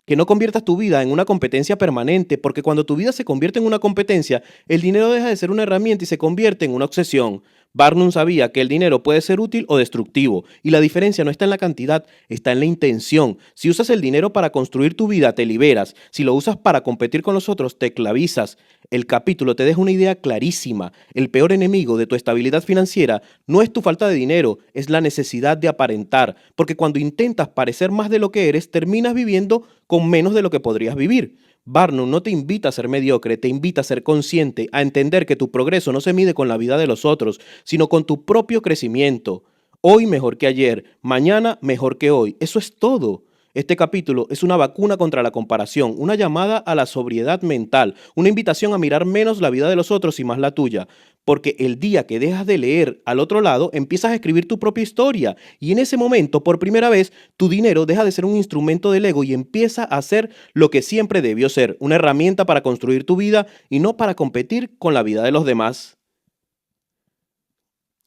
que no conviertas tu vida en una competencia permanente, porque cuando tu vida se convierte en una competencia, el dinero deja de ser una herramienta y se convierte en una obsesión. Barnum sabía que el dinero puede ser útil o destructivo, y la diferencia no está en la cantidad, está en la intención. Si usas el dinero para construir tu vida, te liberas. Si lo usas para competir con los otros, te esclavizas. El capítulo te deja una idea clarísima. El peor enemigo de tu estabilidad financiera no es tu falta de dinero, es la necesidad de aparentar, porque cuando intentas parecer más de lo que eres, terminas viviendo con menos de lo que podrías vivir. Barnum no te invita a ser mediocre, te invita a ser consciente, a entender que tu progreso no se mide con la vida de los otros, sino con tu propio crecimiento. Hoy mejor que ayer, mañana mejor que hoy. Eso es todo. Este capítulo es una vacuna contra la comparación, una llamada a la sobriedad mental, una invitación a mirar menos la vida de los otros y más la tuya. Porque el día que dejas de leer al otro lado, empiezas a escribir tu propia historia. Y en ese momento, por primera vez, tu dinero deja de ser un instrumento del ego y empieza a ser lo que siempre debió ser, una herramienta para construir tu vida y no para competir con la vida de los demás.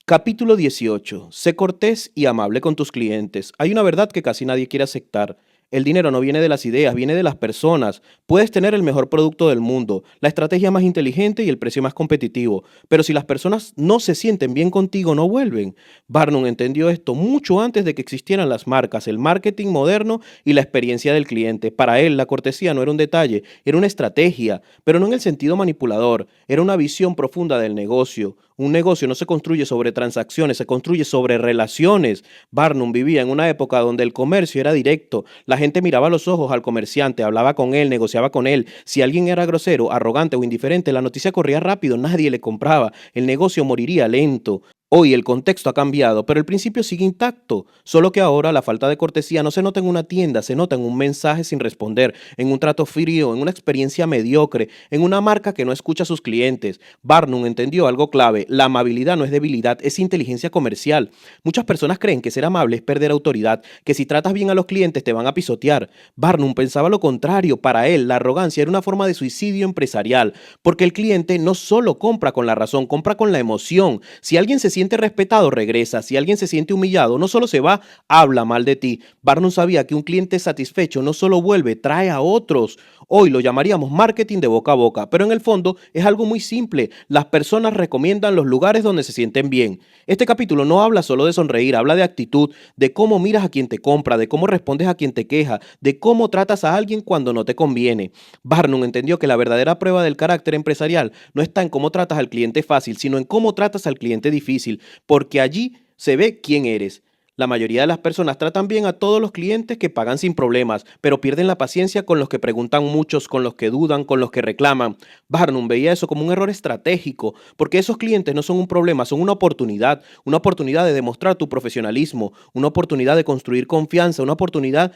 Capítulo 18. Sé cortés y amable con tus clientes. Hay una verdad que casi nadie quiere aceptar. El dinero no viene de las ideas, viene de las personas. Puedes tener el mejor producto del mundo, la estrategia más inteligente y el precio más competitivo, pero si las personas no se sienten bien contigo, no vuelven. Barnum entendió esto mucho antes de que existieran las marcas, el marketing moderno y la experiencia del cliente. Para él, la cortesía no era un detalle, era una estrategia, pero no en el sentido manipulador, era una visión profunda del negocio. Un negocio no se construye sobre transacciones, se construye sobre relaciones. Barnum vivía en una época donde el comercio era directo. La gente miraba a los ojos al comerciante, hablaba con él, negociaba con él. Si alguien era grosero, arrogante o indiferente, la noticia corría rápido, nadie le compraba. El negocio moriría lento. Hoy el contexto ha cambiado, pero el principio sigue intacto, solo que ahora la falta de cortesía no se nota en una tienda, se nota en un mensaje sin responder, en un trato frío, en una experiencia mediocre, en una marca que no escucha a sus clientes. Barnum entendió algo clave: la amabilidad no es debilidad, es inteligencia comercial. Muchas personas creen que ser amable es perder autoridad, que si tratas bien a los clientes te van a pisotear. Barnum pensaba lo contrario. Para él, la arrogancia era una forma de suicidio empresarial, porque el cliente no solo compra con la razón, compra con la emoción. Si alguien se siente respetado, regresa. Si alguien se siente humillado, no solo se va, habla mal de ti. Barnum sabía que un cliente satisfecho no solo vuelve, trae a otros. Hoy lo llamaríamos marketing de boca a boca, pero en el fondo es algo muy simple. Las personas recomiendan los lugares donde se sienten bien. Este capítulo no habla solo de sonreír, habla de actitud, de cómo miras a quien te compra, de cómo respondes a quien te queja, de cómo tratas a alguien cuando no te conviene. Barnum entendió que la verdadera prueba del carácter empresarial no está en cómo tratas al cliente fácil, sino en cómo tratas al cliente difícil, porque allí se ve quién eres. La mayoría de las personas tratan bien a todos los clientes que pagan sin problemas, pero pierden la paciencia con los que preguntan muchos, con los que dudan, con los que reclaman. Barnum veía eso como un error estratégico, porque esos clientes no son un problema, son una oportunidad de demostrar tu profesionalismo, una oportunidad de construir confianza, una oportunidad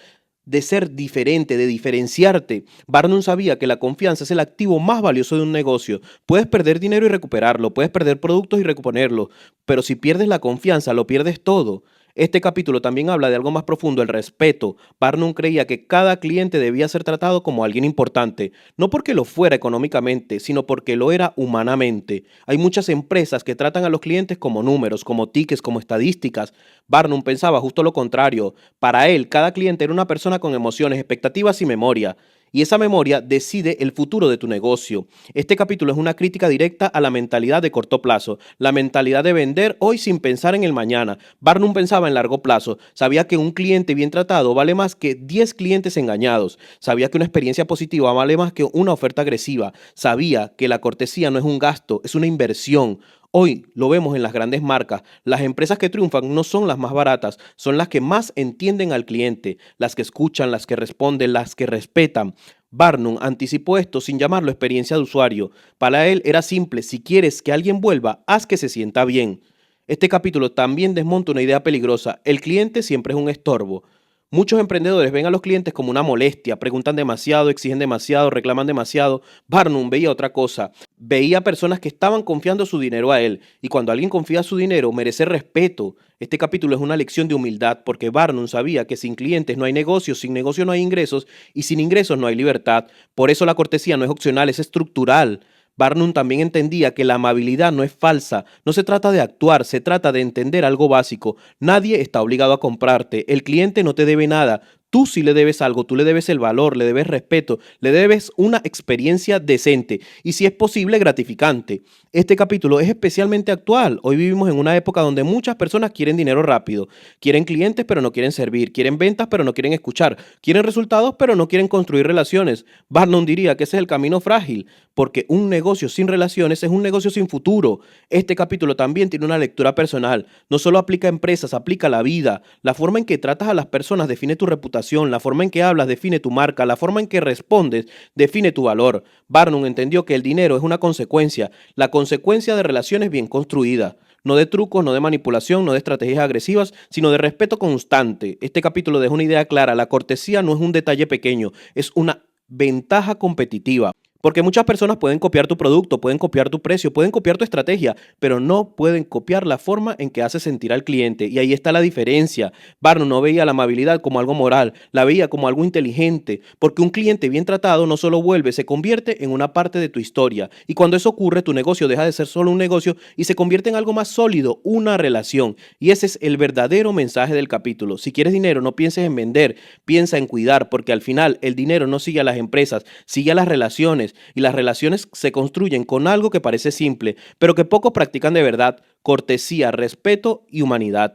de ser diferente, de diferenciarte. Barnum sabía que la confianza es el activo más valioso de un negocio. Puedes perder dinero y recuperarlo, puedes perder productos y reponerlos, pero si pierdes la confianza, lo pierdes todo. Este capítulo también habla de algo más profundo, el respeto. Barnum creía que cada cliente debía ser tratado como alguien importante, no porque lo fuera económicamente, sino porque lo era humanamente. Hay muchas empresas que tratan a los clientes como números, como tickets, como estadísticas. Barnum pensaba justo lo contrario. Para él, cada cliente era una persona con emociones, expectativas y memoria. Y esa memoria decide el futuro de tu negocio. Este capítulo es una crítica directa a la mentalidad de corto plazo, la mentalidad de vender hoy sin pensar en el mañana. Barnum pensaba en largo plazo, sabía que un cliente bien tratado vale más que 10 clientes engañados, sabía que una experiencia positiva vale más que una oferta agresiva, sabía que la cortesía no es un gasto, es una inversión. Hoy lo vemos en las grandes marcas. Las empresas que triunfan no son las más baratas, son las que más entienden al cliente, las que escuchan, las que responden, las que respetan. Barnum anticipó esto sin llamarlo experiencia de usuario. Para él era simple: si quieres que alguien vuelva, haz que se sienta bien. Este capítulo también desmonta una idea peligrosa: el cliente siempre es un estorbo. Muchos emprendedores ven a los clientes como una molestia, preguntan demasiado, exigen demasiado, reclaman demasiado. Barnum veía otra cosa: veía personas que estaban confiando su dinero a él, y cuando alguien confía su dinero merece respeto. Este capítulo es una lección de humildad, porque Barnum sabía que sin clientes no hay negocios, sin negocio no hay ingresos, y sin ingresos no hay libertad. Por eso la cortesía no es opcional, es estructural. Barnum también entendía que la amabilidad no es falsa, no se trata de actuar, se trata de entender algo básico. Nadie está obligado a comprarte, el cliente no te debe nada. Tú sí le debes algo, tú le debes el valor, le debes respeto, le debes una experiencia decente y, si es posible, gratificante. Este capítulo es especialmente actual. Hoy vivimos en una época donde muchas personas quieren dinero rápido, quieren clientes pero no quieren servir, quieren ventas pero no quieren escuchar, quieren resultados pero no quieren construir relaciones. Barnum diría que ese es el camino frágil, porque un negocio sin relaciones es un negocio sin futuro. Este capítulo también tiene una lectura personal. No solo aplica a empresas, aplica a la vida. La forma en que tratas a las personas define tu reputación. La forma en que hablas define tu marca, la forma en que respondes define tu valor. Barnum entendió que el dinero es una consecuencia, la consecuencia de relaciones bien construidas. No de trucos, no de manipulación, no de estrategias agresivas, sino de respeto constante. Este capítulo deja una idea clara: la cortesía no es un detalle pequeño, es una ventaja competitiva. Porque muchas personas pueden copiar tu producto, pueden copiar tu precio, pueden copiar tu estrategia, pero no pueden copiar la forma en que hace sentir al cliente. Y ahí está la diferencia. Barnum no veía la amabilidad como algo moral, la veía como algo inteligente, porque un cliente bien tratado no solo vuelve, se convierte en una parte de tu historia. Y cuando eso ocurre, tu negocio deja de ser solo un negocio y se convierte en algo más sólido, una relación. Y ese es el verdadero mensaje del capítulo. Si quieres dinero, no pienses en vender, piensa en cuidar, porque al final el dinero no sigue a las empresas, sigue a las relaciones. Y las relaciones se construyen con algo que parece simple, pero que pocos practican de verdad: cortesía, respeto y humanidad.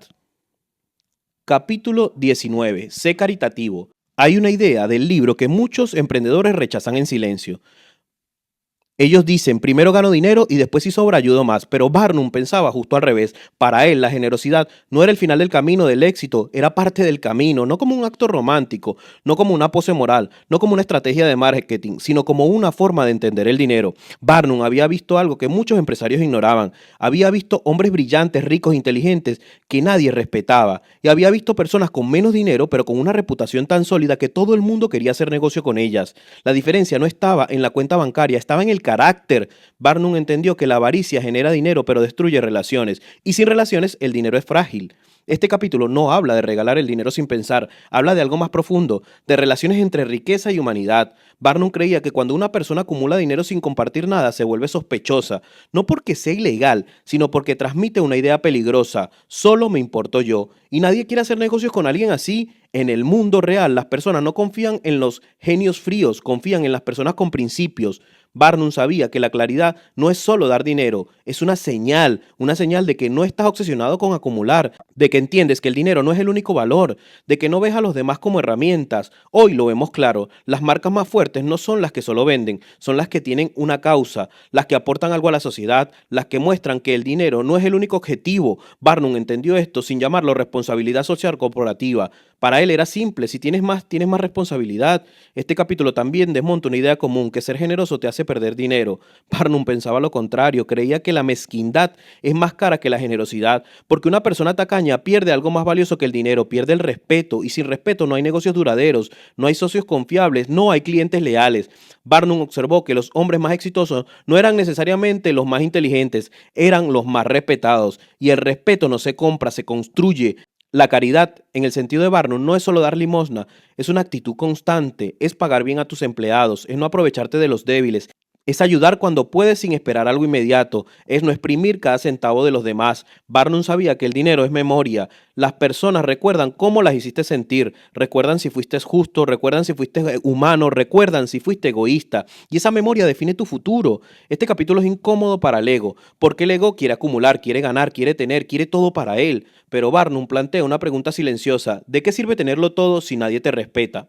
Capítulo 19. Sé caritativo. Hay una idea del libro que muchos emprendedores rechazan en silencio. Ellos dicen: primero gano dinero y después, si sobra, ayudo más. Pero Barnum pensaba justo al revés. Para él, la generosidad no era el final del camino del éxito, era parte del camino, no como un acto romántico, no como una pose moral, no como una estrategia de marketing, sino como una forma de entender el dinero. Barnum había visto algo que muchos empresarios ignoraban. Había visto hombres brillantes, ricos, inteligentes, que nadie respetaba. Y había visto personas con menos dinero, pero con una reputación tan sólida que todo el mundo quería hacer negocio con ellas. La diferencia no estaba en la cuenta bancaria, estaba en el carácter. Barnum entendió que la avaricia genera dinero pero destruye relaciones, y sin relaciones el dinero es frágil. Este capítulo no habla de regalar el dinero sin pensar, habla de algo más profundo, de relaciones entre riqueza y humanidad. Barnum creía que cuando una persona acumula dinero sin compartir nada, se vuelve sospechosa, no porque sea ilegal, sino porque transmite una idea peligrosa: solo me importo yo. Y nadie quiere hacer negocios con alguien así. En el mundo real, las personas no confían en los genios fríos, confían en las personas con principios. Barnum sabía que la claridad no es solo dar dinero, es una señal de que no estás obsesionado con acumular, de que entiendes que el dinero no es el único valor, de que no ves a los demás como herramientas. Hoy lo vemos claro: las marcas más fuertes no son las que solo venden, son las que tienen una causa, las que aportan algo a la sociedad, las que muestran que el dinero no es el único objetivo. Barnum entendió esto sin llamarlo responsabilidad social corporativa. Para él era simple: si tienes más responsabilidad. Este capítulo también desmonta una idea común: que ser generoso te hace perder dinero. Barnum pensaba lo contrario, creía que la mezquindad es más cara que la generosidad, porque una persona tacaña pierde algo más valioso que el dinero, pierde el respeto, y sin respeto no hay negocios duraderos, no hay socios confiables, no hay clientes leales. Barnum observó que los hombres más exitosos no eran necesariamente los más inteligentes, eran los más respetados, y el respeto no se compra, se construye. La caridad, en el sentido de Barnum, no es solo dar limosna, es una actitud constante, es pagar bien a tus empleados, es no aprovecharte de los débiles, es ayudar cuando puedes sin esperar algo inmediato, es no exprimir cada centavo de los demás. Barnum sabía que el dinero es memoria. Las personas recuerdan cómo las hiciste sentir, recuerdan si fuiste justo, recuerdan si fuiste humano, recuerdan si fuiste egoísta. Y esa memoria define tu futuro. Este capítulo es incómodo para el ego, porque el ego quiere acumular, quiere ganar, quiere tener, quiere todo para él. Pero Barnum plantea una pregunta silenciosa: ¿de qué sirve tenerlo todo si nadie te respeta?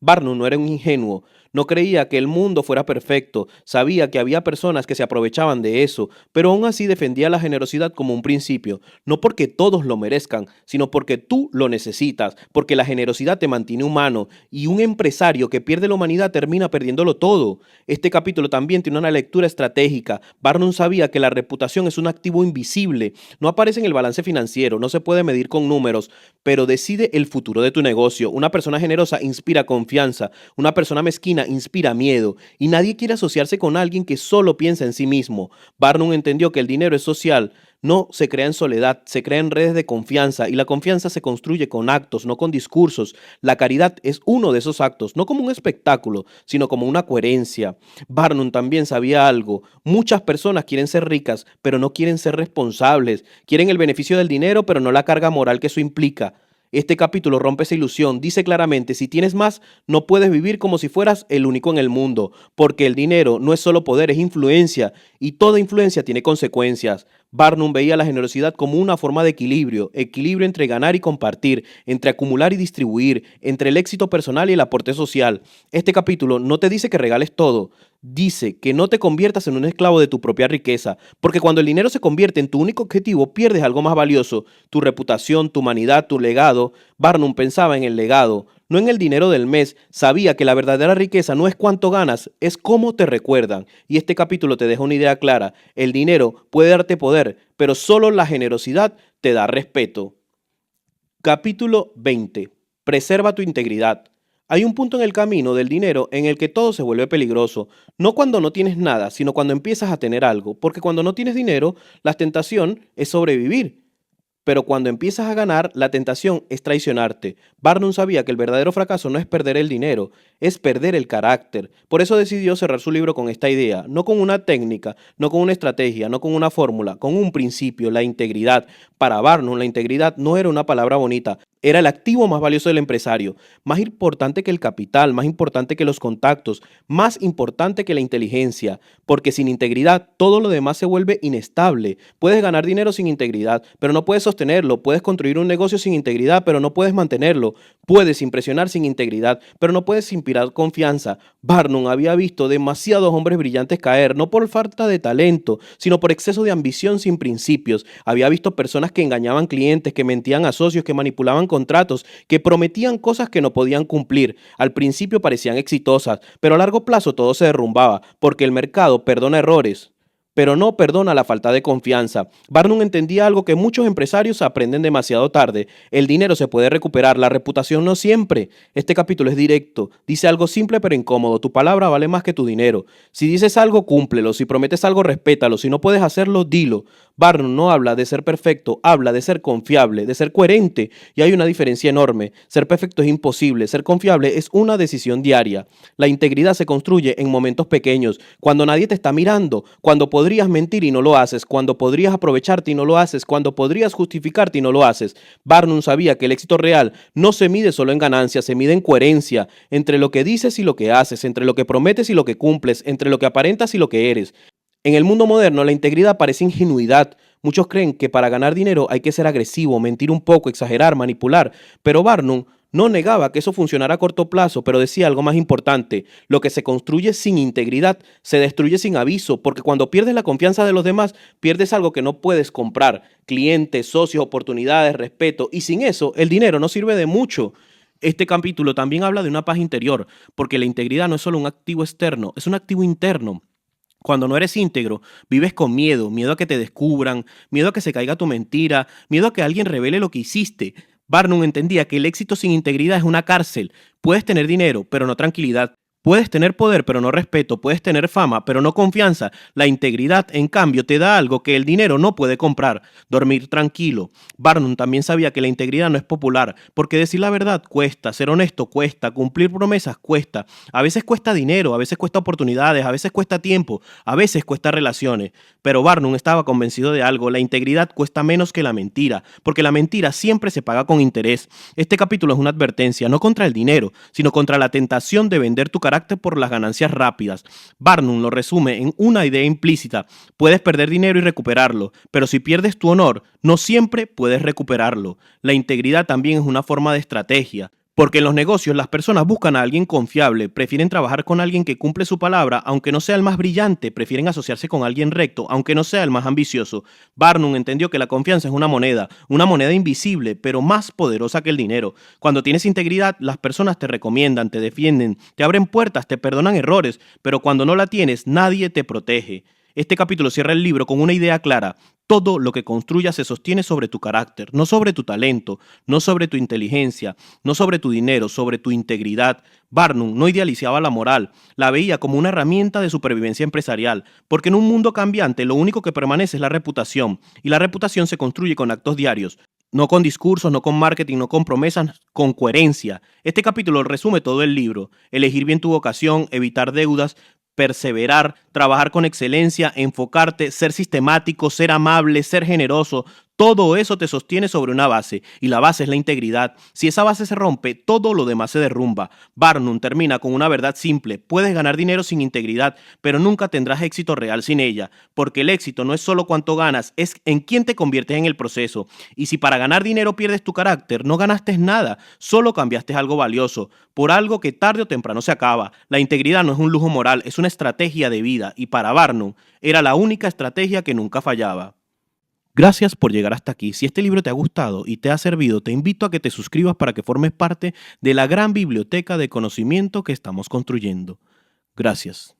Barnum no era un ingenuo, No creía que el mundo fuera perfecto, sabía que había personas que se aprovechaban de eso, pero aún así defendía la generosidad como un principio, no porque todos lo merezcan, sino porque tú lo necesitas, porque la generosidad te mantiene humano y un empresario que pierde la humanidad termina perdiéndolo todo. Este capítulo también tiene una lectura estratégica. Barnum sabía que la reputación es un activo invisible, no aparece en el balance financiero, no se puede medir con números, pero decide el futuro de tu negocio. Una persona generosa inspira confianza, una persona mezquina inspira miedo, y nadie quiere asociarse con alguien que solo piensa en sí mismo. Barnum entendió que el dinero es social, no se crea en soledad, se crea en redes de confianza, y la confianza se construye con actos, no con discursos. La caridad es uno de esos actos, no como un espectáculo, sino como una coherencia. Barnum también sabía algo: muchas personas quieren ser ricas, pero no quieren ser responsables, quieren el beneficio del dinero, pero no la carga moral que eso implica. Este capítulo rompe esa ilusión, dice claramente: si tienes más, no puedes vivir como si fueras el único en el mundo, porque el dinero no es solo poder, es influencia, y toda influencia tiene consecuencias. Barnum veía la generosidad como una forma de equilibrio, equilibrio entre ganar y compartir, entre acumular y distribuir, entre el éxito personal y el aporte social. Este capítulo no te dice que regales todo, dice que no te conviertas en un esclavo de tu propia riqueza, porque cuando el dinero se convierte en tu único objetivo, pierdes algo más valioso: tu reputación, tu humanidad, tu legado. Barnum pensaba en el legado, no en el dinero del mes. Sabía que la verdadera riqueza no es cuánto ganas, es cómo te recuerdan. Y este capítulo te deja una idea clara: el dinero puede darte poder, pero solo la generosidad te da respeto. Capítulo 20. Preserva tu integridad. Hay un punto en el camino del dinero en el que todo se vuelve peligroso, no cuando no tienes nada, sino cuando empiezas a tener algo, porque cuando no tienes dinero, la tentación es sobrevivir. Pero cuando empiezas a ganar, la tentación es traicionarte. Barnum sabía que el verdadero fracaso no es perder el dinero, es perder el carácter. Por eso decidió cerrar su libro con esta idea: no con una técnica, no con una estrategia, no con una fórmula, con un principio: la integridad. Para Barnum, la integridad no era una palabra bonita, era el activo más valioso del empresario, más importante que el capital, más importante que los contactos, más importante que la inteligencia, porque sin integridad todo lo demás se vuelve inestable. Puedes ganar dinero sin integridad, pero no puedes sostenerlo. Puedes construir un negocio sin integridad, pero no puedes mantenerlo. Puedes impresionar sin integridad, pero no puedes inspirar confianza. Barnum había visto demasiados hombres brillantes caer, no por falta de talento, sino por exceso de ambición sin principios. Había visto personas que engañaban clientes, que mentían a socios, que manipulaban contratos, que prometían cosas que no podían cumplir. Al principio parecían exitosas, pero a largo plazo todo se derrumbaba, porque el mercado perdona errores, pero no perdona la falta de confianza. Barnum entendía algo que muchos empresarios aprenden demasiado tarde: el dinero se puede recuperar, la reputación no siempre. Este capítulo es directo, dice algo simple pero incómodo: tu palabra vale más que tu dinero. Si dices algo, cúmplelo; si prometes algo, respétalo; si no puedes hacerlo, dilo. Barnum no habla de ser perfecto, habla de ser confiable, de ser coherente, y hay una diferencia enorme. Ser perfecto es imposible, ser confiable es una decisión diaria. La integridad se construye en momentos pequeños, cuando nadie te está mirando, cuando podrías mentir y no lo haces, cuando podrías aprovecharte y no lo haces, cuando podrías justificarte y no lo haces. Barnum sabía que el éxito real no se mide solo en ganancias, se mide en coherencia, entre lo que dices y lo que haces, entre lo que prometes y lo que cumples, entre lo que aparentas y lo que eres. En el mundo moderno, la integridad parece ingenuidad. Muchos creen que para ganar dinero hay que ser agresivo, mentir un poco, exagerar, manipular. Pero Barnum no negaba que eso funcionara a corto plazo, pero decía algo más importante: lo que se construye sin integridad se destruye sin aviso, porque cuando pierdes la confianza de los demás, pierdes algo que no puedes comprar: clientes, socios, oportunidades, respeto, y sin eso el dinero no sirve de mucho. Este capítulo también habla de una paz interior, porque la integridad no es solo un activo externo, es un activo interno. Cuando no eres íntegro, vives con miedo: miedo a que te descubran, miedo a que se caiga tu mentira, miedo a que alguien revele lo que hiciste. Barnum entendía que el éxito sin integridad es una cárcel. Puedes tener dinero, pero no tranquilidad. Puedes tener poder, pero no respeto. Puedes tener fama, pero no confianza. La integridad, en cambio, te da algo que el dinero no puede comprar: dormir tranquilo. Barnum también sabía que la integridad no es popular, porque decir la verdad cuesta, ser honesto cuesta, cumplir promesas cuesta. A veces cuesta dinero, a veces cuesta oportunidades, a veces cuesta tiempo, a veces cuesta relaciones. Pero Barnum estaba convencido de algo: la integridad cuesta menos que la mentira, porque la mentira siempre se paga con interés. Este capítulo es una advertencia, no contra el dinero, sino contra la tentación de vender tu carácter por las ganancias rápidas. Barnum lo resume en una idea implícita: puedes perder dinero y recuperarlo, pero si pierdes tu honor, no siempre puedes recuperarlo. La integridad también es una forma de estrategia, Porque en los negocios las personas buscan a alguien confiable, prefieren trabajar con alguien que cumple su palabra, aunque no sea el más brillante, prefieren asociarse con alguien recto, aunque no sea el más ambicioso. Barnum entendió que la confianza es una moneda invisible, pero más poderosa que el dinero. Cuando tienes integridad, las personas te recomiendan, te defienden, te abren puertas, te perdonan errores, pero cuando no la tienes, nadie te protege. Este capítulo cierra el libro con una idea clara. Todo lo que construyas se sostiene sobre tu carácter, no sobre tu talento, no sobre tu inteligencia, no sobre tu dinero, sobre tu integridad. Barnum no idealizaba la moral, la veía como una herramienta de supervivencia empresarial, porque en un mundo cambiante lo único que permanece es la reputación, y la reputación se construye con actos diarios. No con discursos, no con marketing, no con promesas, con coherencia. Este capítulo resume todo el libro. Elegir bien tu vocación, evitar deudas, perseverar, trabajar con excelencia, enfocarte, ser sistemático, ser amable, ser generoso. Todo eso te sostiene sobre una base, y la base es la integridad. Si esa base se rompe, todo lo demás se derrumba. Barnum termina con una verdad simple: puedes ganar dinero sin integridad, pero nunca tendrás éxito real sin ella, porque el éxito no es solo cuánto ganas, es en quién te conviertes en el proceso. Y si para ganar dinero pierdes tu carácter, no ganaste nada, solo cambiaste algo valioso, por algo que tarde o temprano se acaba. La integridad no es un lujo moral, es una estrategia de vida, y para Barnum era la única estrategia que nunca fallaba. Gracias por llegar hasta aquí. Si este libro te ha gustado y te ha servido, te invito a que te suscribas para que formes parte de la gran biblioteca de conocimiento que estamos construyendo. Gracias.